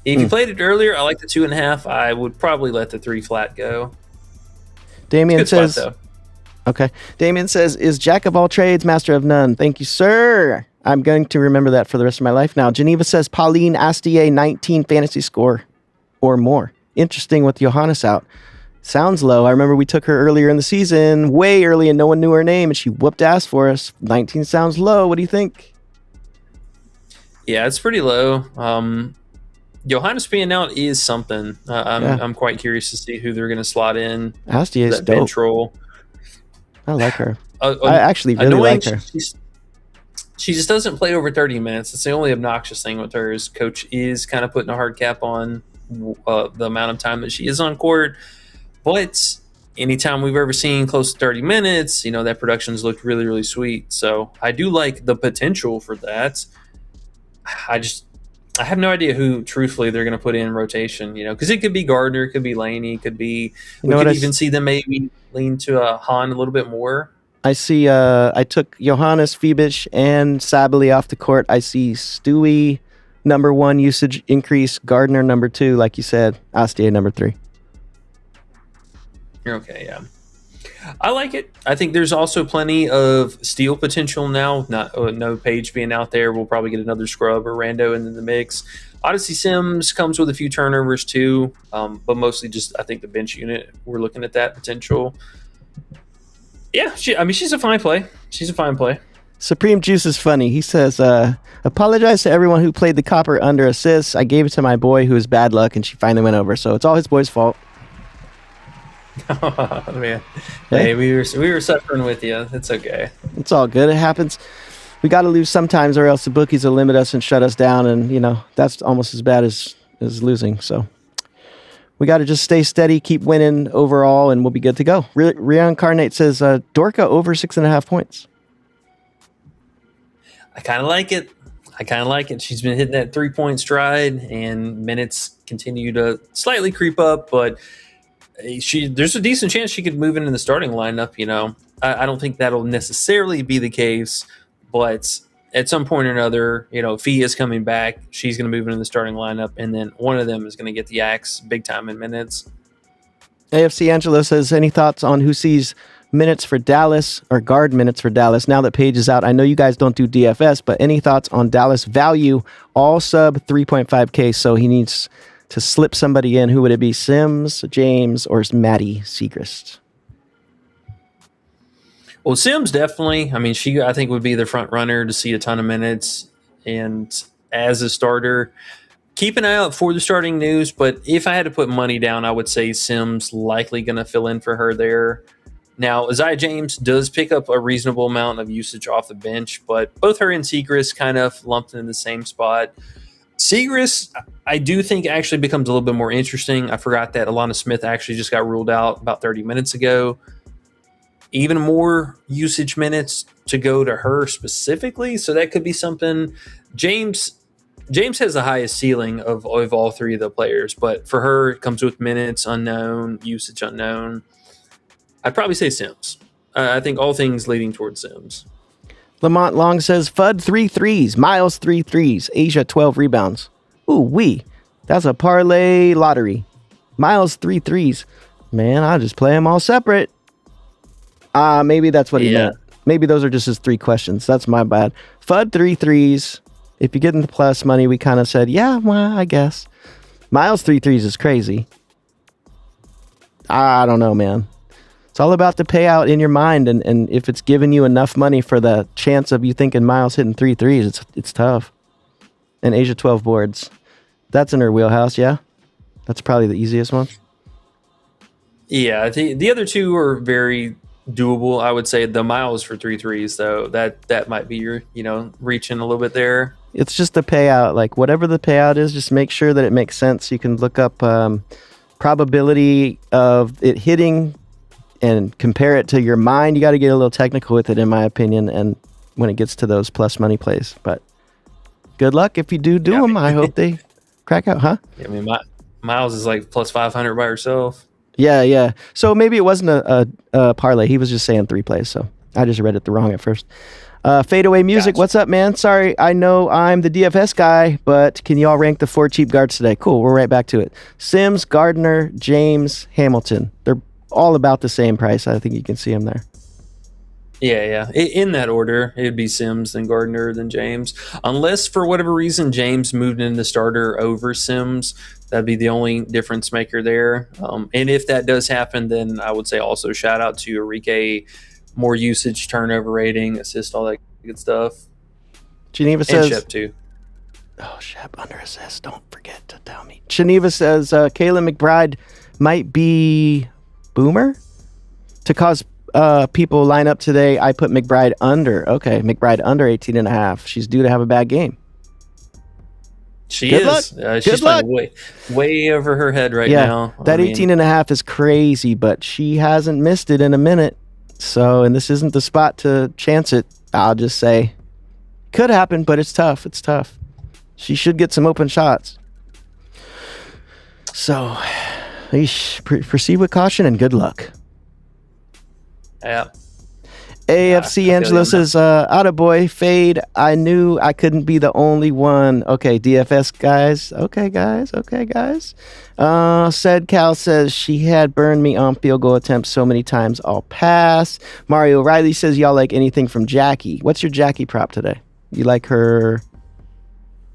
If you played it earlier, I like the 2.5. I would probably let the 3 flat go. Damien says... spot, though. Okay. Damien says, is Jack of all trades, master of none? Thank you, sir. I'm going to remember that for the rest of my life now. Geneva says, Pauline Astier, 19 fantasy score or more. Interesting with Johannes out. Sounds low. I remember we took her earlier in the season, way early, and no one knew her name, and she whooped ass for us. 19 sounds low. What do you think? Yeah, it's pretty low. Johannes being out is something. I'm quite curious to see who they're going to slot in. Astier is dope. Bench role. I like her. I actually really like her. She just doesn't play over 30 minutes. It's the only obnoxious thing with her is coach is kind of putting a hard cap on the amount of time that she is on court. But anytime we've ever seen close to 30 minutes, that production's looked really, really sweet. So I do like the potential for that. I have no idea who, truthfully, they're going to put in rotation, because it could be Gardner, it could be Laney, it could be, we could even see them maybe lean to Han a little bit more. I see, I took Johannes, Fibic, and Sabely off the court. I see Stewie, number 1 usage increase, Gardner, number 2, like you said, Astier, number 3. Okay, yeah. I like it. I think there's also plenty of steal potential now. No Page being out there. We'll probably get another scrub or rando in the mix. Odyssey Sims comes with a few turnovers too, but mostly just I think the bench unit. We're looking at that potential. Yeah, she's a fine play. She's a fine play. Supreme Juice is funny. He says, apologize to everyone who played the copper under assists. I gave it to my boy who has bad luck, and she finally went over. So it's all his boy's fault. Oh, man. Hey, we were suffering with you. It's okay. It's all good. It happens. We got to lose sometimes, or else the bookies will limit us and shut us down, and that's almost as bad as losing. So we got to just stay steady, keep winning overall, and we'll be good to go. Reincarnate says Dorka over 6.5 points. I kind of like it. She's been hitting that 3-point stride, and minutes continue to slightly creep up, but there's a decent chance she could move into the starting lineup. I don't think that'll necessarily be the case, but at some point or another, Fee is coming back. She's going to move into the starting lineup, and then one of them is going to get the axe big time in minutes. AFC Angelo says, any thoughts on who sees minutes for Dallas or guard minutes for Dallas now that Page is out? I know you guys don't do DFS, but any thoughts on Dallas value? All sub 3.5K, so he needs to slip somebody in. Who would it be? Sims, James, or Maddie Siegrist? Well, Sims definitely. I mean, she I think would be the front runner to see a ton of minutes, and as a starter, keep an eye out for the starting news. But if I had to put money down, I would say Sims likely going to fill in for her there. Now, Isaiah James does pick up a reasonable amount of usage off the bench, but both her and Siegrist kind of lumped in the same spot. Siegrist, I do think actually becomes a little bit more interesting. I forgot that Alana Smith actually just got ruled out about 30 minutes ago. Even more usage minutes to go to her specifically, so that could be something. James has the highest ceiling of all three of the players, but for her, it comes with minutes unknown, usage unknown. I'd probably say Sims. I think all things leading towards Sims. Lamont Long says, Fudd 3 threes, Miles 3 threes, Asia 12 rebounds. Ooh, that's a parlay lottery. Miles 3 threes. Man, I'll just play them all separate. Maybe that's what he meant. Maybe those are just his 3 questions. That's my bad. Fudd 3 threes. If you get into plus money, we kind of said, yeah, well, I guess. Miles 3 threes is crazy. I don't know, man. It's all about the payout in your mind, and if it's giving you enough money for the chance of you thinking Miles hitting 3 threes, it's tough. And Asia 12 boards. That's in her wheelhouse, yeah? That's probably the easiest one. Yeah, the other 2 are very doable. I would say the Miles for 3 threes, though, that might be your, reaching a little bit there. It's just the payout. Like, whatever the payout is, just make sure that it makes sense. You can look up probability of it hitting and compare it to your mind. You got to get a little technical with it, in my opinion, and when it gets to those plus money plays. But good luck if you do them. I hope they crack out, huh? Yeah, I mean, Miles is like plus 500 by herself. Yeah. So maybe it wasn't a parlay. He was just saying 3 plays, so I just read it wrong at first. Fadeaway Music, gotcha. What's up, man? Sorry, I know I'm the DFS guy, but can y'all rank the 4 cheap guards today? Cool, we're right back to it. Sims, Gardner, James, Hamilton. They're all about the same price. I think you can see them there. Yeah. In that order, it'd be Sims, then Gardner, then James. Unless, for whatever reason, James moved into starter over Sims. That'd be the only difference maker there. And if that does happen, then I would say also shout out to Enrique. More usage, turnover rating, assist, all that good stuff. Geneva says... And Shep, too. Oh, Shep under assist. Don't forget to tell me. Geneva says Kayla McBride might be Boomer to cause people line up today. I put McBride under. Okay, McBride under 18.5. She's due to have a bad game. She Good is. She's playing way over her head right now. That 18.5 is crazy, but she hasn't missed it in a minute. So, and this isn't the spot to chance it. I'll just say, could happen, but it's tough. It's tough. She should get some open shots. So, proceed with caution and good luck. Yeah. AFC Angelo says, attaboy, fade. I knew I couldn't be the only one. Okay, DFS guys. Okay, guys. Said Cal says, she had burned me on field goal attempts so many times, I'll pass. Mario Riley says, y'all like anything from Jackie. What's your Jackie prop today? You like her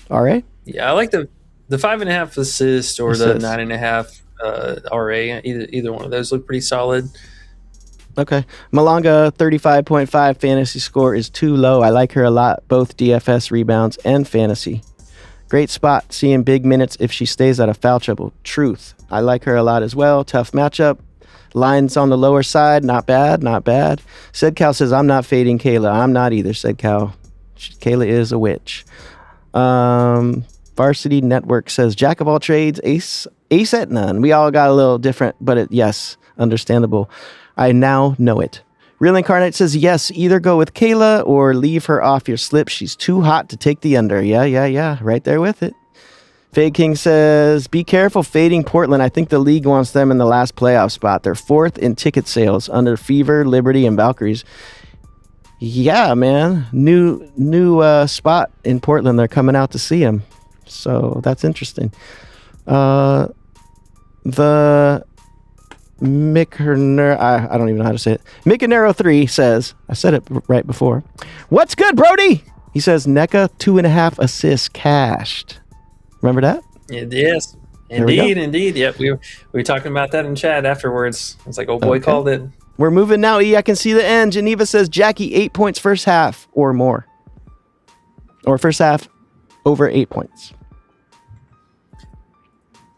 RA? Yeah, I like the 5.5 assist or the 9.5 RA. Either one of those look pretty solid. Okay. Malanga, 35.5 fantasy score is too low. I like her a lot, both DFS rebounds and fantasy. Great spot, seeing big minutes if she stays out of foul trouble. Truth. I like her a lot as well. Tough matchup. Lines on the lower side. Not bad. Said Cal says, I'm not fading Kayla. I'm not either, said Cal. Kayla is a witch. Varsity Network says, jack of all trades, ace at none. We all got a little different, but yes, understandable. I now know it. Real Incarnate says, yes, either go with Kayla or leave her off your slip. She's too hot to take the under. Yeah. Right there with it. Fade King says, be careful fading Portland. I think the league wants them in the last playoff spot. They're 4th in ticket sales under Fever, Liberty, and Valkyries. Yeah, man. New spot in Portland. They're coming out to see him. So that's interesting. The I don't even know how to say it. Micanero 3 says, I said it right before. What's good, Brody? He says, NECA 2.5 assists cashed. Remember that? Yes. Indeed. Yep. We were talking about that in chat afterwards. It's like, oh boy, called it. We're moving now. I can see the end. Geneva says, Jackie, 8 points first half or more. Or first half over 8 points.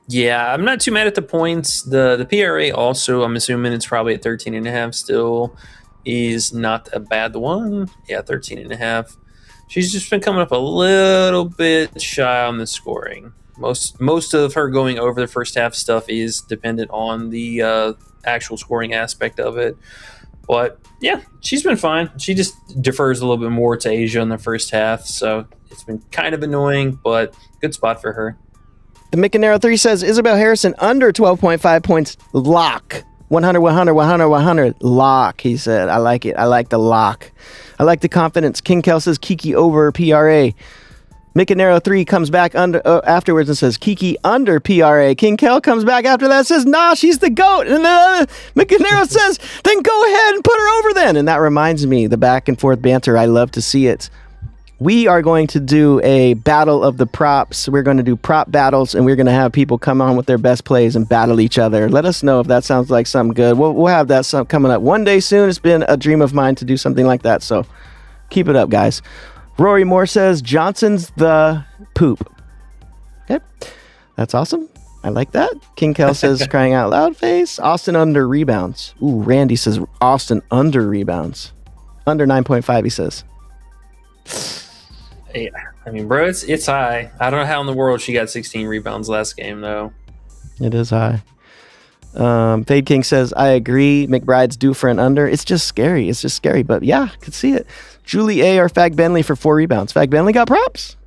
Yeah, I'm not too mad at the points. The PRA also, I'm assuming it's probably at 13.5 still, is not a bad one. Yeah, 13.5. She's just been coming up a little bit shy on the scoring. Most of her going over the first half stuff is dependent on the actual scoring aspect of it. But yeah, she's been fine. She just defers a little bit more to Asia in the first half, so it's been kind of annoying, but good spot for her. The Micanero 3 says, Isabel Harrison under 12.5 points, lock. 100, lock, he said. I like it. I like the lock. I like the confidence. King Kel says, Kiki over PRA. Micanero 3 comes back afterwards and says, Kiki under PRA. King Kel comes back after that and says, nah, she's the GOAT. And Micanero says, then go ahead and put her over then. And that reminds me, the back and forth banter, I love to see it. We are going to do a battle of the props. We're going to do prop battles, and we're going to have people come on with their best plays and battle each other. Let us know if that sounds like something good. We'll have that coming up one day soon. It's been a dream of mine to do something like that, so keep it up, guys. Rory Moore says, Johnson's the poop. Okay, that's awesome. I like that. King Kel says, crying out loud face. Austin under rebounds. Ooh, Randy says, Austin under rebounds. Under 9.5, he says. Yeah, I mean, bro, it's high. I don't know how in the world she got 16 rebounds last game, though. It is high. Fade King says, I agree. McBride's due for an under. It's just scary. But yeah, I could see it. Julie A. or Fag Bentley for 4 rebounds. Fag Bentley got props?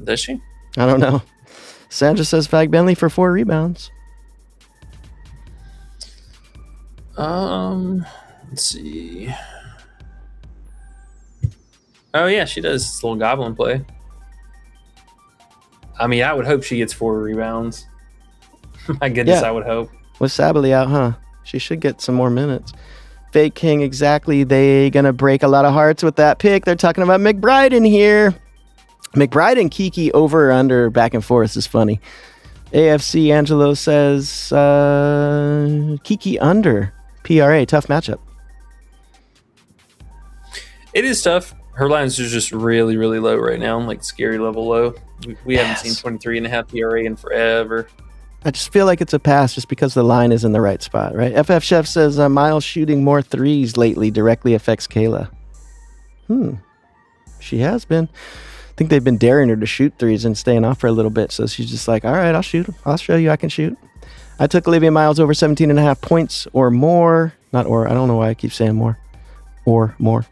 Does she? I don't know. Sandra says Fag Bentley for 4 rebounds. Let's see. Oh, yeah, she does. It's a little goblin play. I mean, I would hope she gets 4 rebounds. My goodness, yeah. I would hope. With Sabely out, huh? She should get some more minutes. Fake King, exactly. They gonna break a lot of hearts with that pick. They're talking about McBride in here. McBride and Kiki over or under back and forth is funny. AFC Angelo says Kiki under PRA. Tough matchup. It is tough. Her lines are just really, really low right now, like scary level low. We haven't seen 23.5 PRA in forever. I just feel like it's a pass just because the line is in the right spot, right? FF Chef says Miles shooting more threes lately directly affects Kayla. She has been. think they've been daring her to shoot threes and staying off for a little bit. So she's just like, all right, I'll shoot. I'll show you I can shoot. I took Olivia Miles over 17.5 points or more. Not or. I don't know why I keep saying more. Or more.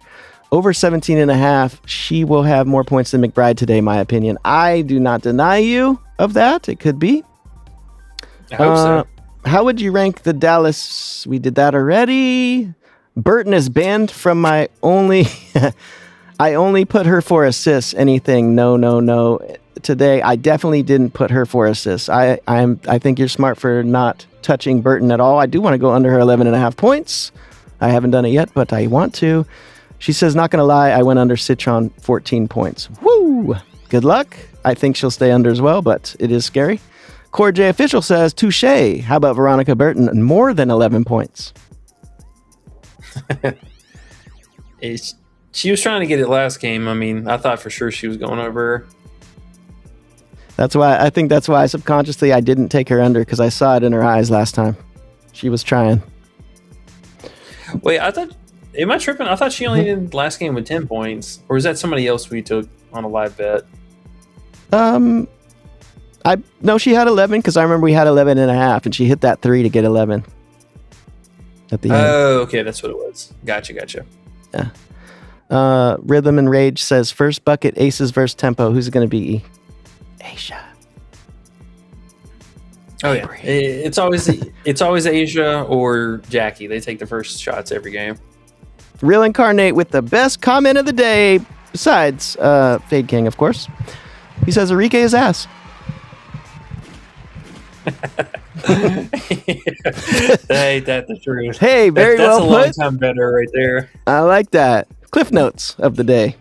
Over 17.5. She will have more points than McBride today, my opinion. I do not deny you of that. It could be. I hope so. How would you rank the Dallas? We did that already. Burton is banned from my only... I only put her for assists. Anything? No. Today, I definitely didn't put her for assists. I think you're smart for not touching Burton at all. I do want to go under her 11.5 points. I haven't done it yet, but I want to. She says, not going to lie, I went under Citron 14 points. Woo! Good luck. I think she'll stay under as well, but it is scary. Core J Official says, touche. How about Veronica Burton? More than 11 points. She was trying to get it last game. I mean, I thought for sure she was going over her. I think that's why subconsciously I didn't take her under, because I saw it in her eyes last time. She was trying. Wait, am I tripping? I thought she only did last game with 10 points. Or is that somebody else we took on a live bet? No, she had 11, because I remember we had 11.5, and she hit that 3 to get 11 at the end. Oh, okay, that's what it was. Gotcha. Yeah. Rhythm and Rage says, first bucket, aces versus tempo. Who's it going to be? Asia. Oh yeah, it's always Asia or Jackie. They take the first shots every game. Real Incarnate with the best comment of the day, besides Fade King, of course. He says Enrique is ass. Ain't that the truth? Hey, very well put. That's a long time better right there. I like that. Cliff notes of the day.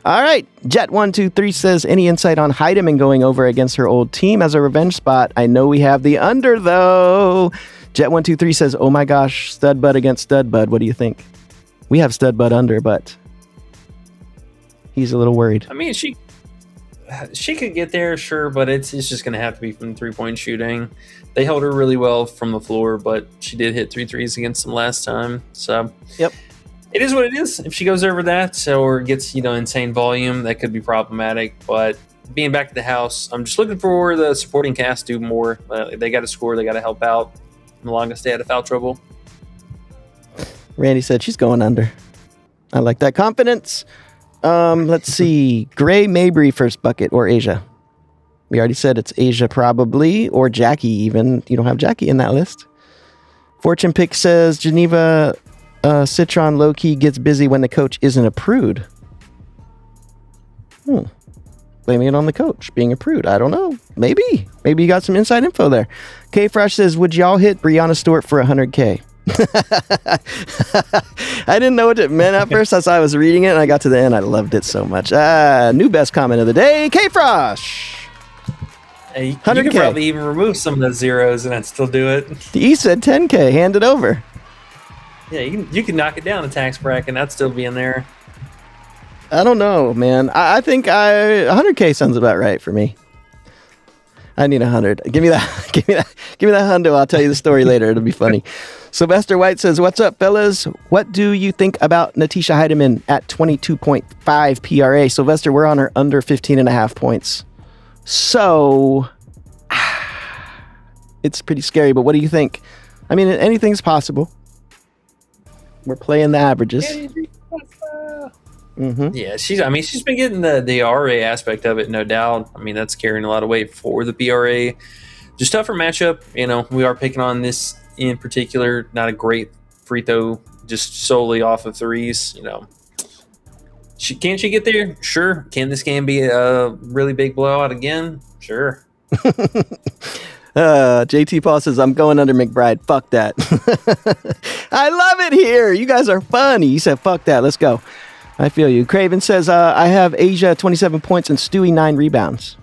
All right. Jet123 says, any insight on Heidemann going over against her old team as a revenge spot? I know we have the under, though. Jet123 says, oh my gosh, stud bud against stud bud. What do you think? We have stud bud under, but he's a little worried. I mean, she could get there, sure, but it's just going to have to be from 3-point shooting. They held her really well from the floor, but she did hit 3 threes against them last time. So, yep. It is what it is. If she goes over that or gets, insane volume, that could be problematic. But being back at the house, I'm just looking for the supporting cast to do more. They got to score. They got to help out. Malanga stay out of foul trouble. Randy said she's going under. I like that confidence. Let's see. Gray Mabry first bucket or Asia. We already said it's Asia probably, or Jackie even. You don't have Jackie in that list. Fortune Pick says Geneva Citron low-key gets busy when the coach isn't a prude. Blaming it on the coach being a prude. I don't know. Maybe you got some inside info there. K Fresh says, would y'all hit Breanna Stewart for 100K? I didn't know what it meant at first as I was reading it, and I got to the end. I loved it so much. New best comment of the day, K Fresh. Hey, you 100K. could probably even remove some of those zeros and I'd still do it. He said 10K. Hand it over. Yeah, you can knock it down a tax bracket and I'd still be in there. I don't know, man. I think 100K sounds about right for me. I need 100. Give me that. Give me that hundo. I'll tell you the story later. It'll be funny. Sylvester White says, what's up, fellas? What do you think about Natisha Heidemann at 22.5 PRA? Sylvester, we're on her under 15.5 points. So it's pretty scary, but what do you think? I mean, anything's possible. We're playing the averages. Mm-hmm. Yeah, she's been getting the RA aspect of it, no doubt. I mean, that's carrying a lot of weight for the PRA. Just tougher matchup. We are picking on this in particular. Not a great free throw, just solely off of threes. Can she get there? Sure. Can this game be a really big blowout again? Sure. JT Paul says, I'm going under McBride. Fuck that. I love it here. You guys are funny. You said, fuck that. Let's go. I feel you. Craven says, I have Asia 27 points and Stewie 9 rebounds.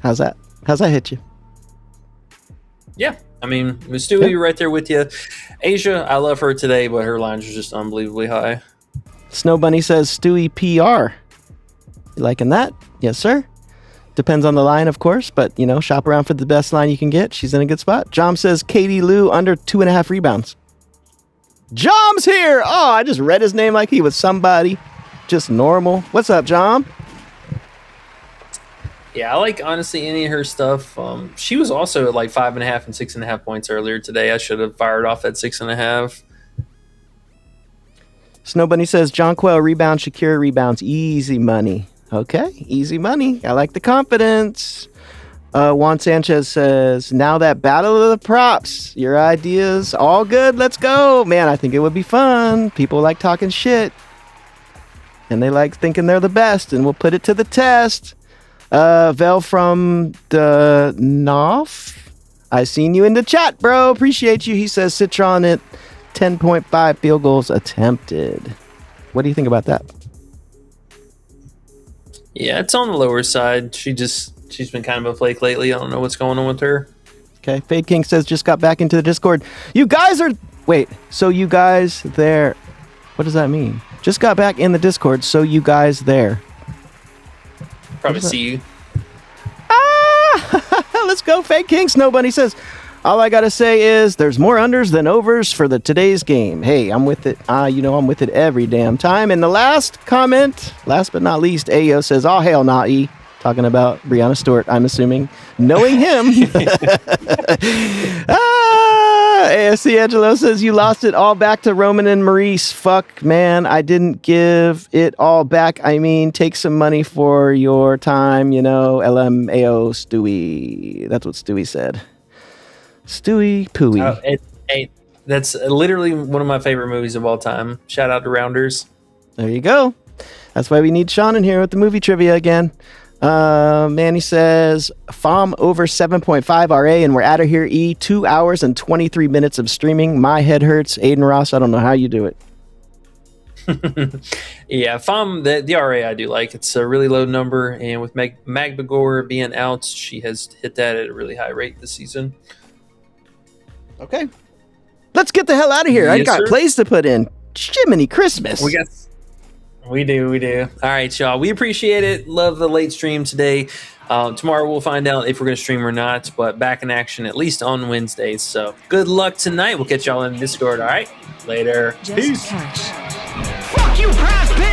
How's that? How's that hit you? Yeah. I mean, with Stewie right there with you. Asia, I love her today, but her lines are just unbelievably high. Snow Bunny says, Stewie PR. You liking that? Yes, sir. Depends on the line, of course, but, shop around for the best line you can get. She's in a good spot. Jom says, Katie Lou under 2.5 rebounds. Jom's here! Oh, I just read his name like he was somebody. Just normal. What's up, Jom? Yeah, I like honestly any of her stuff. She was also at like 5.5 and 6.5 points earlier today. I should have fired off at 6.5. Snow Bunny says John Quell rebounds, Shakira rebounds. Easy money. Okay, easy money. I like the confidence. Juan Sanchez says, now that battle of the props, your ideas, all good. Let's go. Man, I think it would be fun. People like talking shit. And they like thinking they're the best. And we'll put it to the test. Vel from the Nof. I seen you in the chat, bro. Appreciate you. He says Citron at 10.5 field goals attempted. What do you think about that? Yeah, it's on the lower side. She's been kind of a flake lately. I don't know what's going on with her. Okay. Fade King says just got back into the Discord. You guys are... Wait. So you guys there... What does that mean? Just got back in the Discord. So you guys there. Probably see you. Ah! Let's go. Fade King. Snow Bunny says... All I gotta say is there's more unders than overs for today's game. Hey, I'm with it. I'm with it every damn time. And the last comment, last but not least, Ayo says, "Oh hell, nah, E." Talking about Brianna Stewart, I'm assuming, knowing him. AFC Angelo says you lost it all back to Roman and Maurice. Fuck, man, I didn't give it all back. I mean, take some money for your time. LMAO Stewie. That's what Stewie said. Stewie Pooey. That's literally one of my favorite movies of all time. Shout out to Rounders. There you go. That's why we need Sean in here with the movie trivia again. Manny says FOM over 7.5 RA and we're out of here. 2 hours and 23 minutes of streaming. My head hurts. Aiden Ross, I don't know how you do it. Yeah, FOM, the RA I do like. It's a really low number, and with Magbagor being out, she has hit that at a really high rate this season. Okay. Let's get the hell out of here. Yes, I got sir. plays to put in. Jiminy Christmas. We do. All right, y'all. We appreciate it. Love the late stream today. Tomorrow we'll find out if we're going to stream or not, but back in action at least on Wednesdays. So good luck tonight. We'll catch y'all in Discord. All right. Later. Fuck you, Prize Picks!